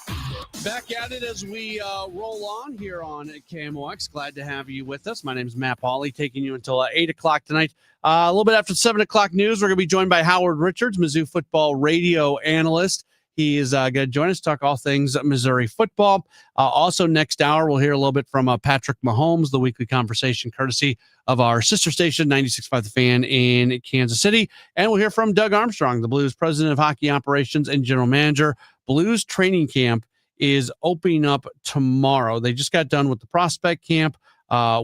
S9: Back at it as we roll on here on KMOX. Glad to have you with us. My name is Matt Pauley, taking you until 8 o'clock tonight. A little bit after 7 o'clock news, we're going to be joined by Howard Richards, Mizzou football radio analyst. He is going to join us to talk all things Missouri football. Also, next hour, we'll hear a little bit from Patrick Mahomes, the weekly conversation courtesy of our sister station, 96.5 The Fan in Kansas City. And we'll hear from Doug Armstrong, the Blues president of hockey operations and general manager. Blues training camp is opening up tomorrow. They just got done with the prospect camp,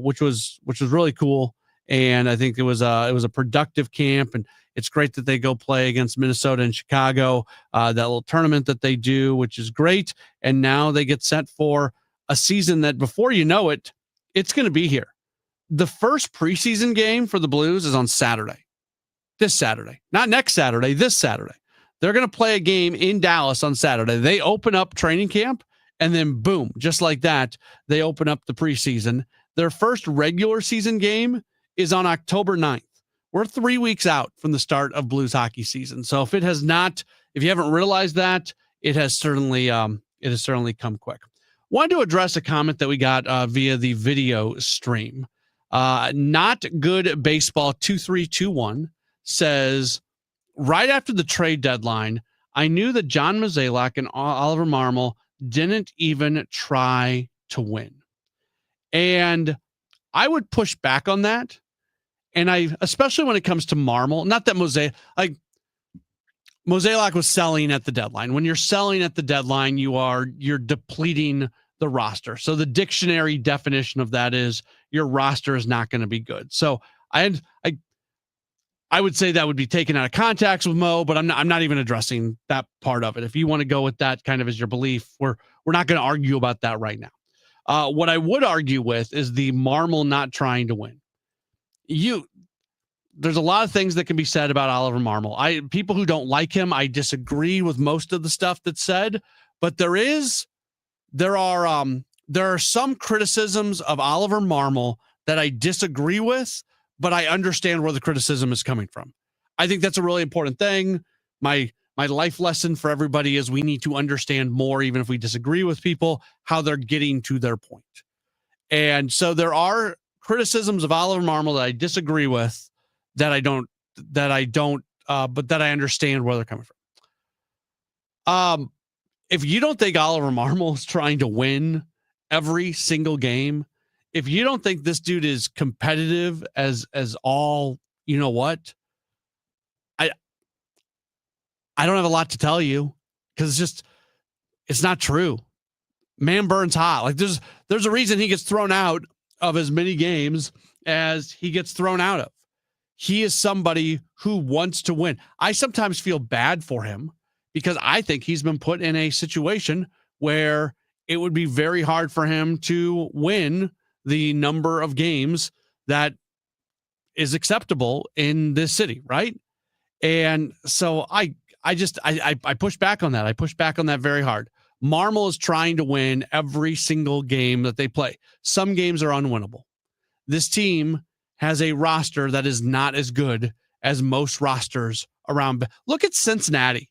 S9: which was really cool. And I think it was a productive camp, and it's great that they go play against Minnesota and Chicago, that little tournament that they do, which is great. And now they get set for a season that, before you know it, it's going to be here. The first preseason game for the Blues is on Saturday. This Saturday. Not next Saturday, this Saturday. They're going to play a game in Dallas on Saturday. They open up training camp, and then boom, just like that, they open up the preseason. Their first regular season game is on October 9th. we're 3 weeks out from the start of Blues hockey season. So if you haven't realized that, it has certainly come quick. Wanted to address a comment that we got via the video stream. Not Good Baseball 2321 says, right after the trade deadline, I knew that John Mozeliak and Oliver Marmol didn't even try to win. And I would push back on that. And especially when it comes to Marmol, not that Mozeliak was selling at the deadline. When you're selling at the deadline, you're depleting the roster. So the dictionary definition of that is your roster is not going to be good. So I would say that would be taken out of context with Mo, but I'm not even addressing that part of it. If you want to go with that kind of as your belief, we're not going to argue about that right now. What I would argue with is the Marmol not trying to win. There's a lot of things that can be said about Oliver Marmol. People who don't like him, I disagree with most of the stuff that's said, but there are some criticisms of Oliver Marmol that I disagree with, but I understand where the criticism is coming from. I think that's a really important thing. My life lesson for everybody is we need to understand more, even if we disagree with people, how they're getting to their point. And so there are criticisms of Oliver Marmol that I disagree with, but that I understand where they're coming from. If you don't think Oliver Marmol is trying to win every single game, if you don't think this dude is competitive as all, you know what? I don't have a lot to tell you because it's not true. Man burns hot. Like there's a reason he gets thrown out of as many games as he gets thrown out of. He is somebody who wants to win. I sometimes feel bad for him because I think he's been put in a situation where it would be very hard for him to win the number of games that is acceptable in this city, right? And so I push back on that. I push back on that very hard. Marmol is trying to win every single game that they play. Some games are unwinnable. This team has a roster that is not as good as most rosters around. Look at Cincinnati.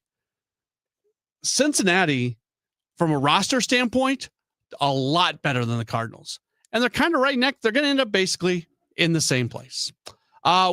S9: Cincinnati, from a roster standpoint, a lot better than the Cardinals. And they're kind of right next. They're going to end up basically in the same place.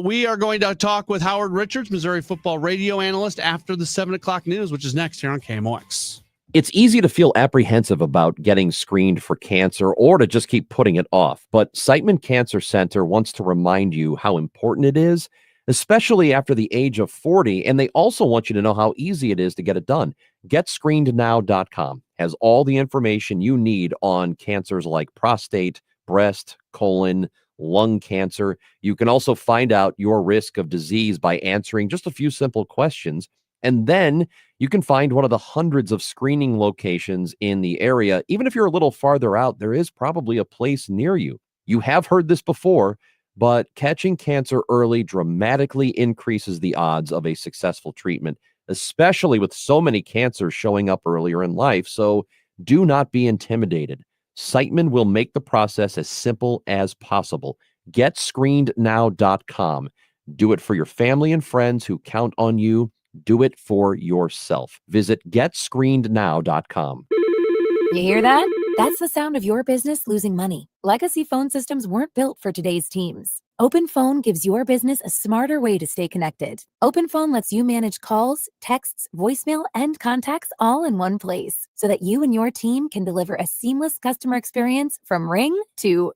S9: We are going to talk with Howard Richards, Missouri football radio analyst, after the 7 o'clock news, which is next here on KMOX.
S1: It's easy to feel apprehensive about getting screened for cancer or to just keep putting it off. But Siteman Cancer Center wants to remind you how important it is, especially after the age of 40. And they also want you to know how easy it is to get it done. GetScreenedNow.com has all the information you need on cancers like prostate, breast, colon, lung cancer. You can also find out your risk of disease by answering just a few simple questions. And then you can find one of the hundreds of screening locations in the area. Even if you're a little farther out, there is probably a place near you. You have heard this before, but catching cancer early dramatically increases the odds of a successful treatment, especially with so many cancers showing up earlier in life. So do not be intimidated. Siteman will make the process as simple as possible. GetScreenedNow.com. Do it for your family and friends who count on you. Do it for yourself. Visit GetScreenedNow.com.
S2: You hear that? That's the sound of your business losing money. Legacy phone systems weren't built for today's teams. OpenPhone gives your business a smarter way to stay connected. OpenPhone lets you manage calls, texts, voicemail, and contacts all in one place so that you and your team can deliver a seamless customer experience from ring to...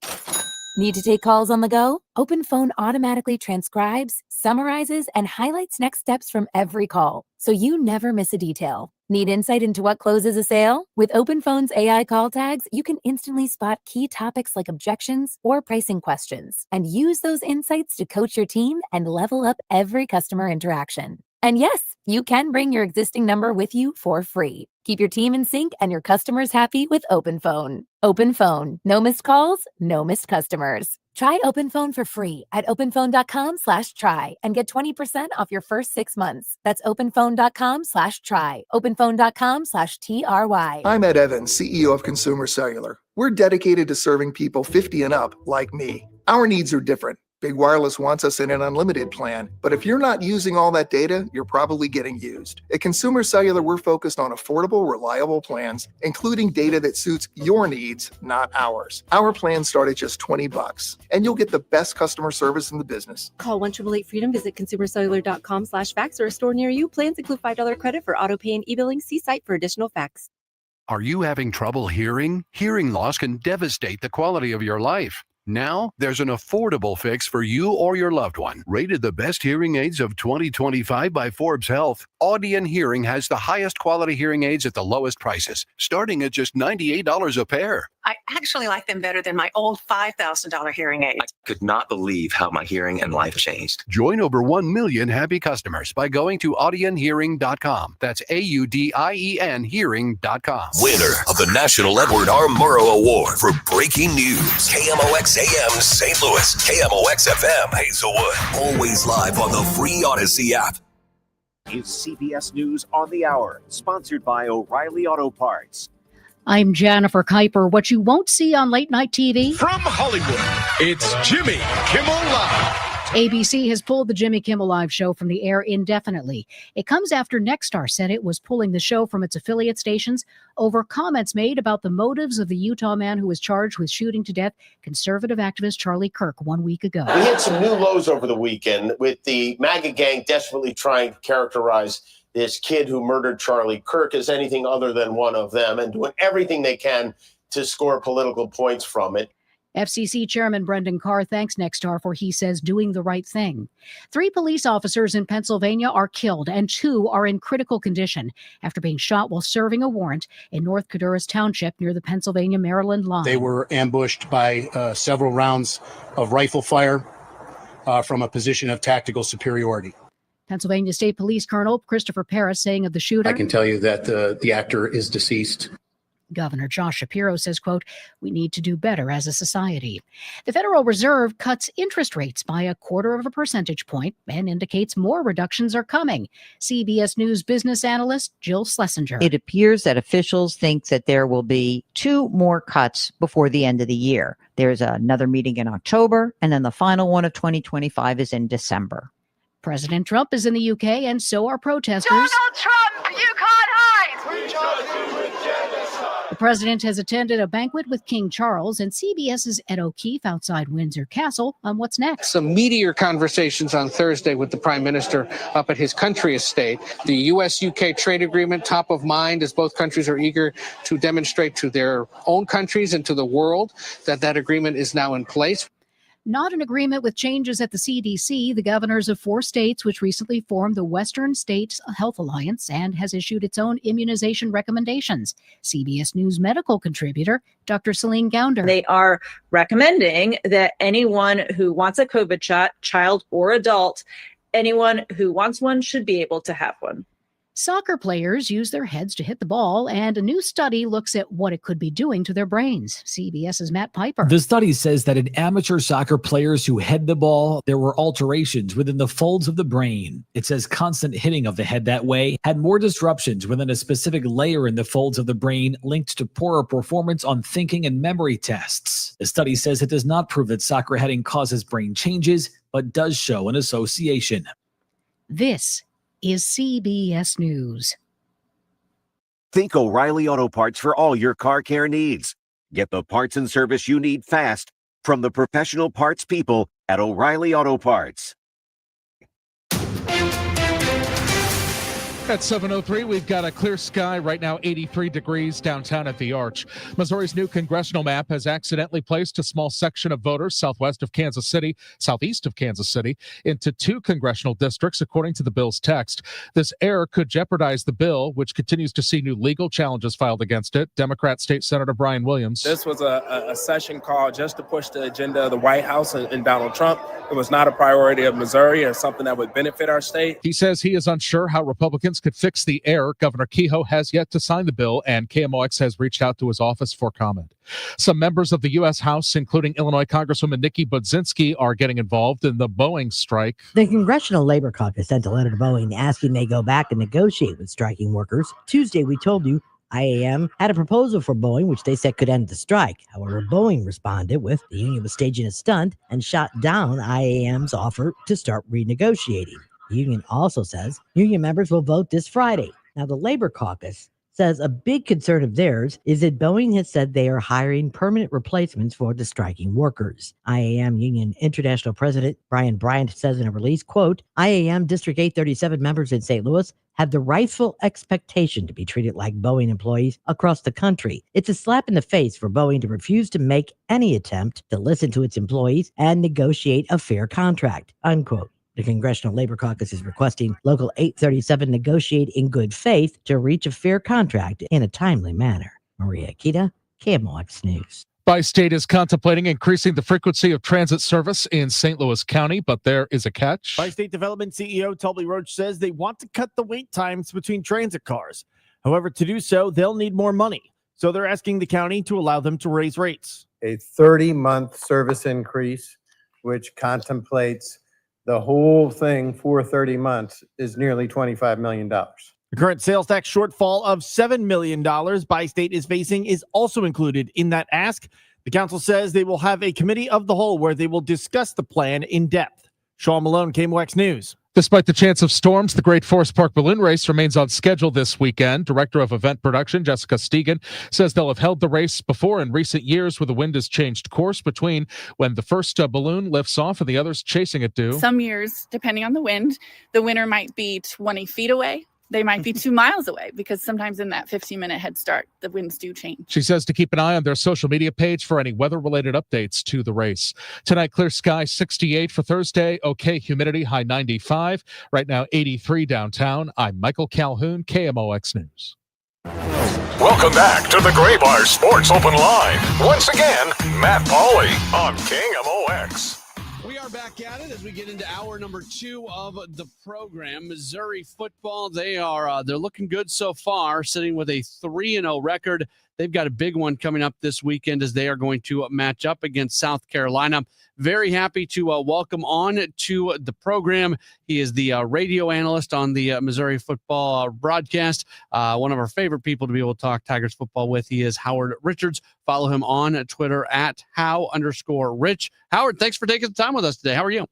S2: Need to take calls on the go? OpenPhone automatically transcribes, summarizes, and highlights next steps from every call, so you never miss a detail. Need insight into what closes a sale? With OpenPhone's AI call tags, you can instantly spot key topics like objections or pricing questions, and use those insights to coach your team and level up every customer interaction. And yes, you can bring your existing number with you for free. Keep your team in sync and your customers happy with OpenPhone. OpenPhone. No missed calls, no missed customers. Try OpenPhone for free at openphone.com/try and get 20% off your first 6 months. That's openphone.com/try. Openphone.com/TRY.
S6: I'm Ed Evans, CEO of Consumer Cellular. We're dedicated to serving people 50 and up like me. Our needs are different.
S3: Big Wireless wants us in an unlimited plan, but if you're not using all that data, you're probably getting used. At Consumer Cellular, we're focused on affordable, reliable plans, including data that suits your needs, not ours. Our plans start at just $20, and you'll get the best customer service in the business.
S6: Call 1-888-FREEDOM, visit consumercellular.com/facts or a store near you. Plans include $5 credit for auto pay and e-billing. See site for additional facts.
S14: Are you having trouble hearing? Hearing loss can devastate the quality of your life. Now, there's an affordable fix for you or your loved one. Rated the best hearing aids of 2025 by Forbes Health, Audion Hearing has the highest quality hearing aids at the lowest prices, starting at just $98 a pair.
S17: I actually like them better than my old $5,000 hearing aids.
S18: I could not believe how my hearing and life changed.
S14: Join over 1 million happy customers by going to audionhearing.com. That's AUDIEN hearing.com.
S10: Winner of the National Edward R. Murrow Award for Breaking News. KMOX AM St. Louis. KMOX FM Hazelwood. Always live on the free Odyssey app.
S19: Is CBS News on the Hour, sponsored by O'Reilly Auto Parts.
S20: I'm Jennifer Kuiper. What you won't see on late night TV?
S21: From Hollywood, it's Jimmy Kimmel Live.
S20: ABC has pulled the Jimmy Kimmel Live show from the air indefinitely. It comes after Nexstar said it was pulling the show from its affiliate stations over comments made about the motives of the Utah man who was charged with shooting to death conservative activist Charlie Kirk 1 week ago.
S22: We hit some new lows over the weekend with the MAGA gang desperately trying to characterize this kid who murdered Charlie Kirk as anything other than one of them and doing everything they can to score political points from it.
S20: FCC Chairman Brendan Carr thanks Nexstar for, he says, doing the right thing. 3 police officers in Pennsylvania are killed and 2 are in critical condition after being shot while serving a warrant in North Caduras Township near the Pennsylvania-Maryland line.
S30: They were ambushed by several rounds of rifle fire from a position of tactical superiority.
S20: Pennsylvania State Police Colonel Christopher Paris saying of the shooter,
S30: I can tell you that the actor is deceased.
S20: Governor Josh Shapiro says, quote, we need to do better as a society. The Federal Reserve cuts interest rates by 0.25 percentage point and indicates more reductions are coming. CBS News business analyst Jill Schlesinger.
S31: It appears that officials think that there will be 2 more cuts before the end of the year. There's another meeting in October, and then the final one of 2025 is in December.
S20: President Trump is in the UK, and so are protesters.
S32: Donald Trump, you can't hide!
S20: The president has attended a banquet with King Charles, and CBS's Ed O'Keefe outside Windsor Castle on what's next.
S33: Some meatier conversations on Thursday with the prime minister up at his country estate. The U.S.-UK trade agreement top of mind as both countries are eager to demonstrate to their own countries and to the world that that agreement is now in place.
S20: Not in agreement with changes at the CDC, the governors of 4 states, which recently formed the Western States Health Alliance and has issued its own immunization recommendations. CBS News medical contributor, Dr. Celine Gounder.
S34: They are recommending that anyone who wants a COVID shot, child or adult, anyone who wants one should be able to have one.
S20: Soccer players use their heads to hit the ball, and a new study looks at what it could be doing to their brains. CBS's Matt Piper.
S35: The study says that in amateur soccer players who head the ball, there were alterations within the folds of the brain. It says constant hitting of the head that way had more disruptions within a specific layer in the folds of the brain linked to poorer performance on thinking and memory tests. The study says it does not prove that soccer heading causes brain changes, but does show an association.
S20: This is CBS News.
S19: Think O'Reilly Auto Parts for all your car care needs. Get the parts and service you need fast from the professional parts people at O'Reilly Auto Parts.
S36: At 7:03, we've got a clear sky right now, 83 degrees downtown at the Arch. Missouri's new congressional map has accidentally placed a small section of voters southwest of Kansas City, southeast of Kansas City, into 2 congressional districts, according to the bill's text. This error could jeopardize the bill, which continues to see new legal challenges filed against it. Democrat State Senator Brian Williams.
S37: This was a session called just to push the agenda of the White House and Donald Trump. It was not a priority of Missouri or something that would benefit our state.
S36: He says he is unsure how Republicans could fix the error. Governor Kehoe has yet to sign the bill, and KMOX has reached out to his office for comment. Some members of the U.S. House, including Illinois Congresswoman Nikki Budzinski, are getting involved in the Boeing strike.
S38: The Congressional Labor Caucus sent a letter to Boeing asking they go back and negotiate with striking workers. Tuesday, we told you
S4: IAM had a proposal for Boeing, which they said could end the strike. However, Boeing responded with the union was staging a stunt and shot down IAM's offer to start renegotiating. The union also says union members will vote this Friday. Now, the Labor Caucus says a big concern of theirs is that Boeing has said they are hiring permanent replacements for the striking workers. IAM Union International President Brian Bryant says in a release, quote, IAM District 837 members in St. Louis have the rightful expectation to be treated like Boeing employees across the country. It's a slap in the face for Boeing to refuse to make any attempt to listen to its employees and negotiate a fair contract, unquote. The Congressional Labor Caucus is requesting Local 837 negotiate in good faith to reach a fair contract in a timely manner. Maria Akita, KMOX News.
S36: Bi-State is contemplating increasing the frequency of transit service in St. Louis County, but there is a catch.
S5: Bi-State Development CEO Toby Roach says they want to cut the wait times between transit cars. However, to do so, they'll need more money. So they're asking the county to allow them to raise rates.
S7: A 30-month service increase, which contemplates the whole thing for 30 months, is nearly $25 million.
S5: The current sales tax shortfall of $7 million Bi-State is facing is also included in that ask. The council says they will have a committee of the whole where they will discuss the plan in depth. Sean Malone, KMOX News.
S36: Despite the chance of storms, the Great Forest Park Balloon Race remains on schedule this weekend. Director of Event Production, Jessica Stegan, says they'll have held the race before in recent years where the wind has changed course between when the first balloon lifts off and the others chasing it do.
S8: Some years, depending on the wind, the winner might be 20 feet away. They might be 2 miles away because sometimes in that 15-minute head start, the winds do change.
S36: She says to keep an eye on their social media page for any weather-related updates to the race. Tonight, clear sky, 68 for Thursday. Okay, humidity, high 95. Right now, 83 downtown. I'm Michael Calhoun, KMOX News.
S21: Welcome back to the Gray Bar Sports Open Line. Once again, Matt Pauley on KMOX.
S9: We are back at it as we get into hour number 2 of the program. Missouri football, they're looking good so far, sitting with a 3-0 record. They've got a big one coming up this weekend as they are going to match up against South Carolina. Very happy to welcome on to the program. He is the radio analyst on the Missouri football broadcast. One of our favorite people to be able to talk Tigers football with. He is Howard Richards. Follow him on Twitter at @How_Rich. Howard, thanks for taking the time with us today. How are you?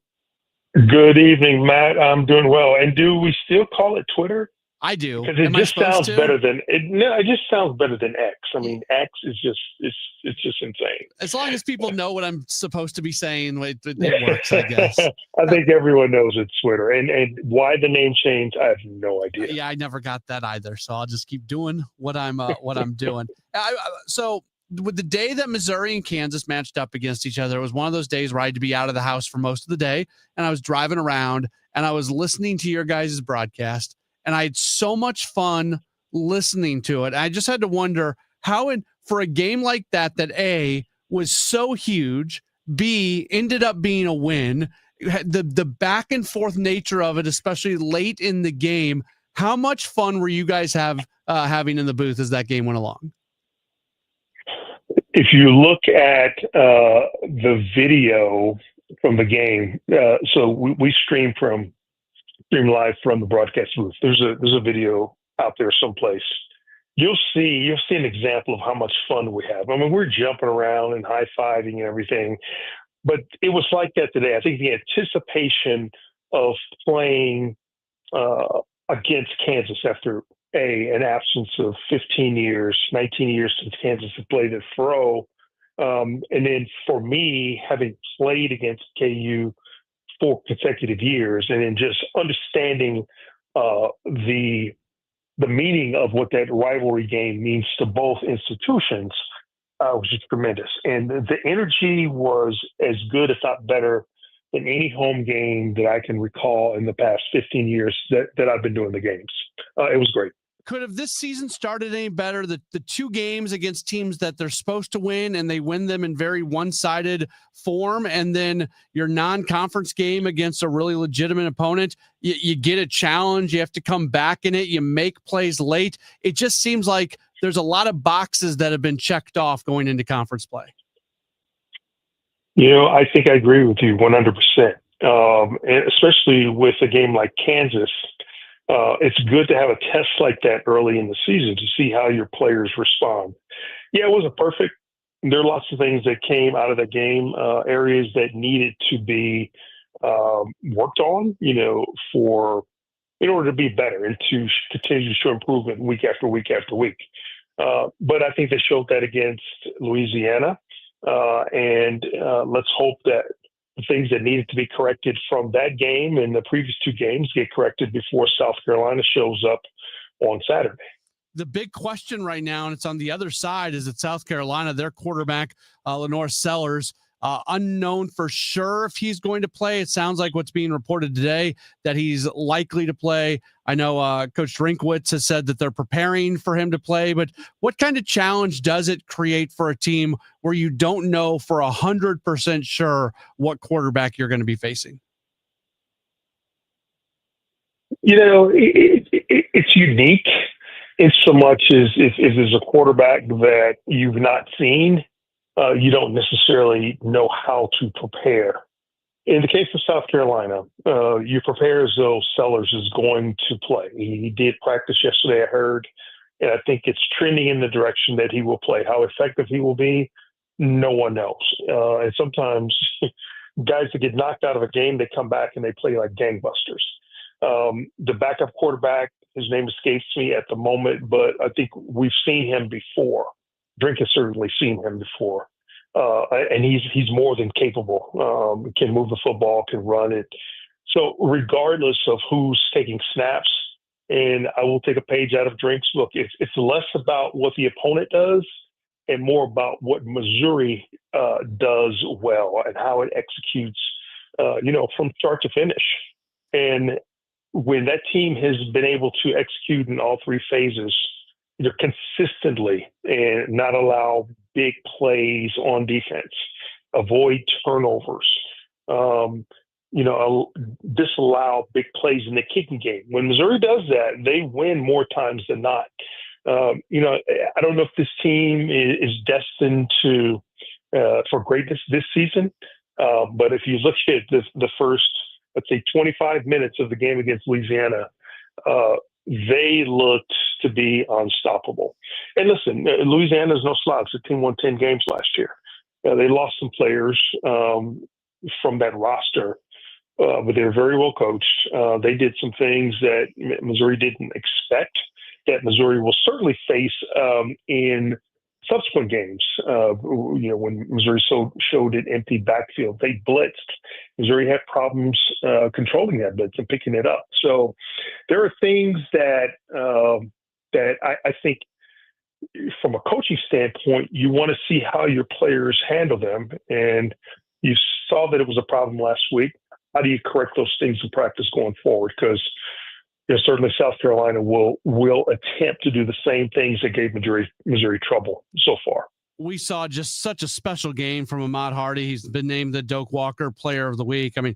S11: Good evening, Matt. I'm doing well. And do we still call it Twitter?
S9: I do.
S11: Because it just sounds better than it. No, it just sounds better than X. I mean, X is just it's just insane.
S9: As long as people know what I'm supposed to be saying, it works, I guess.
S11: I think everyone knows it's Twitter, and why the name change, I have no idea.
S9: Yeah, I never got that either. So I'll just keep doing what I'm doing. So with the day that Missouri and Kansas matched up against each other, it was one of those days where I had to be out of the house for most of the day, and I was driving around and I was listening to your guys' broadcast. And I had so much fun listening to it. I just had to wonder how, for a game like that A, was so huge, B, ended up being a win, the back and forth nature of it, especially late in the game, how much fun were you guys having in the booth as that game went along?
S11: If you look at the video from the game, so we stream live from the broadcast booth. There's a video out there someplace. You'll see an example of how much fun we have. I mean, we're jumping around and high-fiving and everything, but it was like that today. I think the anticipation of playing against Kansas after an absence of 19 years since Kansas had played at Fro, and then for me, having played against KU 4 consecutive years, and then just understanding the meaning of what that rivalry game means to both institutions was just tremendous. And the energy was as good, if not better, than any home game that I can recall in the past 15 years that I've been doing the games. It was great.
S9: Could have this season started any better? The 2 games against teams that they're supposed to win, and they win them in very one-sided form, and then your non-conference game against a really legitimate opponent, you get a challenge, you have to come back in it, you make plays late. It just seems like there's a lot of boxes that have been checked off going into conference play.
S11: I think I agree with you 100%, and especially with a game like Kansas. it's good to have a test like that early in the season to see how your players respond. Yeah, it wasn't perfect. There are lots of things that came out of the game, areas that needed to be worked on, in order to be better and to continue to show improvement week after week after week. But I think they showed that against Louisiana, and let's hope that the things that needed to be corrected from that game and the previous two games get corrected before South Carolina shows up on Saturday.
S9: The big question right now, and it's on the other side, is that South Carolina, their quarterback, Lenore Sellers, unknown for sure if he's going to play. It sounds like what's being reported today that he's likely to play. I know Coach Drinkwitz has said that they're preparing for him to play, but what kind of challenge does it create for a team where you don't know for 100% sure what quarterback you're going to be facing?
S11: It's unique in so much as if there's a quarterback that you've not seen, you don't necessarily know how to prepare. In the case of South Carolina, you prepare as though Sellers is going to play. He did practice yesterday, I heard, and I think it's trending in the direction that he will play. How effective he will be, no one knows. And sometimes guys that get knocked out of a game, they come back and they play like gangbusters. The backup quarterback, his name escapes me at the moment, but I think we've seen him before. Drink has certainly seen him before. And he's more than capable, can move the football, can run it. So regardless of who's taking snaps, and I will take a page out of Drink's book, it's less about what the opponent does and more about what Missouri does well and how it executes, from start to finish. And when that team has been able to execute in all three phases, consistently and not allow big plays on defense, avoid turnovers, disallow big plays in the kicking game. When Missouri does that, they win more times than not. I don't know if this team is destined for greatness this season, but if you look at the first, let's say, 25 minutes of the game against Louisiana, they looked to be unstoppable. And listen, Louisiana is no slouch. The team won 10 games last year. They lost some players from that roster, but they were very well coached. They did some things that Missouri didn't expect, that Missouri will certainly face in subsequent games. When Missouri showed an empty backfield, they blitzed. Missouri had problems controlling that blitz and picking it up. So there are things that I think, from a coaching standpoint, you want to see how your players handle them. And you saw that it was a problem last week. How do you correct those things in practice going forward? Because certainly South Carolina will attempt to do the same things that gave Missouri trouble so far.
S9: We saw just such a special game from Ahmad Hardy. He's been named the Doak Walker Player of the Week. I mean,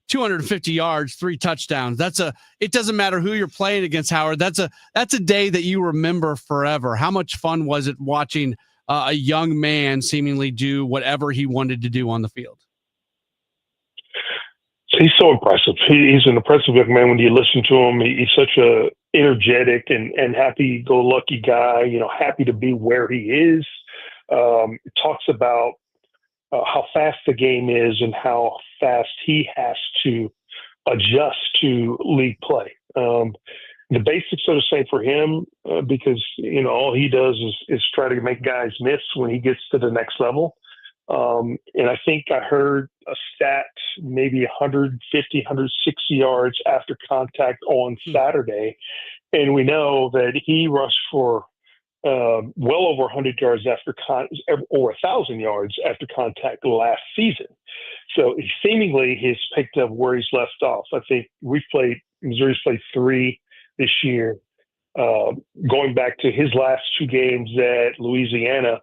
S9: 250 yards, 3 touchdowns. It doesn't matter who you're playing against, Howard. That's a day that you remember forever. How much fun was it watching a young man seemingly do whatever he wanted to do on the field?
S11: He's so impressive. He's an impressive young man. When you listen to him, he's such a energetic and happy-go-lucky guy, happy to be where he is. Talks about how fast the game is and how fast he has to adjust to league play. The basics are the same for him because, all he does is try to make guys miss when he gets to the next level. And I think I heard a stat, maybe 150, 160 yards after contact on Saturday. And we know that he rushed for well over 100 yards or 1,000 yards after contact last season. So seemingly he's picked up where he's left off. I think Missouri's played 3 this year. Going back to his last 2 games at Louisiana,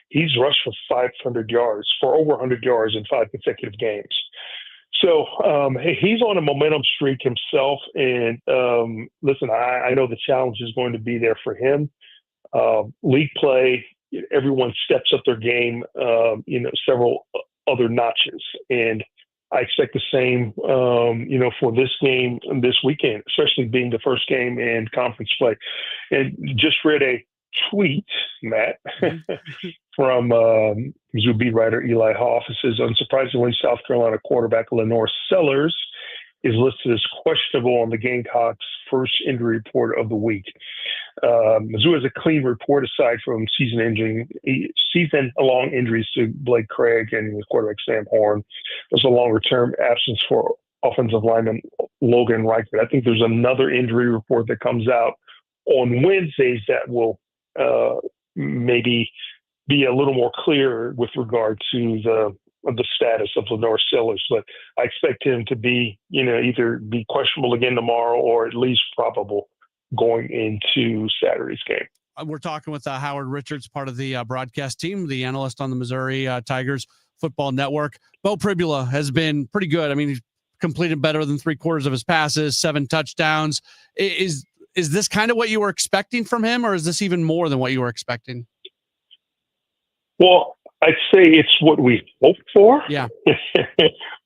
S11: he's rushed for 500 yards, for over 100 yards in 5 consecutive games. So he's on a momentum streak himself. And listen, I know the challenge is going to be there for him. League play, everyone steps up their game, several other notches. And I expect the same, for this game this weekend, especially being the first game in conference play. And just read a tweet, Matt, from Mizzou beat writer Eli Hoff. It says, unsurprisingly, South Carolina quarterback Lenore Sellers is listed as questionable on the Gamecocks' first injury report of the week. Mizzou has a clean report aside from season-long injuries to Blake Craig and quarterback Sam Horn. There's a longer-term absence for offensive lineman Logan Reichert. I think there's another injury report that comes out on Wednesdays that will maybe be a little more clear with regard to the status of Lenore Sellers, but I expect him to be, either be questionable again tomorrow or at least probable going into Saturday's game.
S9: We're talking with Howard Richards, part of the broadcast team, the analyst on the Missouri Tigers Football Network. Bo Pribula has been pretty good. I mean, he's completed better than 3/4 of his passes, 7 touchdowns. Is this kind of what you were expecting from him, or is this even more than what you were expecting?
S11: Well, I'd say it's what we hoped for.
S9: Yeah.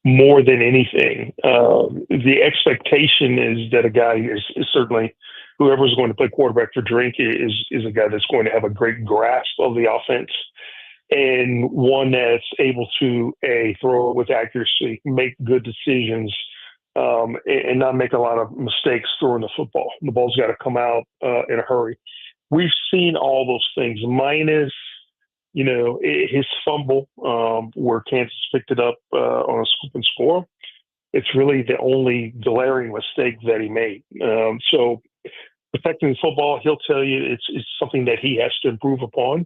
S11: More than anything. The expectation is that a guy is certainly, whoever's going to play quarterback for Drink is a guy that's going to have a great grasp of the offense and one that's able to throw it with accuracy, make good decisions, and not make a lot of mistakes throwing the football. The ball's got to come out in a hurry. We've seen all those things, minus his fumble where Kansas picked it up on a scoop and score. It's really the only glaring mistake that he made. So protecting the football, he'll tell you it's something that he has to improve upon.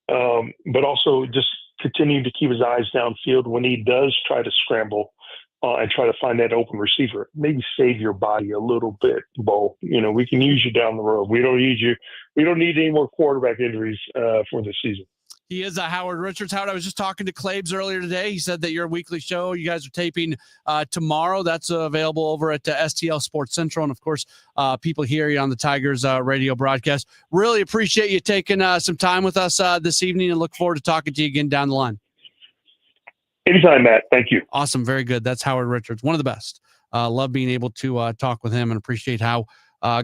S11: But also just continue to keep his eyes downfield when he does try to scramble and try to find that open receiver. Maybe save your body a little bit, Bo. We can use you down the road. We don't need you. We don't need any more quarterback injuries for this season.
S9: He is Howard Richards. Howard, I was just talking to Claibs earlier today. He said that your weekly show, you guys are taping tomorrow. That's available over at STL Sports Central. And, of course, people hear you on the Tigers radio broadcast. Really appreciate you taking some time with us this evening and look forward to talking to you again down the line.
S11: Anytime, Matt. Thank you.
S9: Awesome. Very good. That's Howard Richards, one of the best. Love being able to talk with him and appreciate how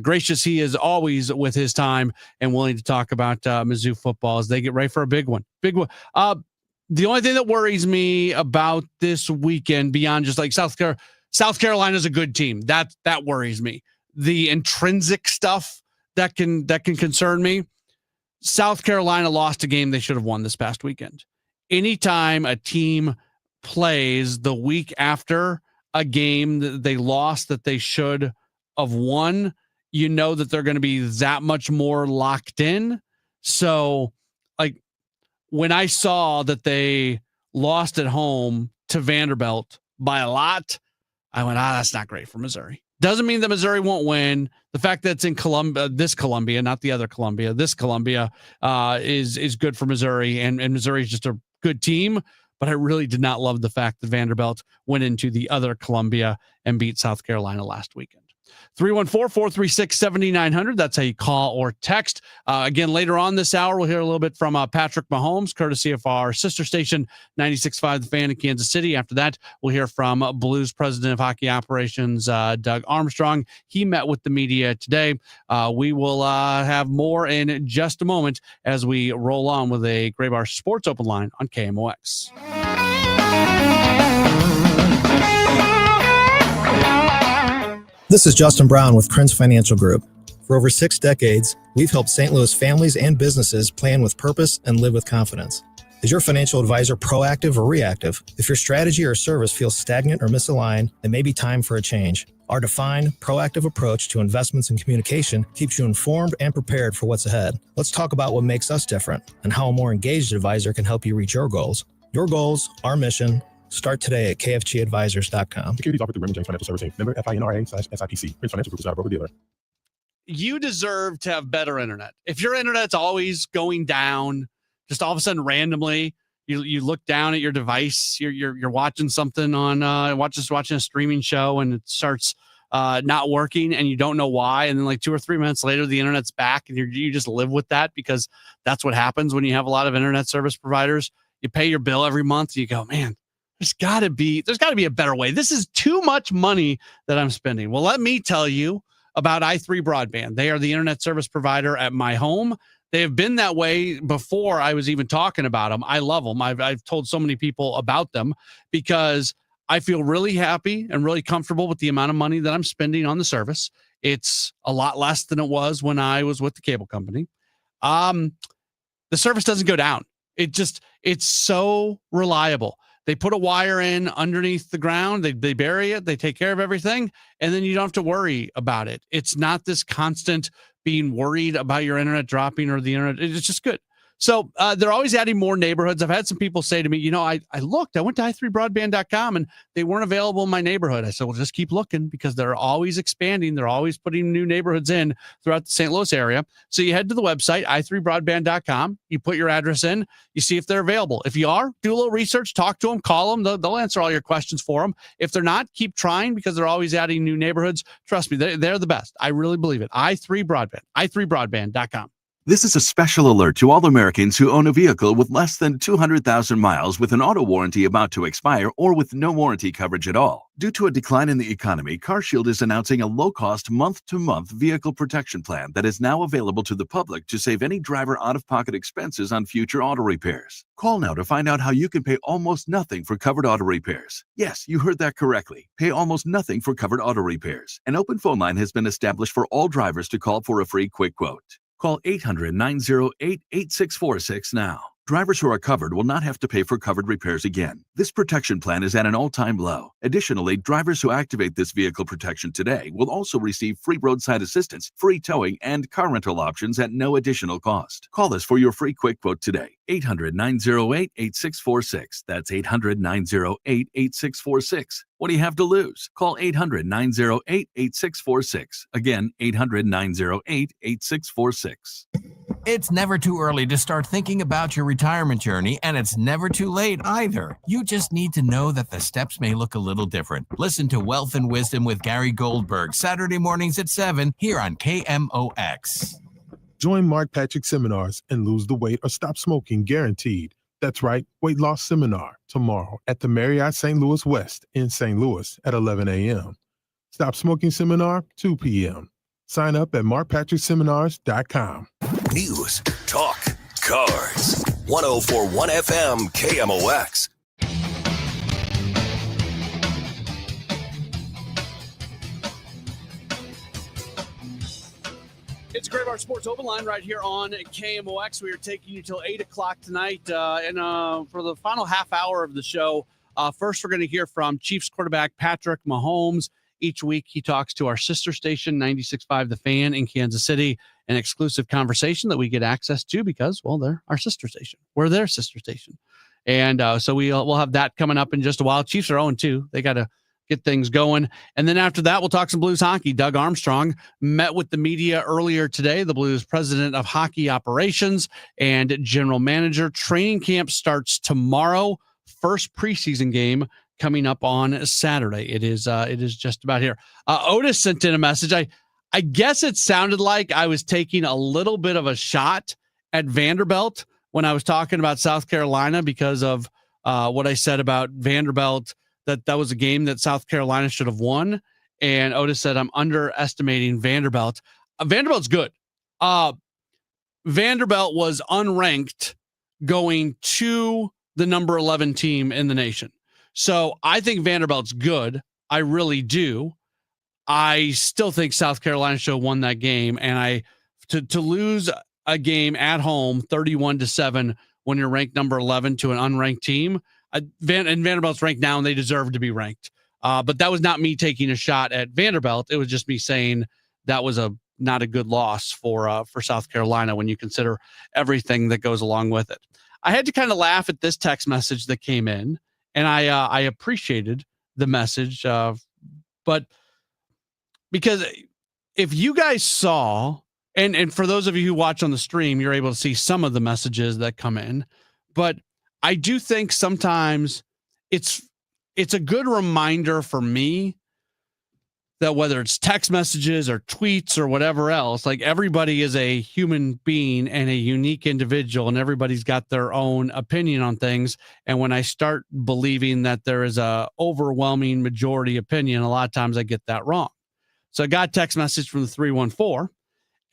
S9: gracious he is always with his time and willing to talk about Mizzou football as they get ready for a big one. The only thing that worries me about this weekend, beyond just like South Carolina is a good team, that worries me. The intrinsic stuff that can concern me. South Carolina lost a game they should have won this past weekend. Anytime a team plays the week after a game that they lost that they should have won, you know that they're going to be that much more locked in. So, like, when I saw that they lost at home to Vanderbilt by a lot, I went, that's not great for Missouri. Doesn't mean that Missouri won't win. The fact that it's in Columbia, not the other Columbia, this Columbia is good for Missouri, and Missouri is just a good team. But I really did not love the fact that Vanderbilt went into the other Columbia and beat South Carolina last weekend. 314-436-7900. That's how you call or text. Again, later on this hour, we'll hear a little bit from Patrick Mahomes, courtesy of our sister station, 96.5 The Fan in Kansas City. After that, we'll hear from Blues president of hockey operations, Doug Armstrong. He met with the media today. We will have more in just a moment as we roll on with a Gray Bar Sports Open Line on KMOX.
S1: This is Justin Brown with Krenz Financial Group. For over 6 decades, we've helped St. Louis families and businesses plan with purpose and live with confidence. Is your financial advisor proactive or reactive? If your strategy or service feels stagnant or misaligned, it may be time for a change. Our defined, proactive approach to investments and communication keeps you informed and prepared for what's ahead. Let's talk about what makes us different and how a more engaged advisor can help you reach your goals. Your goals, our mission. Start today at kfgadvisors.com.
S2: Securities offered through Raymond James Financial Services. Member FINRA/SIPC. Krenz Financial Group is not a broker-dealer.
S9: You deserve to have better internet. If your internet's always going down, just all of a sudden randomly, you look down at your device, you're watching something on watching a streaming show and it starts not working and you don't know why, and then like 2 or 3 minutes later the internet's back and you just live with that because that's what happens when you have a lot of internet service providers. You pay your bill every month and you go, man, there's got to be a better way. This is too much money that I'm spending. Well, let me tell you about i3 Broadband. They are the internet service provider at my home. They have been that way before I was even talking about them. I love them. I've told so many people about them because I feel really happy and really comfortable with the amount of money that I'm spending on the service. It's a lot less than it was when I was with the cable company. The service doesn't go down. It's so reliable. They put a wire in underneath the ground. They bury it. They take care of everything. And then you don't have to worry about it. It's not this constant being worried about your internet dropping or the internet. It's just good. So they're always adding more neighborhoods. I've had some people say to me, I went to i3broadband.com and they weren't available in my neighborhood. I said, well, just keep looking because they're always expanding. They're always putting new neighborhoods in throughout the St. Louis area. So you head to the website, i3broadband.com. You put your address in. You see if they're available. If you are, do a little research, talk to them, call them. They'll answer all your questions for them. If they're not, keep trying because they're always adding new neighborhoods. Trust me, they're the best. I really believe it. i3 Broadband, i3broadband.com.
S3: This is a special alert to all Americans who own a vehicle with less than 200,000 miles with an auto warranty about to expire or with no warranty coverage at all. Due to a decline in the economy, CarShield is announcing a low-cost month-to-month vehicle protection plan that is now available to the public to save any driver out-of-pocket expenses on future auto repairs. Call now to find out how you can pay almost nothing for covered auto repairs. Yes, you heard that correctly. Pay almost nothing for covered auto repairs. An open phone line has been established for all drivers to call for a free quick quote. Call 800-908-8646 now. Drivers who are covered will not have to pay for covered repairs again. This protection plan is at an all-time low. Additionally, drivers who activate this vehicle protection today will also receive free roadside assistance, free towing, and car rental options at no additional cost. Call us for your free quick quote today. 800-908-8646. That's 800-908-8646. What do you have to lose? Call 800-908-8646. Again, 800-908-8646.
S6: It's never too early to start thinking about your retirement journey, and it's never too late either. You just need to know that the steps may look a little different. Listen to Wealth and Wisdom with Gary Goldberg, Saturday mornings at 7 here on KMOX.
S2: Join Mark Patrick seminars and lose the weight or stop smoking guaranteed. That's right, weight loss seminar tomorrow at the Marriott St. Louis West in St. Louis at 11 a.m. Stop smoking seminar, 2 p.m. Sign up at markpatrickseminars.com.
S21: News, talk, cards. 104.1 FM KMOX.
S9: It's Great Bar Sports Open Line right here on KMOX. We are taking you till 8 o'clock tonight. And for the final half hour of the show, first we're going to hear from Chiefs quarterback Patrick Mahomes. Each week he talks to our sister station, 96.5 The Fan in Kansas City, an exclusive conversation that we get access to because, well, they're our sister station. We're their sister station. And so we'll have that coming up in just a while. Chiefs are 0-2. They got to get things going. And then after that, we'll talk some Blues hockey. Doug Armstrong met with the media earlier today, the Blues president of hockey operations and general manager. Training camp starts tomorrow. First preseason game coming up on Saturday. It is just about here. Otis sent in a message. I guess it sounded like I was taking a little bit of a shot at Vanderbilt when I was talking about South Carolina because of what I said about Vanderbilt, that was a game that South Carolina should have won. And Otis said, I'm underestimating Vanderbilt. Vanderbilt's good. Vanderbilt was unranked going to the number 11 team in the nation. So I think Vanderbilt's good. I really do. I still think South Carolina should have won that game. And to lose a game at home 31-7 when you're ranked number 11 to an unranked team, and Vanderbilt's ranked now and they deserve to be ranked. But that was not me taking a shot at Vanderbilt. It was just me saying that was not a good loss for South Carolina when you consider everything that goes along with it. I had to kind of laugh at this text message that came in, and I appreciated the message, but because if you guys saw, and for those of you who watch on the stream, you're able to see some of the messages that come in, but I do think sometimes it's a good reminder for me that whether it's text messages or tweets or whatever else, like everybody is a human being and a unique individual, and everybody's got their own opinion on things. And when I start believing that there is a overwhelming majority opinion, a lot of times I get that wrong. So I got a text message from the 314,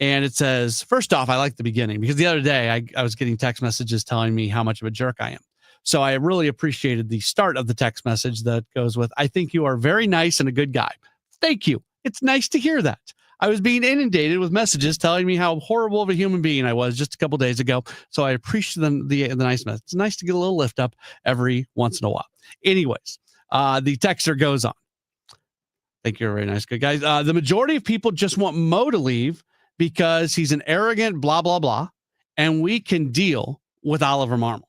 S9: and it says, first off, I like the beginning because the other day I was getting text messages telling me how much of a jerk I am. So I really appreciated the start of the text message that goes with, I think you are very nice and a good guy. Thank you. It's nice to hear that. I was being inundated with messages telling me how horrible of a human being I was just a couple days ago. So I appreciate the nice message. It's nice to get a little lift up every once in a while. Anyways, the texter goes on. Thank you. Very nice. Good guys. The majority of people just want Mo to leave because he's an arrogant blah, blah, blah. And we can deal with Oliver Marmol.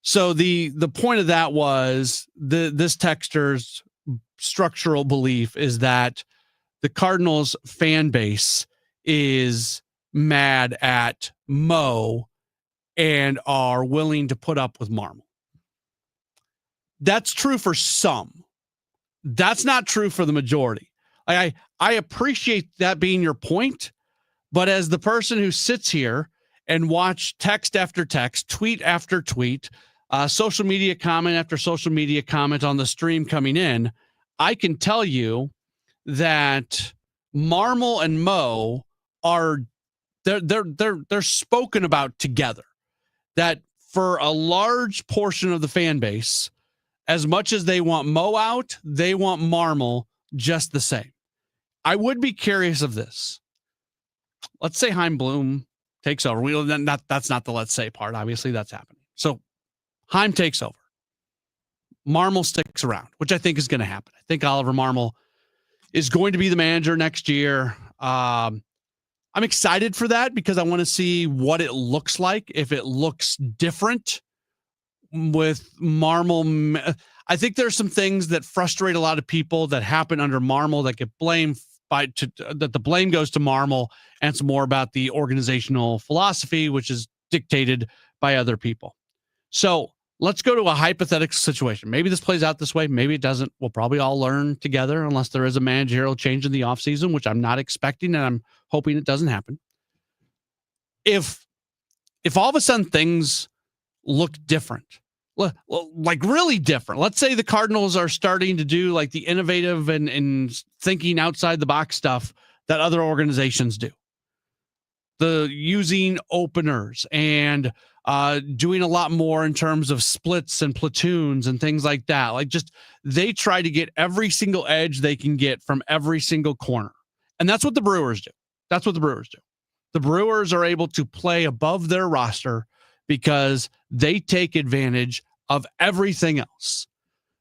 S9: So the point of that was this texter's structural belief is that the Cardinals fan base is mad at Mo and are willing to put up with Marmol. That's true for some. That's not true for the majority. I appreciate that being your point, but as the person who sits here and watch text after text, tweet after tweet, social media comment after social media comment on the stream coming in, I can tell you that Marmol and Mo are they're spoken about together. That for a large portion of the fan base, as much as they want Mo out, they want Marmol just the same. I would be curious of this. Let's say Chaim Bloom takes over. That's not the let's say part. Obviously, that's happening. So Chaim takes over. Marmol sticks around, which I think is going to happen. I think Oliver Marmol is going to be the manager next year. I'm excited for that because I want to see what it looks like. If it looks different with Marmol, I think there's some things that frustrate a lot of people that happen under Marmol that get blamed that the blame goes to Marmol, and it's more about the organizational philosophy, which is dictated by other people. So let's go to a hypothetical situation. Maybe this plays out this way. Maybe it doesn't. We'll probably all learn together unless there is a managerial change in the offseason, which I'm not expecting, and I'm hoping it doesn't happen. If all of a sudden things look different, like really different, let's say the Cardinals are starting to do like the innovative and thinking outside the box stuff that other organizations do. The using openers and doing a lot more in terms of splits and platoons and things like that. Like just they try to get every single edge they can get from every single corner. And that's what the Brewers do. The Brewers are able to play above their roster because they take advantage of everything else.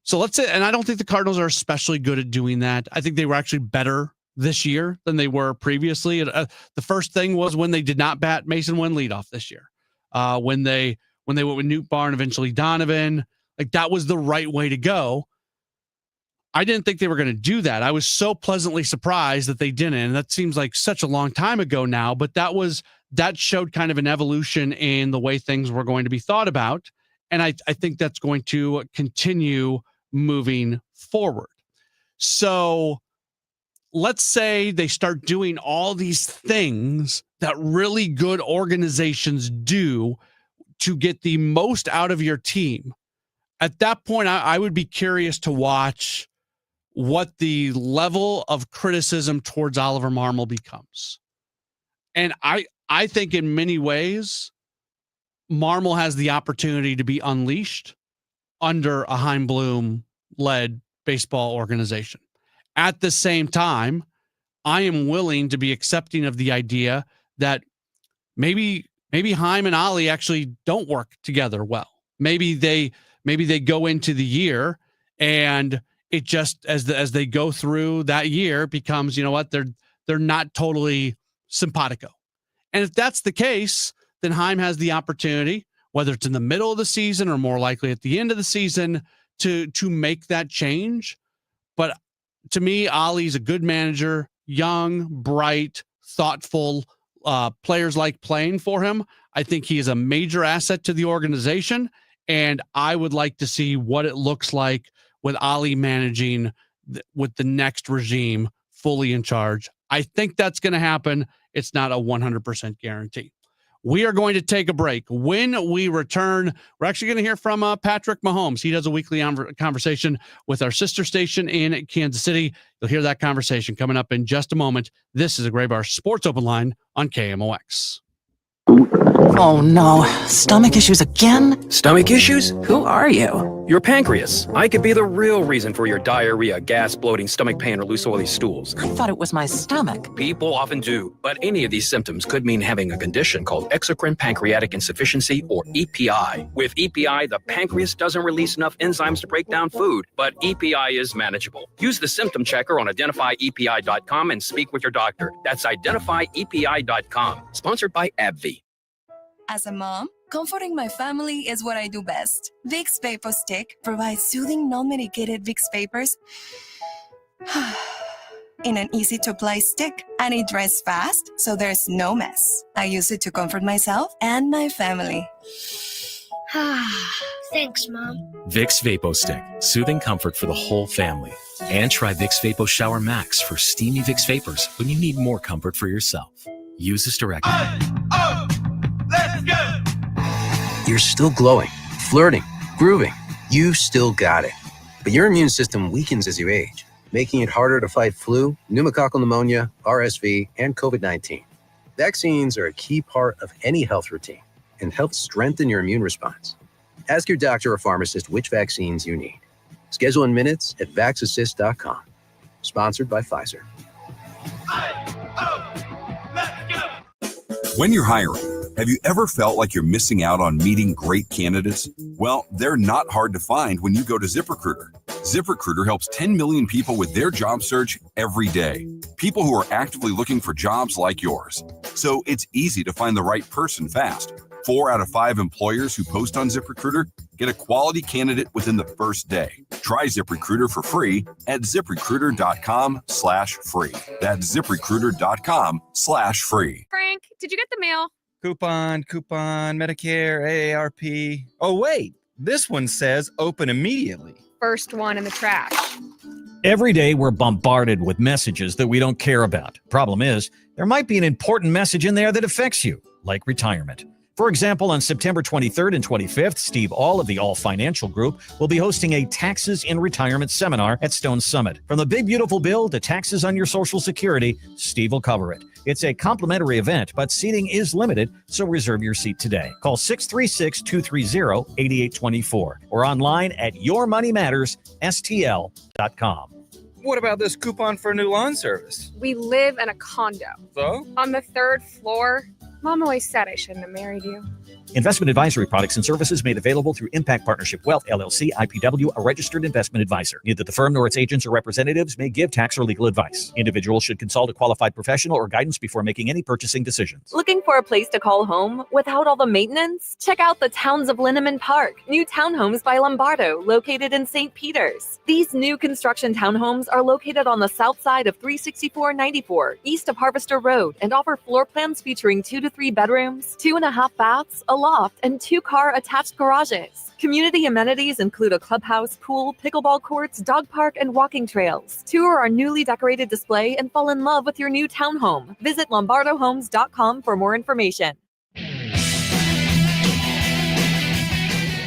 S9: So let's say, and I don't think the Cardinals are especially good at doing that. I think they were actually better this year than they were previously. The first thing was when they did not bat Mason Wynn leadoff this year. When they went with Newt Barn, eventually Donovan, like that was the right way to go. I didn't think they were going to do that. I was so pleasantly surprised that they didn't. And that seems like such a long time ago now, but that showed kind of an evolution in the way things were going to be thought about. And I think that's going to continue moving forward. So let's say they start doing all these things that really good organizations do to get the most out of your team. At that point, I would be curious to watch what the level of criticism towards Oliver Marmol becomes. And I think in many ways, Marmol has the opportunity to be unleashed under a Chaim Bloom-led baseball organization. At the same time, I am willing to be accepting of the idea that maybe Chaim and Ollie actually don't work together well. Maybe they go into the year and it just as they go through that year becomes, you know what, they're not totally simpatico. And if that's the case, then Chaim has the opportunity, whether it's in the middle of the season or more likely at the end of the season, to make that change. But to me, Ollie's a good manager, young, bright, thoughtful. Players like playing for him. I think he is a major asset to the organization, and I would like to see what it looks like with Ollie managing with the next regime fully in charge. I think that's going to happen. It's not a 100% guarantee. We are going to take a break. When we return, we're actually going to hear from Patrick Mahomes. He does a weekly conversation with our sister station in Kansas City. You'll hear that conversation coming up in just a moment. This is a Gray Bar Sports Open Line on KMOX.
S10: Oh no, stomach issues again? Stomach issues? Who are you? Your pancreas. I could be the real reason for your diarrhea, gas, bloating, stomach pain, or loose oily stools. I thought it was my stomach. People often do, but any of these symptoms could mean having a condition called exocrine pancreatic insufficiency, or EPI. With EPI, the pancreas doesn't release enough enzymes to break down food, but EPI is manageable. Use the symptom checker on identifyepi.com and speak with your doctor. That's identifyepi.com. Sponsored by AbbVie.
S12: As a mom, comforting my family is what I do best. Vicks Vapor Stick provides soothing, non-medicated Vicks Vapors in an easy-to-apply stick, and it dries fast, so there's no mess. I use it to comfort myself and my family.
S13: Thanks, Mom.
S14: Vicks Vapo Stick, soothing comfort for the whole family. And try Vicks Vapo Shower Max for steamy Vicks Vapors when you need more comfort for yourself. Use this directly.
S15: Let's go! You're still glowing, flirting, grooving. You still got it. But your immune system weakens as you age, making it harder to fight flu, pneumococcal pneumonia, RSV, and COVID-19. Vaccines are a key part of any health routine and help strengthen your immune response. Ask your doctor or pharmacist which vaccines you need. Schedule in minutes at vaxassist.com. Sponsored by Pfizer.
S16: When you're hiring, have you ever felt like you're missing out on meeting great candidates? Well, they're not hard to find when you go to ZipRecruiter. ZipRecruiter helps 10 million people with their job search every day. People who are actively looking for jobs like yours. So it's easy to find the right person fast. 4 out of 5 employers who post on ZipRecruiter get a quality candidate within the first day. Try ZipRecruiter for free at ZipRecruiter.com/free. That's ZipRecruiter.com/free.
S17: Frank, did you get the mail?
S18: Coupon, Medicare, AARP. Oh, wait, this one says open immediately.
S17: First one in the trash.
S22: Every day we're bombarded with messages that we don't care about. Problem is, there might be an important message in there that affects you, like retirement. For example, on September 23rd and 25th, Steve All of the All Financial Group will be hosting a Taxes in Retirement seminar at Stone Summit. From the big beautiful bill to taxes on your Social Security, Steve will cover it. It's a complimentary event, but seating is limited, so reserve your seat today. Call 636-230-8824 or online at yourmoneymattersstl.com.
S18: What about this coupon for a new lawn service?
S17: We live in a condo.
S18: So?
S17: On the 3rd floor. Mom always said I shouldn't have married you.
S22: Investment advisory products and services made available through Impact Partnership Wealth, LLC, IPW, a registered investment advisor. Neither the firm nor its agents or representatives may give tax or legal advice. Individuals should consult a qualified professional or guidance before making any purchasing decisions.
S23: Looking for a place to call home without all the maintenance? Check out the Towns of Linneman Park, new townhomes by Lombardo, located in St. Peters. These new construction townhomes are located on the south side of 36494, east of Harvester Road, and offer floor plans featuring 2 to 3 bedrooms, 2.5 baths, a loft, and 2-car attached garages. Community amenities include a clubhouse, pool, pickleball courts, dog park, and walking trails. Tour our newly decorated display and fall in love with your new townhome. Visit lombardohomes.com for more information.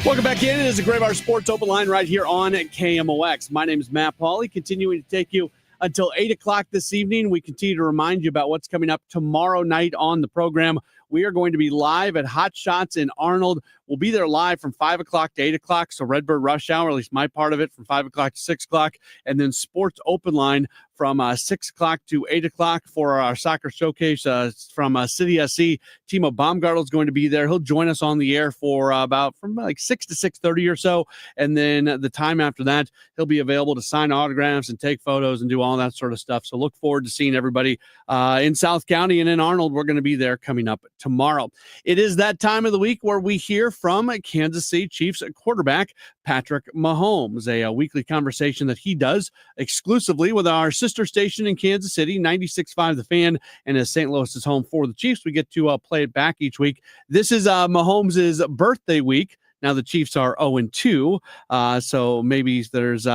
S9: Welcome back in. It is a Gray Bar Sports Open Line right here on KMOX. My name is Matt Pauley, continuing to take you until 8 o'clock this evening. We continue to remind you about what's coming up tomorrow night on the program. We are going to be live at Hot Shots in Arnold. We'll be there live from 5 o'clock to 8 o'clock. So Redbird Rush Hour, at least my part of it, from 5 o'clock to 6 o'clock. And then Sports Open Line from 6 o'clock to 8 o'clock for our soccer showcase from City SC. Timo Baumgartel is going to be there. He'll join us on the air for from like 6 to 6:30 or so. And then the time after that, he'll be available to sign autographs and take photos and do all that sort of stuff. So look forward to seeing everybody in South County and in Arnold. We're going to be there coming up tomorrow. It is that time of the week where we hear from Kansas City Chiefs quarterback Patrick Mahomes, a weekly conversation that he does exclusively with our sister station in Kansas City, 96.5 The Fan, and as St. Louis is home for the Chiefs, we get to play it back each week. This is Mahomes' birthday week. Now the Chiefs are 0-2, so maybe there's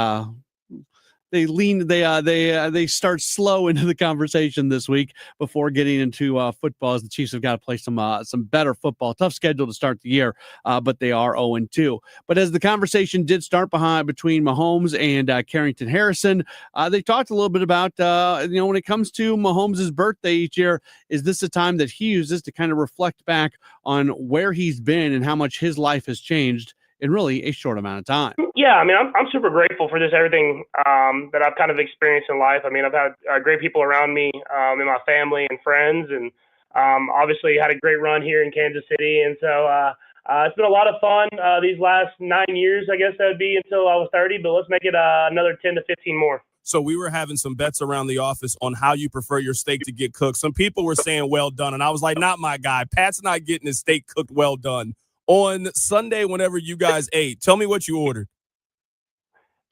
S9: they start slow into the conversation this week before getting into football, as the Chiefs have got to play some better football. Tough schedule to start the year, but they are 0-2. But as the conversation did start between Mahomes and Carrington Harrison, they talked a little bit about when it comes to Mahomes' birthday each year, is this a time that he uses to kind of reflect back on where he's been and how much his life has changed in really a short amount of time?
S4: Yeah, I mean, I'm super grateful for just everything that I've kind of experienced in life. I mean, I've had great people around me in my family and friends, and obviously had a great run here in Kansas City. And so it's been a lot of fun these last 9 years, I guess that would be until I was 30, but let's make it another 10 to 15 more.
S13: So we were having some bets around the office on how you prefer your steak to get cooked. Some people were saying well done, and I was like, not my guy. Pat's not getting his steak cooked well done. On Sunday, whenever you guys ate, tell me what you ordered.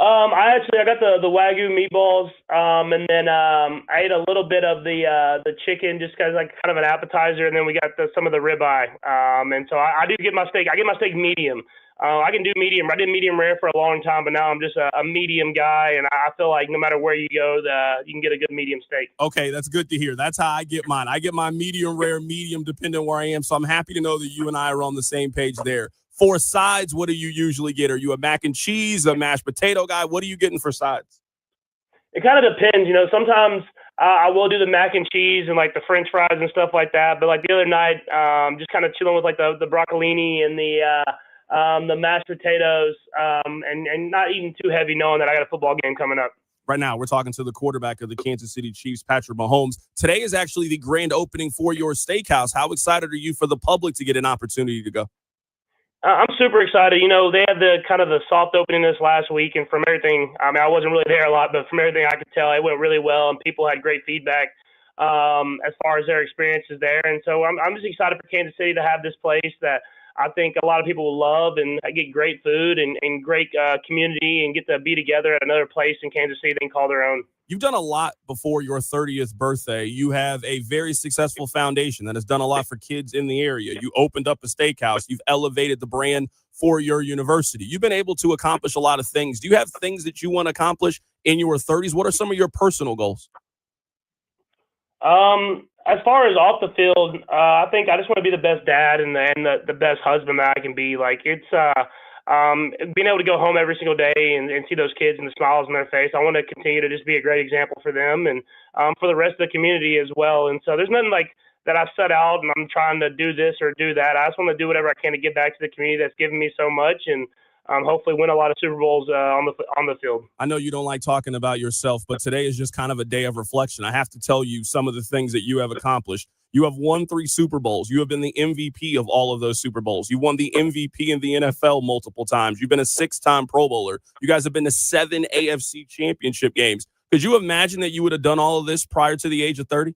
S4: I got the Wagyu meatballs, and then I ate a little bit of the chicken just as like kind of an appetizer, and then we got some of the ribeye. And so I do get my steak. I get my steak medium. I can do medium. I did medium rare for a long time, but now I'm just a medium guy, and I feel like no matter where you go, you can get a good medium steak.
S13: Okay, that's good to hear. That's how I get mine. I get my medium rare, medium, depending where I am. So I'm happy to know that you and I are on the same page there. For sides, what do you usually get? Are you a mac and cheese, a mashed potato guy? What are you getting for sides?
S4: It kind of depends. Sometimes I will do the mac and cheese and like the French fries and stuff like that. But like the other night, just kind of chilling with like the broccolini and the mashed potatoes, and not eating too heavy, knowing that I got a football game coming up.
S13: Right now, we're talking to the quarterback of the Kansas City Chiefs, Patrick Mahomes. Today is actually the grand opening for your steakhouse. How excited are you for the public to get an opportunity to go?
S4: I'm super excited. They had the kind of the soft opening this last week, and from everything, I mean, I wasn't really there a lot, but from everything I could tell, it went really well, and people had great feedback as far as their experiences there. And so I'm just excited for Kansas City to have this place that I think a lot of people will love, and I get great food and great community, and get to be together at another place in Kansas City they can call their own.
S13: You've done a lot before your 30th birthday. You have a very successful foundation that has done a lot for kids in the area. You opened up a steakhouse. You've elevated the brand for your university. You've been able to accomplish a lot of things. Do you have things that you want to accomplish in your 30s? What are some of your personal goals?
S4: As far as off the field, I think I just want to be the best dad and the best husband that I can be. Like it's being able to go home every single day and see those kids and the smiles on their face. I want to continue to just be a great example for them and for the rest of the community as well. And so there's nothing like that I've set out and I'm trying to do this or do that. I just want to do whatever I can to give back to the community that's given me so much, and hopefully win a lot of Super Bowls on the field.
S13: I know you don't like talking about yourself, but today is just kind of a day of reflection. I have to tell you some of the things that you have accomplished. You have won 3 Super Bowls. You have been the MVP of all of those Super Bowls. You won the MVP in the NFL multiple times. You've been a 6-time Pro Bowler. You guys have been to 7 AFC championship games. Could you imagine that you would have done all of this prior to the age of 30?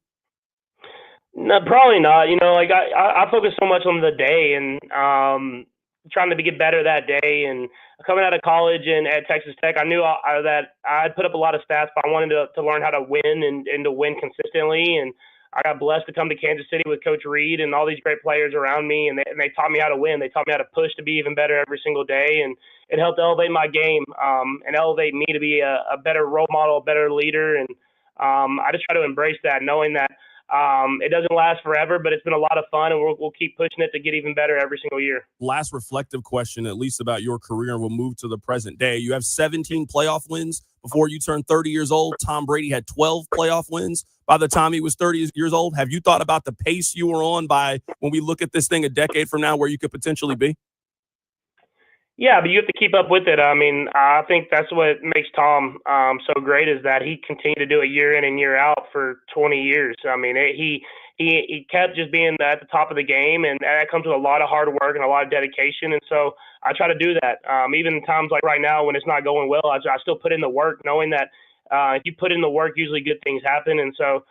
S4: No, probably not. Like I focus so much on the day and trying to get better that day. And coming out of college and at Texas Tech, I knew that I'd put up a lot of stats, but I wanted to learn how to win and to win consistently. And I got blessed to come to Kansas City with Coach Reed and all these great players around me, and they taught me how to win. They taught me how to push to be even better every single day, and it helped elevate my game and elevate me to be a better role model, a better leader. And I just try to embrace that, knowing that it doesn't last forever, but it's been a lot of fun, and we'll keep pushing it to get even better every single year.
S13: Last reflective question, at least about your career, and we'll move to the present day. You have 17 playoff wins before you turned 30 years old. Tom Brady had 12 playoff wins by the time he was 30 years old. Have you thought about the pace you were on by when we look at this thing a decade from now where you could potentially be?
S4: Yeah, but you have to keep up with it. I mean, I think that's what makes Tom so great, is that he continued to do it year in and year out for 20 years. I mean, he kept just being at the top of the game, and that comes with a lot of hard work and a lot of dedication. And so I try to do that. Even in times like right now when it's not going well, I still put in the work, knowing that if you put in the work, usually good things happen. And so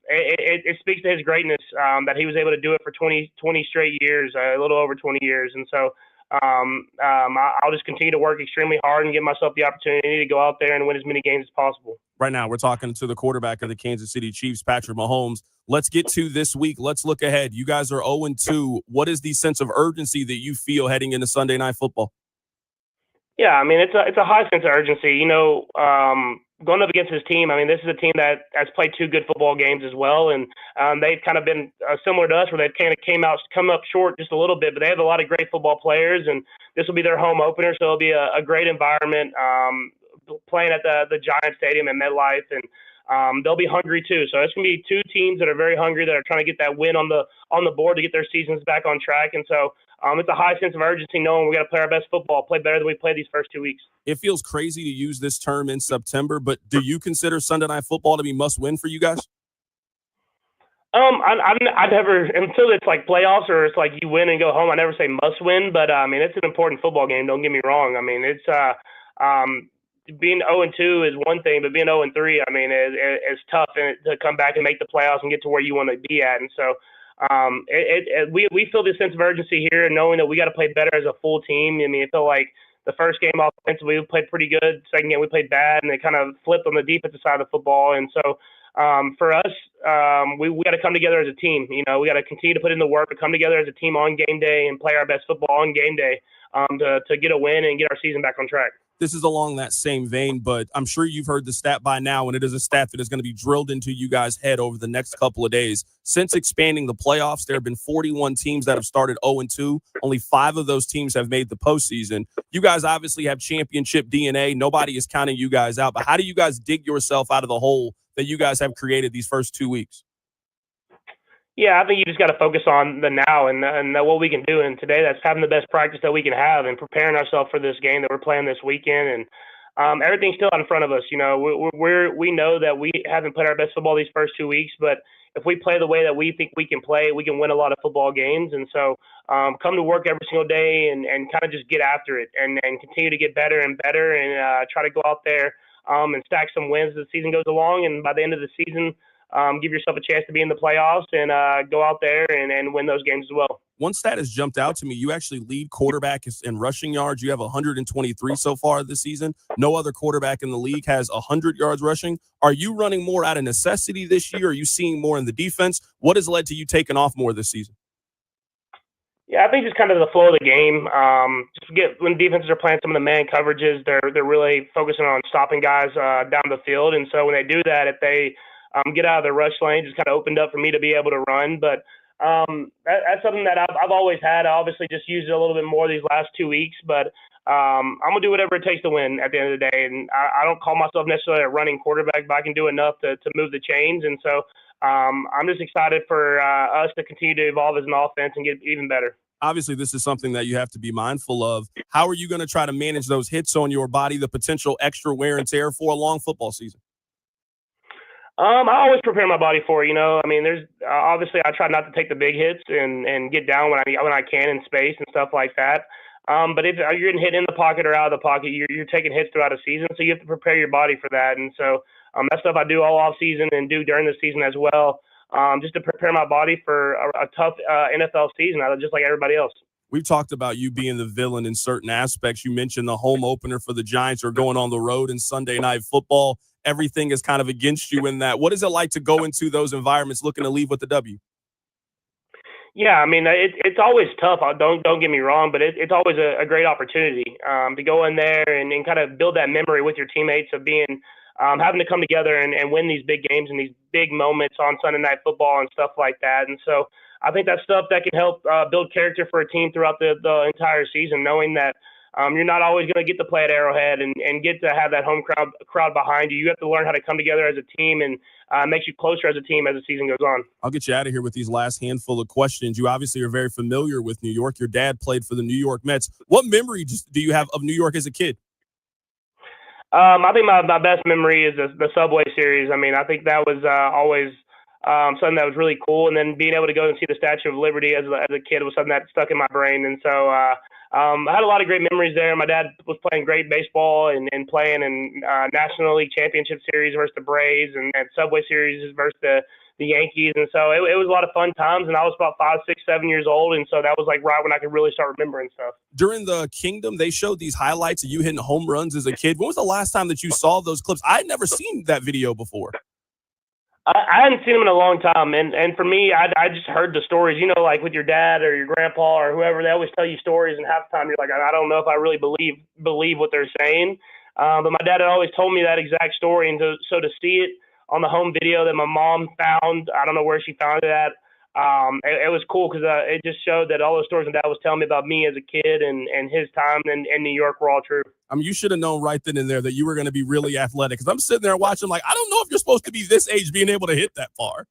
S4: it speaks to his greatness that he was able to do it for 20 straight years, a little over 20 years. And so I'll just continue to work extremely hard and give myself the opportunity to go out there and win as many games as possible.
S13: Right now, we're talking to the quarterback of the Kansas City Chiefs, Patrick Mahomes. Let's get to this week. Let's look ahead. You guys are 0-2. What is the sense of urgency that you feel heading into Sunday Night Football?
S4: Yeah, I mean it's a high sense of urgency. Going up against this team, I mean this is a team that has played two good football games as well, and they've kind of been similar to us, where they've kind of come up short just a little bit, but they have a lot of great football players, and this will be their home opener, so it'll be a great environment playing at the Giant Stadium in MetLife, and they'll be hungry too. So it's gonna be two teams that are very hungry, that are trying to get that win on the board to get their seasons back on track, and so. It's a high sense of urgency, knowing we got to play our best football, play better than we played these first 2 weeks.
S13: It feels crazy to use this term in September, but do you consider Sunday Night Football to be must-win for you guys?
S4: I never, until it's like playoffs or it's like you win and go home, I never say must-win, but I mean it's an important football game. Don't get me wrong. I mean it's being 0-2 is one thing, but being 0-3, I mean, is tough to come back and make the playoffs and get to where you want to be at, and so. We feel this sense of urgency here, and knowing that we got to play better as a full team. I mean, it felt like the first game offensively we played pretty good. Second game we played bad, and they kind of flipped on the defensive side of the football. And so for us, we got to come together as a team. We got to continue to put in the work, to come together as a team on game day and play our best football on game day to get a win and get our season back on track.
S13: This is along that same vein, but I'm sure you've heard the stat by now, and it is a stat that is going to be drilled into you guys' head over the next couple of days. Since expanding the playoffs, there have been 41 teams that have started 0-2. Only 5 of those teams have made the postseason. You guys obviously have championship DNA. Nobody is counting you guys out, but how do you guys dig yourself out of the hole that you guys have created these first 2 weeks?
S4: Yeah, I think you just got to focus on the now and what we can do. And today, that's having the best practice that we can have and preparing ourselves for this game that we're playing this weekend. And everything's still in front of us. We know that we haven't played our best football these first 2 weeks, but if we play the way that we think we can play, we can win a lot of football games. And so come to work every single day and kind of just get after it and continue to get better and better and try to go out there and stack some wins as the season goes along. And by the end of the season, give yourself a chance to be in the playoffs and go out there and win those games as well.
S13: One stat has jumped out to me. You actually lead quarterback in rushing yards. You have 123 so far this season. No other quarterback in the league has 100 yards rushing. Are you running more out of necessity this year? Are you seeing more in the defense? What has led to you taking off more this season?
S4: Yeah, I think just kind of the flow of the game. When defenses are playing some of the man coverages, they're really focusing on stopping guys down the field. And so when they do that, if they get out of the rush lane, just kind of opened up for me to be able to run. But that's something that I've always had. I obviously just used it a little bit more these last 2 weeks, but I'm going to do whatever it takes to win at the end of the day. And I don't call myself necessarily a running quarterback, but I can do enough to move the chains. And so I'm just excited for us to continue to evolve as an offense and get even better.
S13: Obviously, this is something that you have to be mindful of. How are you going to try to manage those hits on your body, the potential extra wear and tear for a long football season?
S4: I always prepare my body for it. I mean, there's obviously I try not to take the big hits and get down when I can in space and stuff like that. But if you're getting hit in the pocket or out of the pocket, you're taking hits throughout a season, so you have to prepare your body for that. And so that's stuff I do all off season and do during the season as well, just to prepare my body for a tough NFL season, just like everybody else.
S13: We've talked about you being the villain in certain aspects. You mentioned the home opener for the Giants or going on the road in Sunday Night Football. Everything is kind of against you in that. What is it like to go into those environments looking to leave with the W?
S4: Yeah, I mean, it's always tough. Don't get me wrong, but it's always a great opportunity to go in there and kind of build that memory with your teammates of being having to come together and win these big games and these big moments on Sunday Night Football and stuff like that. And so I think that's stuff that can help build character for a team throughout the entire season, knowing that you're not always going to get to play at Arrowhead and get to have that home crowd behind you. You have to learn how to come together as a team, and it makes you closer as a team as the season goes on.
S13: I'll get you out of here with these last handful of questions. You obviously are very familiar with New York. Your dad played for the New York Mets. What memory do you have of New York as a kid?
S4: I think my best memory is the Subway Series. I mean, I think that was always something that was really cool. And then being able to go and see the Statue of Liberty as a kid was something that stuck in my brain. And so I had a lot of great memories there. My dad was playing great baseball and playing in National League Championship Series versus the Braves and Subway Series versus the Yankees. And so it was a lot of fun times. And I was about 5, 6, 7 years old. And so that was like right when I could really start remembering stuff.
S13: During the Kingdom, they showed these highlights of you hitting home runs as a kid. When was the last time that you saw those clips? I had never seen that video before.
S4: I hadn't seen him in a long time, and for me, I just heard the stories. You know, like with your dad or your grandpa or whoever, they always tell you stories, and half the time you're like, I don't know if I really believe what they're saying. But my dad had always told me that exact story, and so to see it on the home video that my mom found, I don't know where she found it at. It was cool because it just showed that all those stories my dad was telling me about me as a kid and his time in New York were all true.
S13: I mean, you should have known right then and there that you were going to be really athletic. Because I'm sitting there watching, like, I don't know if you're supposed to be this age being able to hit that far.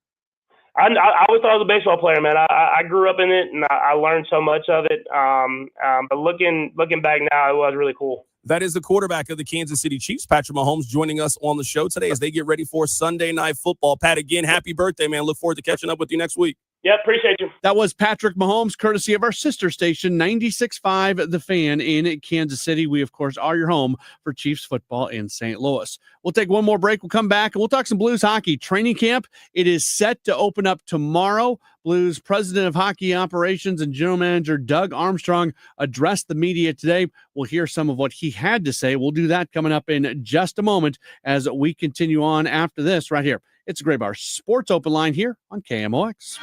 S4: I always thought I was a baseball player, man. I grew up in it, and I learned so much of it. But looking back now, it was really cool.
S13: That is the quarterback of the Kansas City Chiefs, Patrick Mahomes, joining us on the show today as they get ready for Sunday Night Football. Pat, again, happy birthday, man. Look forward to catching up with you next week.
S4: Yeah, appreciate you.
S9: That was Patrick Mahomes, courtesy of our sister station, 96.5 The Fan in Kansas City. We, of course, are your home for Chiefs football in St. Louis. We'll take one more break. We'll come back, and we'll talk some Blues hockey. Training camp, it is set to open up tomorrow. Blues president of hockey operations and general manager Doug Armstrong addressed the media today. We'll hear some of what he had to say. We'll do that coming up in just a moment as we continue on after this right here. It's a Gray Bar Sports Open Line here on KMOX.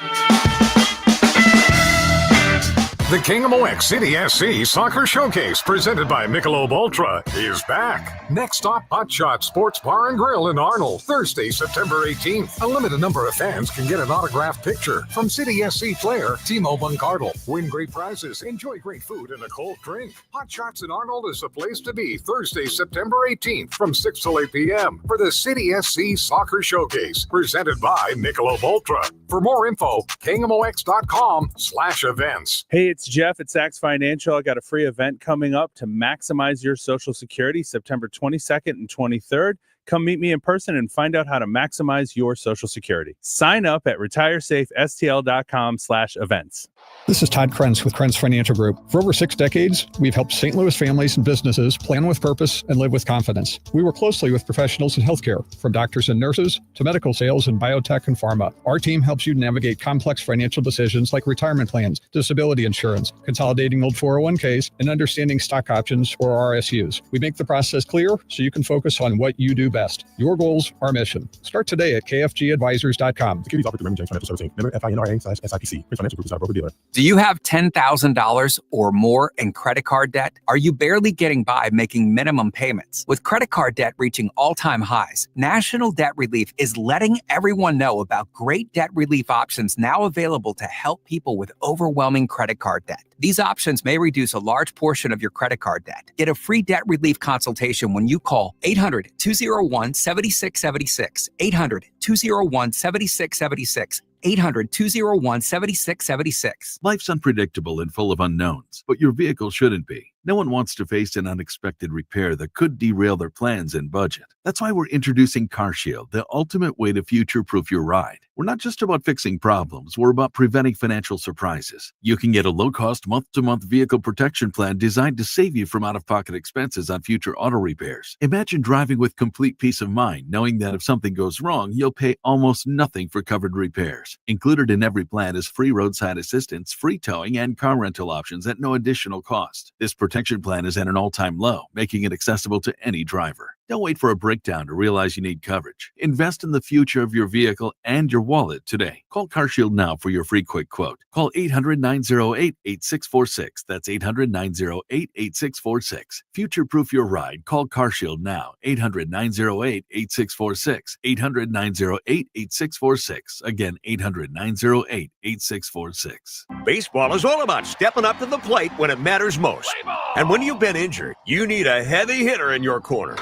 S21: The KMOX City SC Soccer Showcase, presented by Michelob Ultra, is back. Next stop, Hot Shot Sports Bar and Grill in Arnold, Thursday, September 18th. A limited number of fans can get an autographed picture from City SC player Timo Bunkardel. Win great prizes, enjoy great food and a cold drink. Hot Shots in Arnold is the place to be Thursday, September 18th from 6 till 8 p.m. for the City SC Soccer Showcase, presented by Michelob Ultra. For more info, KMOX.com/events.
S5: Hey, it's Jeff at Saks Financial. I got a free event coming up to maximize your Social Security, September 22nd and 23rd. Come meet me in person and find out how to maximize your Social Security. Sign up at retiresafestl.com/events.
S7: This is Todd Krenz with Krenz Financial Group. For over 6 decades, we've helped St. Louis families and businesses plan with purpose and live with confidence. We work closely with professionals in healthcare, from doctors and nurses to medical sales in biotech and pharma. Our team helps you navigate complex financial decisions like retirement plans, disability insurance, consolidating old 401ks, and understanding stock options or RSUs. We make the process clear so you can focus on what you do best. Your goals, our mission. Start today at kfgadvisors.com.
S2: Securities offered through Raymond James Financial Services. Member FINRA/SIPC. Prince Financial Group is our broker dealer.
S19: Do you have $10,000 or more in credit card debt? Are you barely getting by making minimum payments? With credit card debt reaching all-time highs, National Debt Relief is letting everyone know about great debt relief options now available to help people with overwhelming credit card debt. These options may reduce a large portion of your credit card debt. Get a free debt relief consultation when you call 800-201-7676, 800-201-7676, 800-201-7676.
S3: Life's unpredictable and full of unknowns, but your vehicle shouldn't be. No one wants to face an unexpected repair that could derail their plans and budget. That's why we're introducing CarShield, the ultimate way to future-proof your ride. We're not just about fixing problems, we're about preventing financial surprises. You can get a low-cost month-to-month vehicle protection plan designed to save you from out-of-pocket expenses on future auto repairs. Imagine driving with complete peace of mind, knowing that if something goes wrong, you'll pay almost nothing for covered repairs. Included in every plan is free roadside assistance, free towing, and car rental options at no additional cost. This protection plan is at an all-time low, making it accessible to any driver. Don't wait for a breakdown to realize you need coverage. Invest in the future of your vehicle and your wallet today. Call CarShield now for your free quick quote. Call 800-908-8646. That's 800-908-8646. Future-proof your ride. Call CarShield now. 800-908-8646. 800-908-8646. Again, 800-908-8646.
S20: Baseball is all about stepping up to the plate when it matters most. And when you've been injured, you need a heavy hitter in your corner.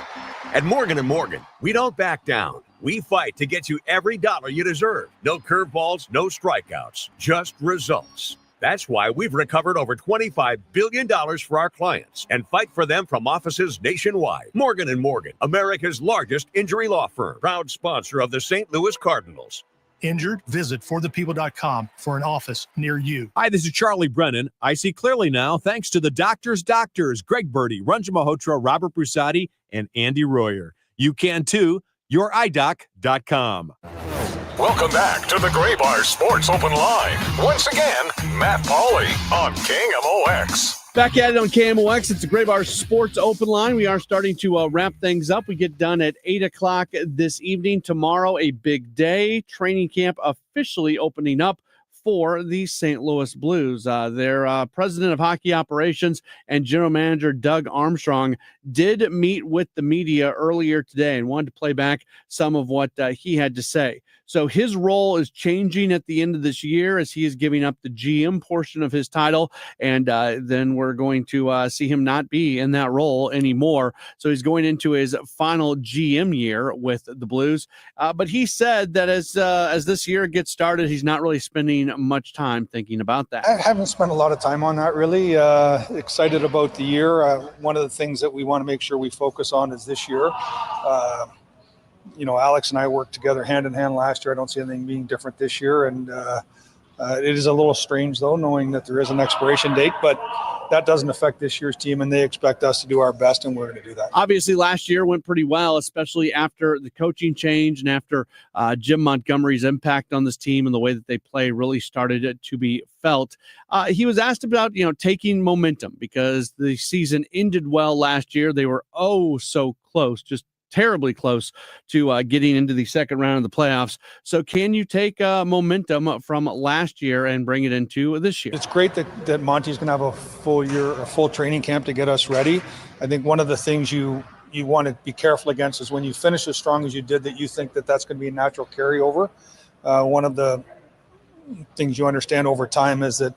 S20: At Morgan & Morgan, we don't back down. We fight to get you every dollar you deserve. No curveballs, no strikeouts, just results. That's why we've recovered over $25 billion for our clients and fight for them from offices nationwide. Morgan & Morgan, America's largest injury law firm, proud sponsor of the St. Louis Cardinals.
S24: Injured? Visit forthepeople.com for an office near you.
S25: Hi, this is Charlie Brennan. I see clearly now thanks to the doctors, Greg Birdie, Ranjan Malhotra, Robert Brusati, and Andy Royer. You can too. YourEyeDoc.com.
S21: Welcome back to the Gray Bar Sports Open Line. Once again, Matt Pauley on KMOX.
S9: Back at it on KMOX. It's the Gray Bar Sports Open Line. We are starting to wrap things up. We get done at 8 o'clock this evening. Tomorrow, a big day. Training camp officially opening up for the St. Louis Blues. Their president of hockey operations and general manager Doug Armstrong did meet with the media earlier today and wanted to play back some of what he had to say. So his role is changing at the end of this year as he is giving up the GM portion of his title, and then we're going to see him not be in that role anymore. So he's going into his final GM year with the Blues. But he said that as this year gets started, he's not really spending much time thinking about that.
S1: I haven't spent a lot of time on that, really. Excited about the year. One of the things that we want to make sure we focus on is this year. Alex and I worked together hand in hand last year. I don't see anything being different this year. And it is a little strange, though, knowing that there is an expiration date, but that doesn't affect this year's team, and they expect us to do our best, and we're going to do that.
S9: Obviously, last year went pretty well, especially after the coaching change and after Jim Montgomery's impact on this team and the way that they play really started to be felt. He was asked about, taking momentum because the season ended well last year. They were so close, just terribly close to getting into the second round of the playoffs. So can you take momentum from last year and bring it into this year?
S1: It's great that Monty's going to have a full training camp to get us ready. I think one of the things you want to be careful against is when you finish as strong as you did, that you think that that's going to be a natural carryover. One of the things you understand over time is that,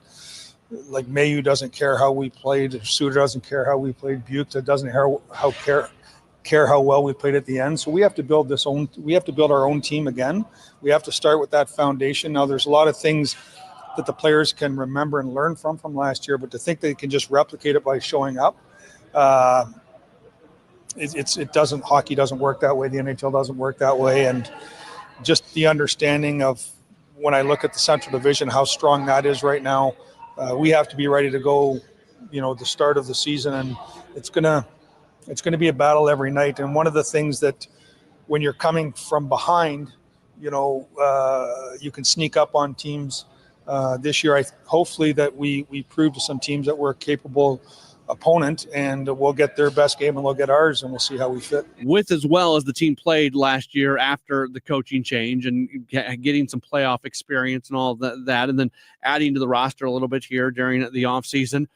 S1: like, Mayu doesn't care how we played, Suter doesn't care how we played, Buke doesn't care how well we played at the end. So we have to build our own team again. We have to start with that foundation. Now, there's a lot of things that the players can remember and learn from last year, but to think they can just replicate it by showing up, hockey doesn't work that way. The NHL doesn't work that way. And just the understanding of, when I look at the Central Division, how strong that is right now, we have to be ready to go, the start of the season. And it's going to be a battle every night. And one of the things that, when you're coming from behind, you can sneak up on teams. This year, hopefully that we prove to some teams that we're a capable opponent, and we'll get their best game and they'll get ours, and we'll see how we fit.
S9: With as well as the team played last year after the coaching change and getting some playoff experience and all that, and then adding to the roster a little bit here during the offseason,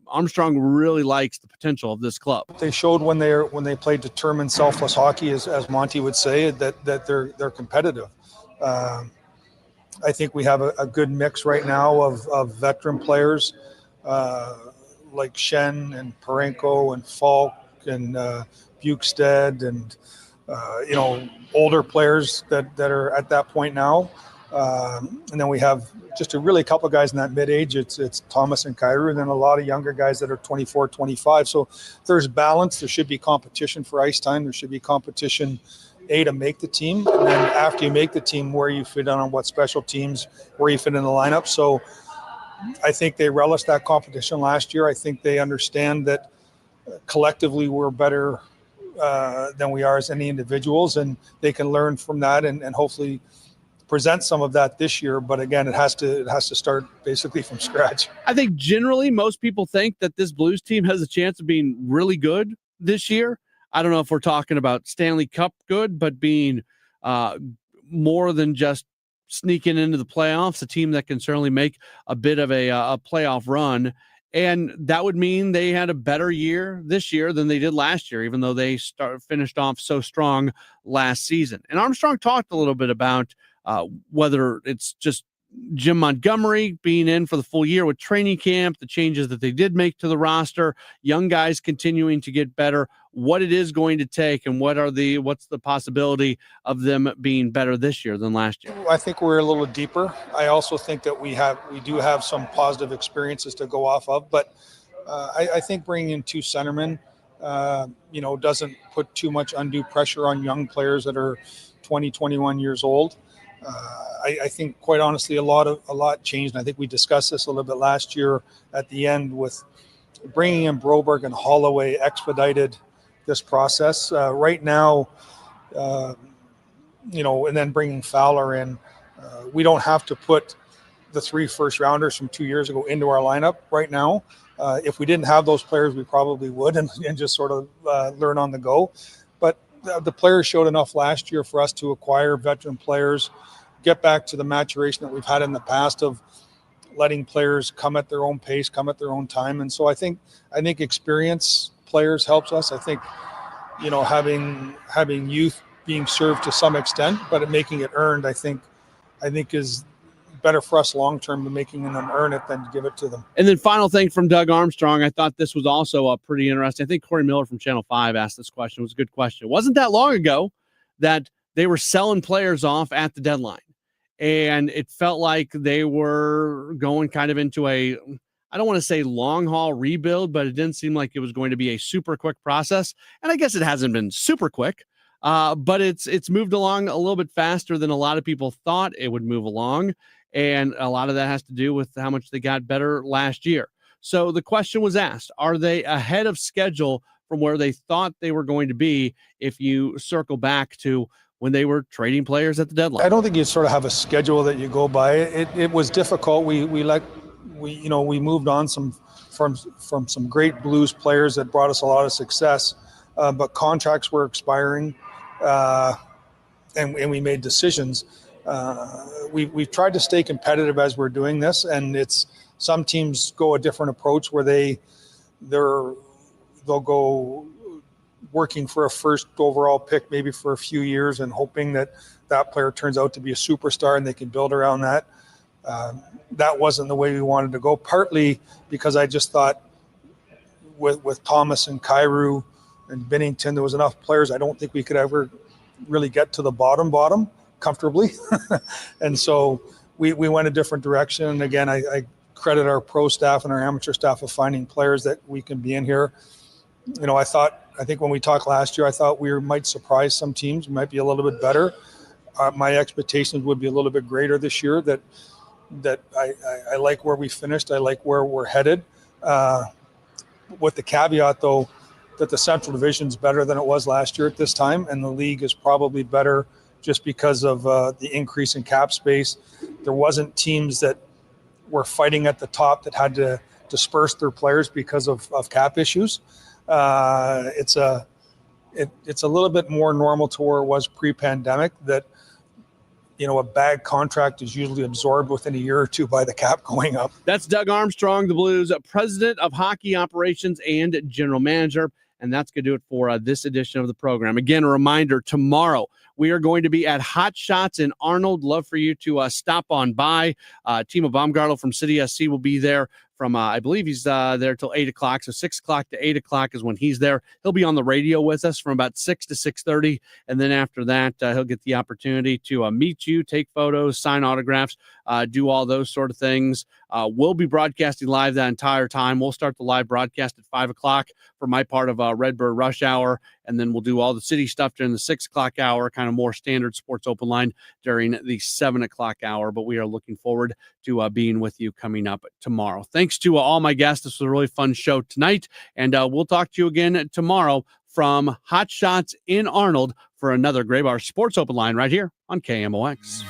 S9: Armstrong really likes the potential of this club.
S1: They showed when they played determined, selfless hockey, as Monty would say, that they're competitive. I think we have a good mix right now of veteran players like Shen and Parenko and Falk and Bukestad and older players that are at that point now. And then we have just a couple of guys in that mid-age. It's Thomas and Kyrou, and then a lot of younger guys that are 24, 25. So there's balance. There should be competition for ice time. There should be competition, to make the team. And then after you make the team, where you fit on what special teams, where you fit in the lineup. So I think they relished that competition last year. I think they understand that collectively we're better than we are as any individuals, and they can learn from that and hopefully present some of that this year. But again, it has to start basically from scratch.
S9: I think generally most people think that this Blues team has a chance of being really good this year. I don't know if we're talking about Stanley Cup good, but being more than just sneaking into the playoffs, a team that can certainly make a bit of a playoff run. And that would mean they had a better year this year than they did last year, even though they finished off so strong last season. And Armstrong talked a little bit about whether it's just Jim Montgomery being in for the full year with training camp, the changes that they did make to the roster, young guys continuing to get better, what it is going to take, and what's the possibility of them being better this year than last year.
S1: I think we're a little deeper. I also think that we do have some positive experiences to go off of, but I think bringing in two centermen, doesn't put too much undue pressure on young players that are 20, 21 years old. I think, quite honestly, a lot changed. And I think we discussed this a little bit last year at the end, with bringing in Broberg and Holloway expedited this process. Right now, and then bringing Fowler in, we don't have to put the 3 first-rounders from 2 years ago into our lineup right now. If we didn't have those players, we probably would and just sort of learn on the go. But the players showed enough last year for us to acquire veteran players, get back to the maturation that we've had in the past of letting players come at their own pace, come at their own time. And so I think experience players helps us. I think, having youth being served to some extent, but making it earned, I think is better for us long-term than making them earn it than to give it to them.
S6: And then final thing from Doug Armstrong, I thought this was also pretty interesting. I think Corey Miller from Channel 5 asked this question. It was a good question. It wasn't that long ago that they were selling players off at the deadline. And it felt like they were going kind of into I don't want to say long haul rebuild, but it didn't seem like it was going to be a super quick process. And I guess it hasn't been super quick, but it's moved along a little bit faster than a lot of people thought it would move along. And a lot of that has to do with how much they got better last year. So the question was asked, are they ahead of schedule from where they thought they were going to be if you circle back to when they were trading players at the deadline?
S1: I don't think you sort of have a schedule that you go by. It was difficult. We moved on from some great Blues players that brought us a lot of success, but contracts were expiring, and we made decisions. We've tried to stay competitive as we're doing this, and some teams go a different approach where they'll go working for a first overall pick maybe for a few years and hoping that player turns out to be a superstar and they can build around that. That wasn't the way we wanted to go, partly because I just thought with Thomas and Kyrou and Binnington, there was enough players. I don't think we could ever really get to the bottom comfortably. And so we went a different direction. And again, I credit our pro staff and our amateur staff of finding players that we can be in here. I think when we talked last year, I thought we might surprise some teams. We might be a little bit better. My expectations would be a little bit greater this year. That I like where we finished. I like where we're headed. With the caveat, though, that the Central Division is better than it was last year at this time, and the league is probably better just because of the increase in cap space. There wasn't teams that were fighting at the top that had to disperse their players because of cap issues. It's a little bit more normal to where it was pre-pandemic, that a bad contract is usually absorbed within a year or two by the cap going up.
S6: That's Doug Armstrong, the Blues president of hockey operations and general manager. And that's going to do it for this edition of the program. Again, a reminder, tomorrow we are going to be at Hot Shots in Arnold. Love for you to stop on by. Timo Baumgartl from City SC will be there from, I believe he's there till 8 o'clock. So 6 o'clock to 8 o'clock is when he's there. He'll be on the radio with us from about 6 to 6:30. And then after that, he'll get the opportunity to meet you, take photos, sign autographs, do all those sort of things. We'll be broadcasting live that entire time. We'll start the live broadcast at 5 o'clock for my part of Redbird Rush Hour. And then we'll do all the city stuff during the 6 o'clock hour, kind of more standard sports open line during the 7 o'clock hour. But we are looking forward to being with you coming up tomorrow. Thanks to all my guests. This was a really fun show tonight. And we'll talk to you again tomorrow from Hot Shots in Arnold for another Gray Bar Sports Open Line right here on KMOX.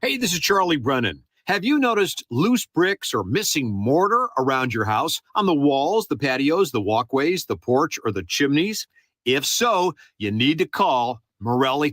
S20: Hey, this is Charlie Brennan. Have you noticed loose bricks or missing mortar around your house, on the walls, the patios, the walkways, the porch, or the chimneys? If so, you need to call Morelli